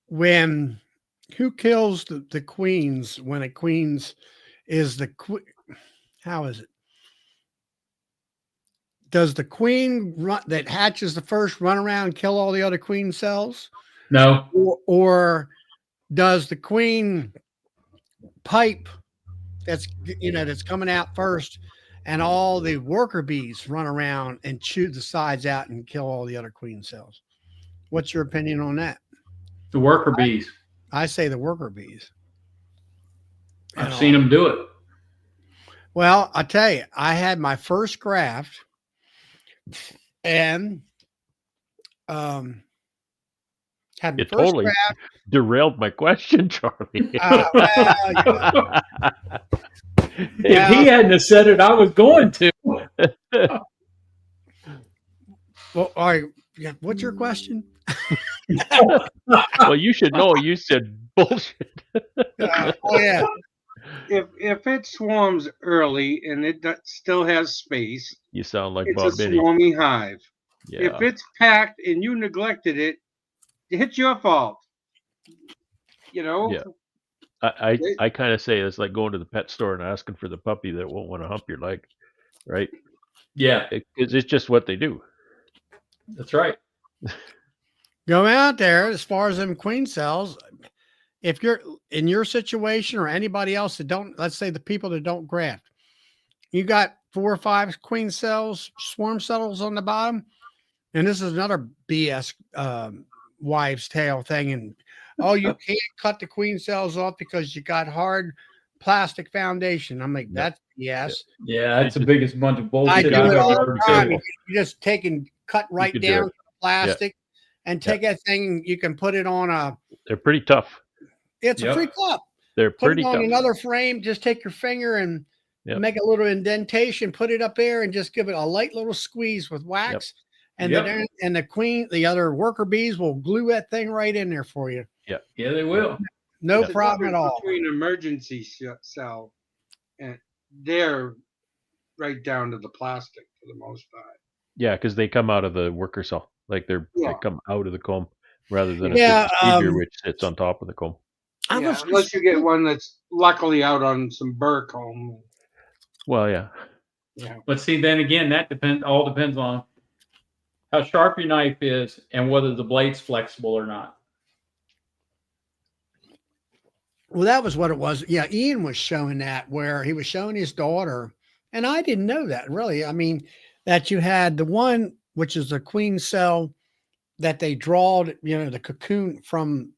Who kills the queens when a queen's is the how is it? Does the queen that hatches the first run around and kill all the other queen cells? No. Or does the queen pipe that's coming out first, and all the worker bees run around and chew the sides out and kill all the other queen cells? What's your opinion on that? The worker bees. I say the worker bees. I've seen them do it. Well, I tell you, I had my first graft, and had my It first totally graft. derailed my question, Charlie. Well, yeah. If he hadn't have said it, I was going to. Well, all right. Yeah, what's your question? Well, you should know. You said bullshit. Oh yeah. If it swarms early and it still has space, You sound like it's Bob a Benny. swarmy hive. Yeah. If it's packed and you neglected it, it's your fault. You know? Yeah. I kind of say it's like going to the pet store and asking for the puppy that won't want to hump your leg, right? Yeah, It's just what they do. that's right. Go out there as far as them queen cells. If you're in your situation or anybody else that don't, let's say the people that don't graft, you got 4 or 5 queen cells, swarm cells on the bottom. And this is another BS wives' tale thing. And oh, you can't cut the queen cells off because you got hard plastic foundation. I'm like, No. that's BS. Yeah, that's the biggest bunch of I bullshit do I've it all ever the heard. time. Too. You just take and cut right can do down it. to the plastic and take that thing. You can put it on a, They're pretty tough. it's a Yep. free cup. They're Put pretty it on tough. another frame. Just take your finger and Yep. make a little indentation, put it up there and just give it a light little squeeze with wax. And Yep. the other worker bees will glue that thing right in there for you. Yeah, they will. No Yeah. problem at Difference all. Between emergency cell and they're right down to the plastic for the most part. Yeah, because they come out of the worker cell. Like they Yeah. come out of the comb rather than Yeah, a supersedure which sits on top of the comb. I Yeah, was unless you get one that's luckily out on some burr comb. Well, yeah. Yeah. But see, then again, that all depends on how sharp your knife is and whether the blade's flexible or not. Well, that was what it was. Yeah, Ian was showing that where he was showing his daughter, and I didn't know that really. I mean, that you had the one which is the queen cell that they drawed, the cocoon from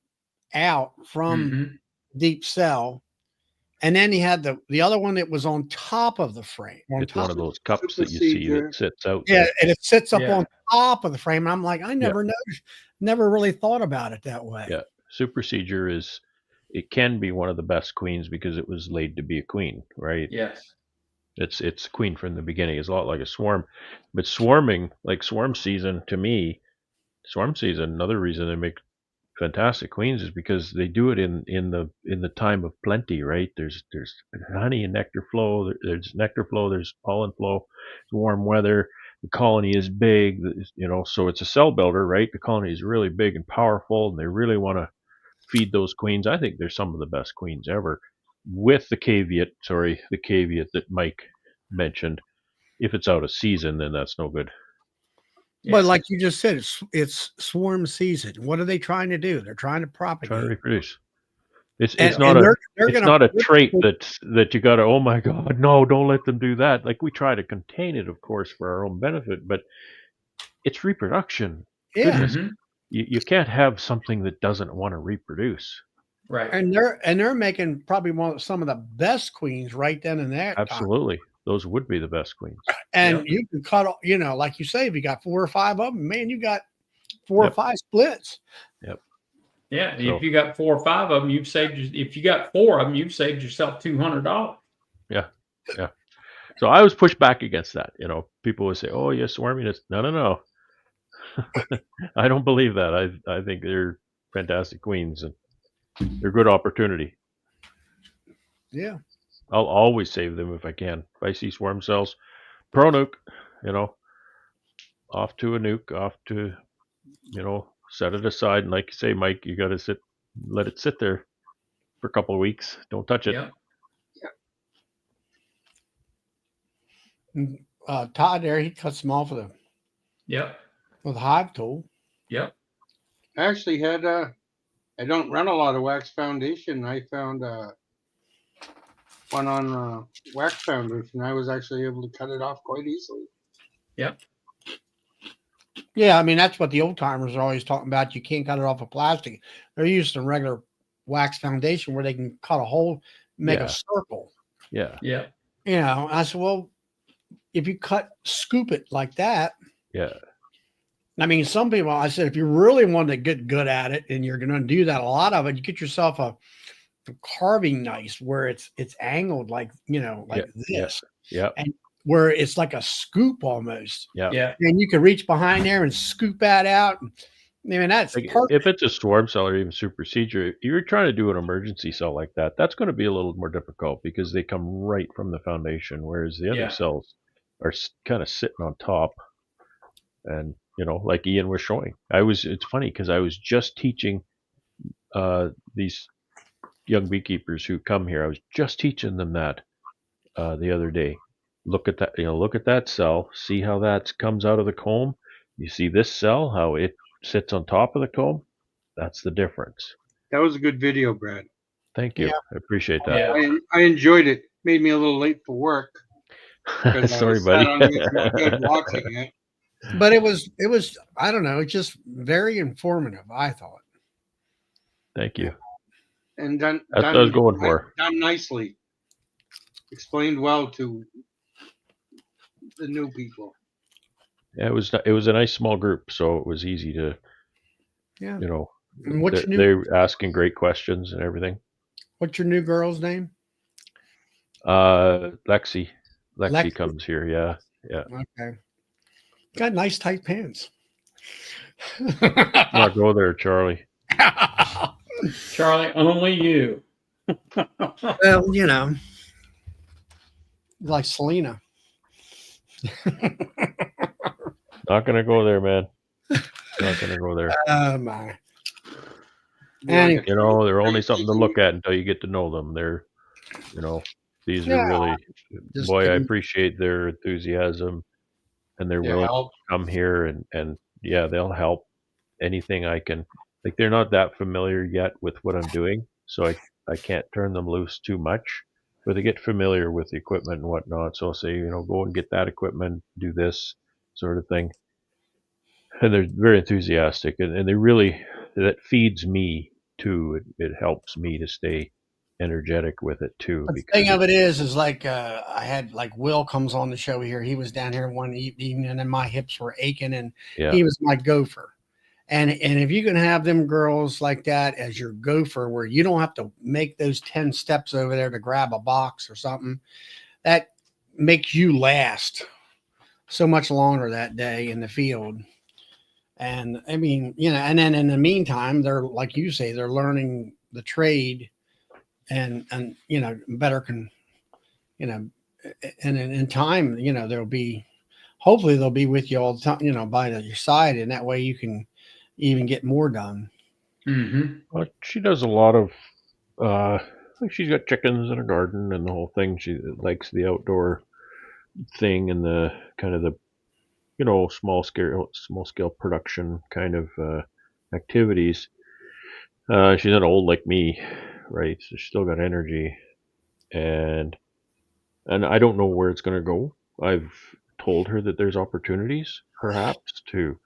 Mhm. deep cell, and then he had the other one that was on top of the frame. It's one of those cups that you see Supersedure. that sits out. Yeah, there. and it sits up Yeah. on top of the frame. And I'm like, I never noticed, never really thought about it that way. Yeah. Supersedure it can be one of the best queens because it was laid to be a queen, right? Yes. It's queen from the beginning. It's a lot like a swarm. But swarming, like swarm season, to me, another reason they make fantastic queens is because they do it in the time of plenty, right? There's honey and nectar flow. There's nectar flow. There's pollen flow. It's warm weather. The colony is big, so it's a cell builder, right? The colony is really big and powerful, and they really want to feed those queens. I think they're some of the best queens ever, with the caveat that Mike mentioned. If it's out of season, then that's no good. But like you just said, it's swarm season. What are they trying to do? They're trying to propagate. Trying to reproduce. It's And not they're not a gonna- trait that you got to, oh my God, no, don't let them do that. Like we try to contain it, of course, for our own benefit, but it's reproduction. Yeah. Goodness. Mhm. You can't have something that doesn't want to reproduce. Right. And they're making probably some of the best queens right then and there. Absolutely. Those would be the best queens. And Yep. you can cut, like you say, if you got 4 or 5 of them, man, you got 4 or Yep. 5 splits. Yeah. So- If you got 4 or 5 of them, if you got 4 of them, you've saved yourself $200. So I was pushed back against that. People would say, oh, yes, swarminess. No. I don't believe that. I think they're fantastic queens and they're good opportunity. Yeah. I'll always save them if I can. If I see swarm cells, pro nuke, off to a nuke, off to, set it aside. And like you say, Mike, you got to let it sit there for a couple of weeks. Don't touch it. Yep. Todd there, he cuts them off with Yep. a hive tool. Yep. I actually had I don't run a lot of wax foundation. I found one on wax foundation. I was actually able to cut it off quite easily. Yep. Yeah, I mean that's what the old timers are always talking about. You can't cut it off of plastic. They're using regular wax foundation where they can cut a hole, make a Yeah. circle. Yeah. Yeah. You know, I said, well, if you scoop it like that, Yeah. I mean, some people, I said, if you really want to get good at it and you're going to do that, a lot of it, you get yourself a carving knife where it's angled like, you know, like Yeah. this, Yeah. and where it's like a scoop almost. Yeah. Yeah. And you can reach behind there and scoop that out. I mean, that's Like, perfect. if it's a swarm cell or even super seeder, if you're trying to do an emergency cell like that, that's going to be a little more difficult because they come right from the foundation, whereas the other Yeah. cells are kind of sitting on top. And you know, like Ian was showing, it's funny because I was just teaching these young beekeepers who come here. I was just teaching them that the other day. Look at that, look at that cell. See how that comes out of the comb. You see this cell, how it sits on top of the comb. That's the difference. That was a good video, Brad. Thank you. Yeah. I appreciate that. Yeah. I enjoyed it. Made me a little late for work because I Sorry, was buddy. sat underneath my bed watching it. But it was, I don't know, it's just very informative, I thought. Thank you. And done. That's what I was going for. Done nicely. Explained well to the new people. Yeah, it was a nice small group, so it was easy to, Yeah. you know, And what's your new, they're asking great questions and everything. what's your new girl's name? Lexi Lexi. comes here. Yeah. Okay. Got nice tight pants. Not go there, Charlie. Charlie, only you. Well, you know, like Selena. Not gonna go there, man. Not gonna go there. Oh my. Anyway. You know, they're only something to look at until you get to know them. They're, you know, these Yeah. are really, Just boy, I didn't- appreciate their enthusiasm and their Yeah, will help. to come here and yeah, they'll help anything I can. Like they're not that familiar yet with what I'm doing, so I can't turn them loose too much. But they get familiar with the equipment and whatnot. So I'll say, you know, go and get that equipment, do this sort of thing. And they're very enthusiastic, and they really, that feeds me too. It helps me to stay energetic with it too. The thing of it is like I had like Will comes on the show here. He was down here one evening, and then my hips were aching, and yeah, he was my gopher. And if you can have them girls like that as your gopher, where you don't have to make those 10 steps over there to grab a box or something, that makes you last so much longer that day in the field. And I mean, you know, and then in the meantime, they're like you say, they're learning the trade and you know, better can, you know, and in time, you know, hopefully they'll be with you all the time, you know, by your side, and that way you can even get more done. Mm-hmm. well, she does a lot of. Like she's got chickens in a garden and the whole thing. She likes the outdoor thing and the kind of the, you know, small scale production kind of activities. She's not old like me, right? So she's still got energy, and I don't know where it's going to go. I've told her that there's opportunities, perhaps, to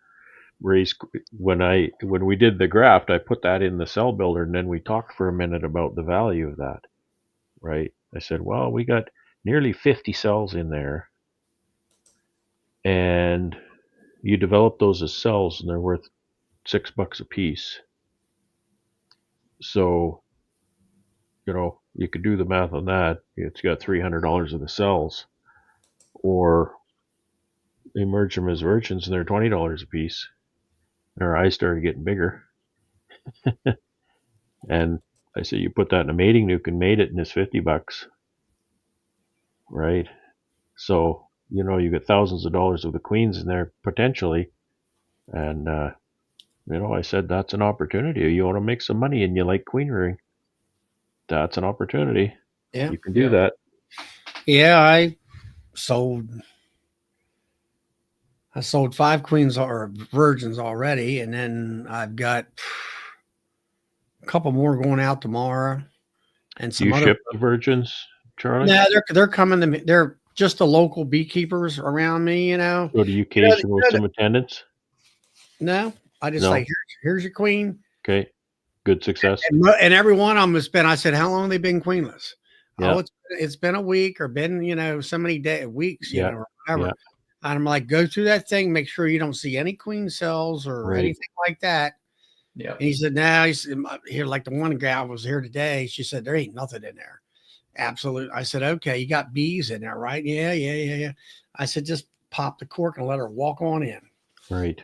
raise. When we did the graft, I put that in the cell builder, and then we talked for a minute about the value of that, right? I said, well, we got nearly 50 cells in there, and you develop those as cells, and they're worth $6 a piece. So, you know, you could do the math on that. It's got $300 of the cells, or emerge them as virgins, and they're $20 a piece. And our eyes started getting bigger. And I said, you put that in a mating nuke and mate it, and it's $50, right? So, you know, you get thousands of dollars of the queens in there potentially. And, you know, I said, that's an opportunity. You want to make some money and you like queen rearing, that's an opportunity. Yeah. You can do that. Yeah, I sold 5 queens or virgins already, and then I've got a couple more going out tomorrow, and Do some you other. ship the virgins, Charlie? Yeah, they're coming to me. They're just the local beekeepers around me, you know. Or do you cage them with some attendants? No, I just No. like, here's your queen. Okay. Good success. And every one of them has been, I said, how long have they been queenless? Yeah. Oh, it's been a week or been, so many weeks, Yeah. or whatever. Yeah. And I'm like, go through that thing, make sure you don't see any queen cells or Right. anything like that. Yeah. And he said, no, he said, here, like the one gal was here today. She said, there ain't nothing in there. Absolutely. I said, okay, you got bees in there, right? Yeah. I said, just pop the cork and let her walk on in. Right.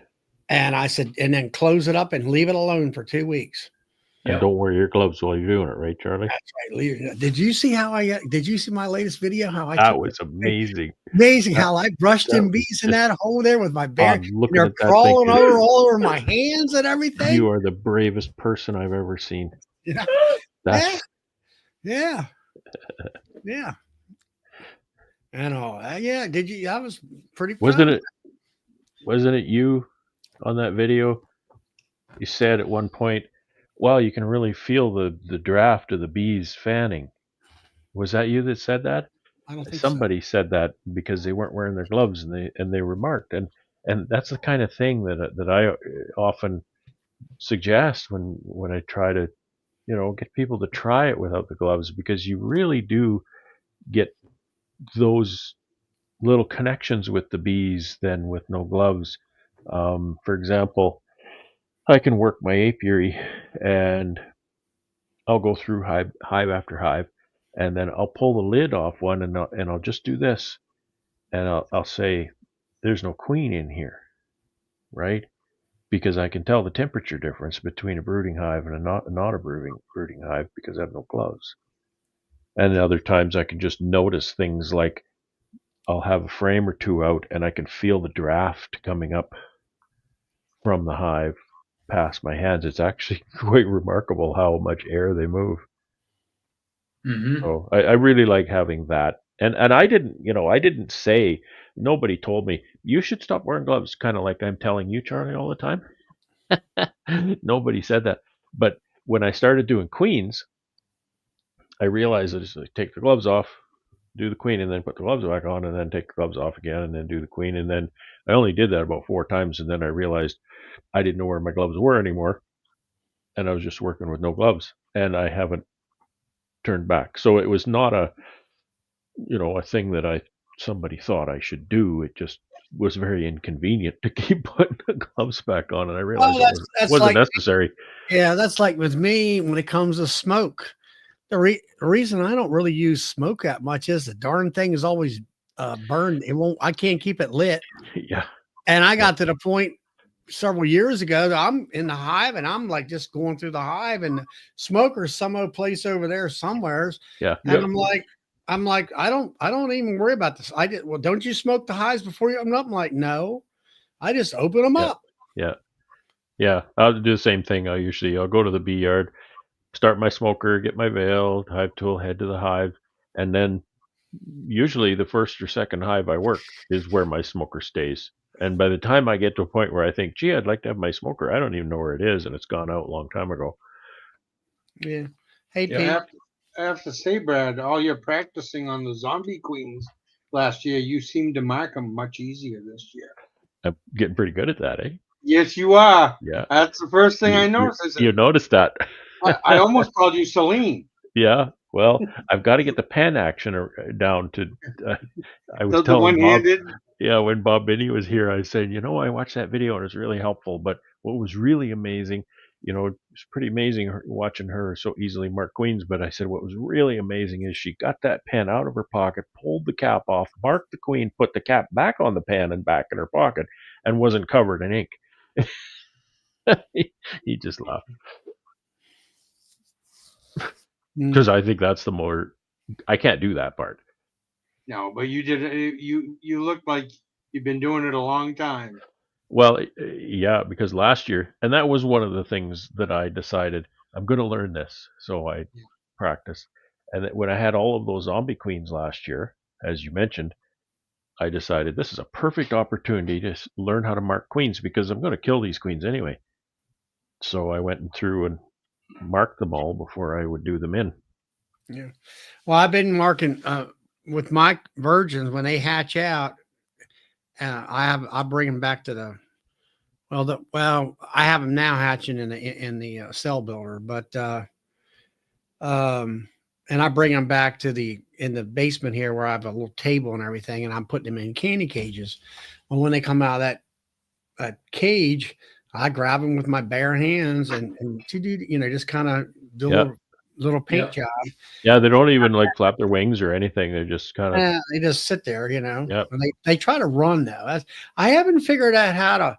And I said, and then close it up and leave it alone for 2 weeks. And Yep. don't wear your gloves while you're doing it, right, Charlie? That's right. Did you see how did you see my latest video? How I That took was amazing. amazing how I brushed that them was bees in just- that hole there with my bare. I'm looking They're at that crawling thinking, all over my hands and everything. you are the bravest person I've ever seen. Yeah. That's Yeah. And all. Yeah. Did you? I was pretty proud. wasn't it you on that video? You said at one point, "Well, you can really feel the draft of the bees fanning." Was that you that said that? I don't think Somebody said that because they weren't wearing their gloves and they remarked, and that's the kind of thing that I often suggest when I try to get people to try it without the gloves, because you really do get those little connections with the bees than with no gloves. For example, I can work my apiary and I'll go through hive after hive, and then I'll pull the lid off one and I'll just do this, and I'll say, "There's no queen in here," right? Because I can tell the temperature difference between a brooding hive and a not a brooding hive because I have no gloves. And other times I can just notice things like I'll have a frame or two out and I can feel the draft coming up from the hive past my hands. It's actually quite remarkable how much air they move. Mm-hmm. So I really like having that. And I didn't say, nobody told me, you should stop wearing gloves, kind of like I'm telling you, Charlie, all the time. Nobody said that. But when I started doing queens, I realized that it's like, take the gloves off, do the queen, and then put the gloves back on, and then take the gloves off again, and then do the queen. And then I only did that about 4 times, and then I realized I didn't know where my gloves were anymore, and I was just working with no gloves, and I haven't turned back. So it was not a thing that somebody thought I should do. It just was very inconvenient to keep putting the gloves back on, and I realized it wasn't necessary. Yeah, that's like with me when it comes to smoke. The reason I don't really use smoke that much is the darn thing is always burned. I can't keep it lit. Yeah. And I got to the point several years ago that I'm in the hive and I'm like just going through the hive and the smoker's some old place over there somewheres. Yeah. And I'm like, I don't even worry about this. Well, don't you smoke the hives before you open them up? I'm like, no, I just open them up. Yeah. I'll do the same thing. I'll go to the bee yard, start my smoker, get my veil, hive tool, head to the hive, and then usually the first or second hive I work is where my smoker stays. And by the time I get to a point where I think, gee, I'd like to have my smoker, I don't even know where it is, and it's gone out a long time ago. Yeah. Hey, Yeah. Pete. I have to say, Brad, all your practicing on the zombie queens last year, you seem to mark them much easier this year. I'm getting pretty good at that, eh? Yes, you are. Yeah. That's the first thing I noticed. I said, You noticed that. I almost called you Celine. Yeah. Well, I've got to get the pen action down to. I was The telling Bob. one-handed. Yeah, when Bob Binney was here, I said, I watched that video and it was really helpful. But what was really amazing, it's pretty amazing watching her so easily mark queens. But I said, what was really amazing is she got that pen out of her pocket, pulled the cap off, marked the queen, put the cap back on the pen and back in her pocket, and wasn't covered in ink. He just laughed. Because I think that's I can't do that part. No, but you did. You look like you've been doing it a long time. Well, yeah, because last year, and that was one of the things that I decided I'm going to learn this. So I practiced. And when I had all of those zombie queens last year, as you mentioned, I decided this is a perfect opportunity to learn how to mark queens because I'm going to kill these queens anyway. So I went through and marked them all before I would do them in. Yeah. Well, I've been marking with my virgins when they hatch out. I bring them back to Well, I have them now hatching in the cell builder, but and I bring them back to in the basement here where I have a little table and everything, and I'm putting them in candy cages. Well, when they come out of that cage, I grab them with my bare hands and just kind of do a Yeah. little paint Yep. job. Yeah, they don't even like flap their wings or anything. They just kind of. They just sit there, Yep. And they try to run though. I haven't figured out how to,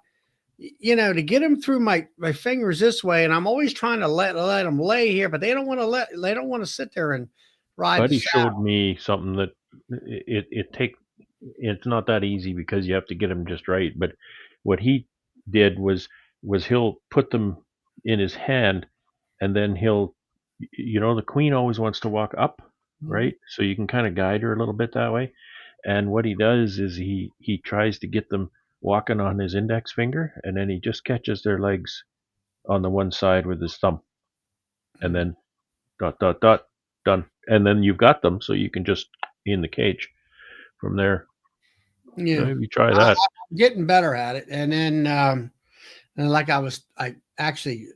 to get them through my fingers this way, and I'm always trying to let them lay here, but they don't want to sit there and ride. Buddy showed me something that it's not that easy because you have to get them just right. But what he did was he'll put them in his hand, and then the queen always wants to walk up, right? So you can kind of guide her a little bit that way. And what he does is he tries to get them walking on his index finger, and then he just catches their legs on the one side with his thumb, and then dot dot dot, done. And then you've got them, so you can just in the cage from there. Yeah, maybe try that. I'm getting better at it. And then and like I actually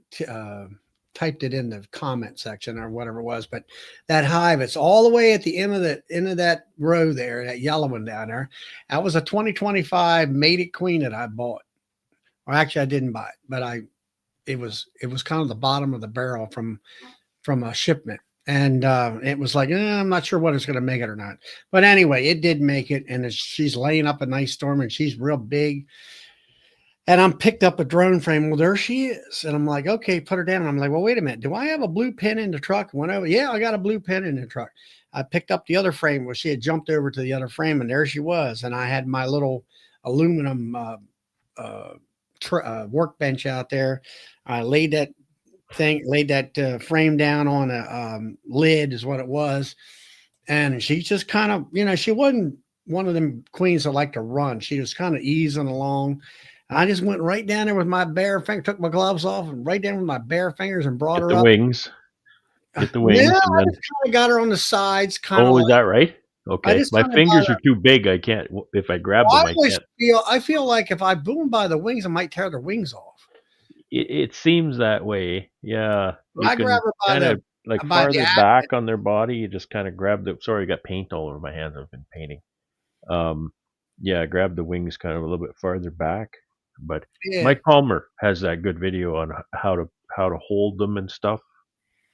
typed it in the comment section or whatever it was, but that hive, it's all the way at the end of that row there, that yellow one down there. That was a 2025 mated queen that I bought. Or actually I didn't buy it, but it was kind of the bottom of the barrel from a shipment. And it was like, I'm not sure what it's going to make it or not. But anyway, it did make it. And she's laying up a nice storm, and she's real big. And I'm picked up a drone frame. Well, there she is. And I'm like, okay, put her down. And I'm like, well, wait a minute. Do I have a blue pin in the truck? Went over. Yeah, I got a blue pin in the truck. I picked up the other frame. Well, she had jumped over to the other frame, and there she was. And I had my little aluminum workbench out there. I laid that frame down on a lid is what it was. And she's just kind of, she wasn't one of them queens that like to run. She was kind of easing along. I just went right down there with my bare finger, took my gloves off and right down with my bare fingers and brought her the up. Wings. Get the wings. Yeah, and then... I just kind of got her on the sides. Is that right? Okay. My fingers are too big. I can't, if I grab them, I can't. I feel like if I boom by the wings, I might tear their wings off. It seems that way. Yeah. I grab her by farther back on their body. You just kind of grab sorry, I got paint all over my hands. I've been painting. Yeah, grab the wings kind of a little bit farther back. But Mike Palmer has that good video on how to hold them and stuff.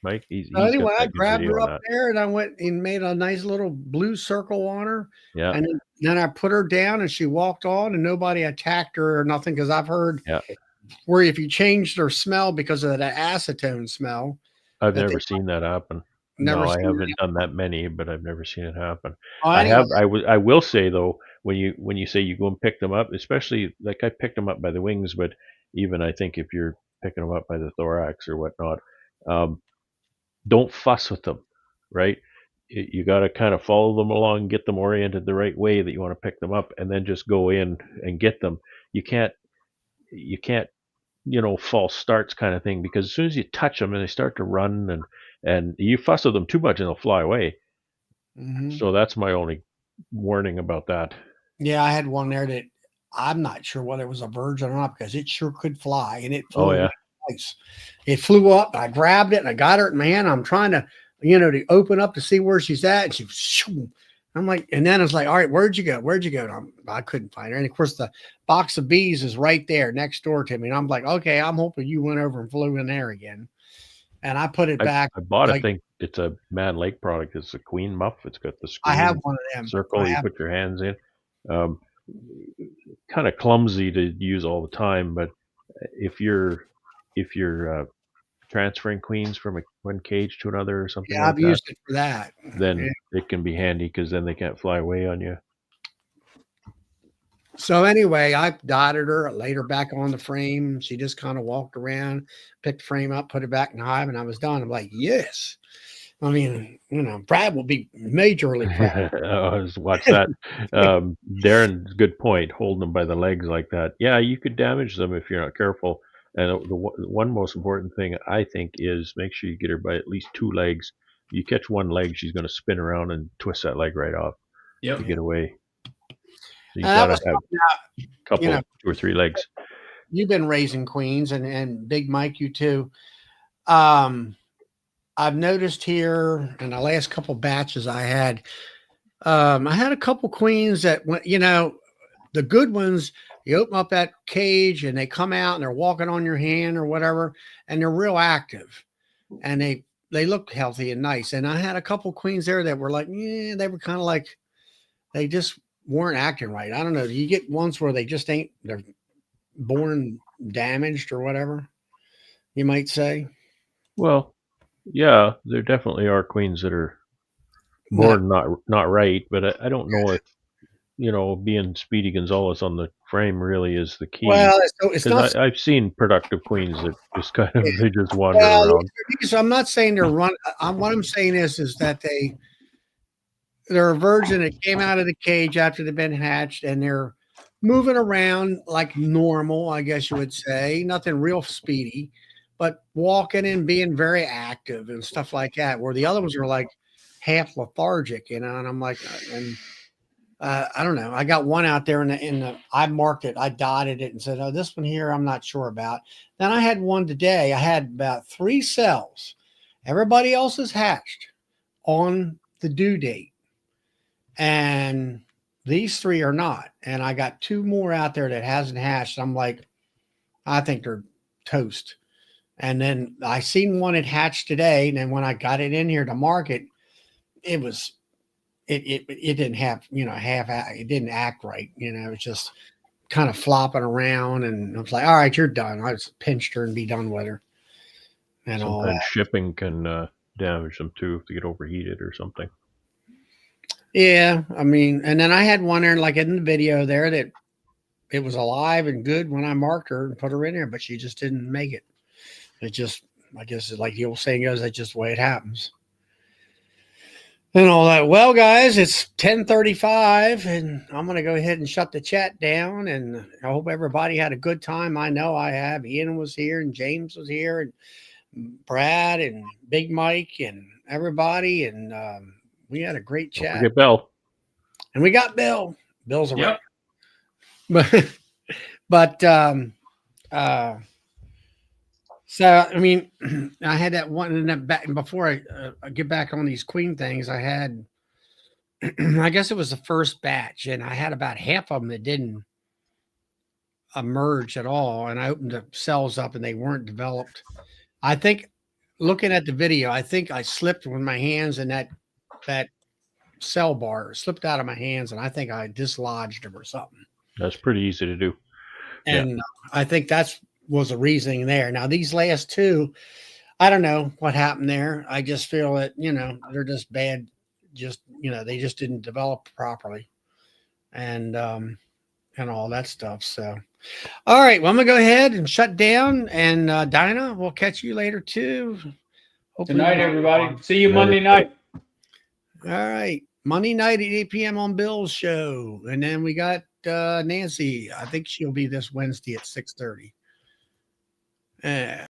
Mike, anyway, I grabbed her up there, and I went and made a nice little blue circle on her. Yeah. And then I put her down, and she walked on, and nobody attacked her or nothing, because I've heard where if you change their smell because of that acetone smell. I've never seen that happen. No, I haven't done that many, but I've never seen it happen. I will say though, when you say you go and pick them up, especially like I picked them up by the wings, but even I think if you're picking them up by the thorax or whatnot, don't fuss with them, right? You got to kind of follow them along, get them oriented the right way that you want to pick them up, and then just go in and get them. You can't false starts kind of thing, because as soon as you touch them and they start to run and you fuss with them too much and they'll fly away. Mm-hmm. So that's my only warning about that. Yeah, I had one there that I'm not sure whether it was a virgin or not, because it sure could fly, and it flew. Oh yeah. It flew up. I grabbed it and I got her in my hand. I'm trying to, to open up to see where she's at, and I'm like, and then it's like, all right, where'd you go? I couldn't find her. And of course, the box of bees is right there next door to me. And I'm like, okay, I'm hoping you went over and flew in there again. And I put it back. I bought I think it's a Man Lake product. It's a queen muff. It's got the screen. I have one of them. Circle you put your hands in. Kind of clumsy to use all the time, but if you're transferring queens from one cage to another or something, I've used it for that. Then it can be handy, because then they can't fly away on you. So anyway, I dotted her, laid her back on the frame. She just kind of walked around, picked the frame up, put it back in the hive, and I was done. I'm like, yes. I mean, Brad will be majorly proud. Watch that. Darren's good point, holding them by the legs like that. Yeah, you could damage them if you're not careful. And the one most important thing, I think, is make sure you get her by at least two legs. You catch one leg, she's going to spin around and twist that leg right off to get away. So you got to have a couple, 2 or 3 legs. you've been raising queens, and Big Mike, you too. I've noticed here in the last couple batches I had a couple queens that went, the good ones, you open up that cage and they come out and they're walking on your hand or whatever, and they're real active and they look healthy and nice. And I had a couple queens there that were like, yeah, they were kind of like, they just weren't acting right. I don't know. You get ones where they just ain't, they're born damaged or whatever, you might say. Well, yeah, there definitely are queens that are born not right, but I don't know if being Speedy Gonzalez on the frame really is the key. Well, it's not. Because I've seen productive queens that just kind of they just wander Well, around. so I'm not saying they're run. What I'm saying is that they're a virgin that came out of the cage after they've been hatched, and they're moving around like normal, I guess you would say. Nothing real speedy, but walking and being very active and stuff like that. Where the other ones are like half lethargic, and I'm like, I don't know. I got one out there in the I marked it, I dotted it and said, oh, this one here, I'm not sure about. Then I had one today. I had about 3 cells. Everybody else is hatched on the due date. And these 3 are not. And I got 2 more out there that hasn't hatched. I'm like, I think they're toast. And then I seen one that hatched today. And then when I got it in here to market, it was it didn't have, it didn't act right. It was just kind of flopping around, and I was like, all right, you're done. I just pinched her and be done with her. And all Sometimes that. shipping can damage them too if they get overheated or something. Yeah. I mean, and then I had one there, like in the video there, that it was alive and good when I marked her and put her in there, but she just didn't make it. It just, I guess like the old saying goes, that's just the way it happens. And all that. Well, guys, it's 10:35, and I'm going to go ahead and shut the chat down. And I hope everybody had a good time. I know I have. Ian was here, and James was here, and Brad, and Big Mike, and everybody. And we had a great chat. Don't forget Bill. And we got Bill. Bill's around. Yep. But so, I mean, I had that one in that back. Before I get back on these queen things, I had, I guess it was the first batch, and I had about half of them that didn't emerge at all. And I opened the cells up and they weren't developed. I think looking at the video, I think I slipped with my hands and that cell bar slipped out of my hands, and I think I dislodged them or something. That's pretty easy to do. And I think that's was a reasoning there. Now these last 2, I don't know what happened there. I just feel that, they're just bad. Just, they just didn't develop properly and all that stuff. So, all right. Well, I'm gonna go ahead and shut down, and Dinah, we'll catch you later too. Good night, everybody. See you Monday night. All right. Monday night at 8 p.m. on Bill's show. And then we got Nancy. I think she'll be this Wednesday at 6:30. Yeah.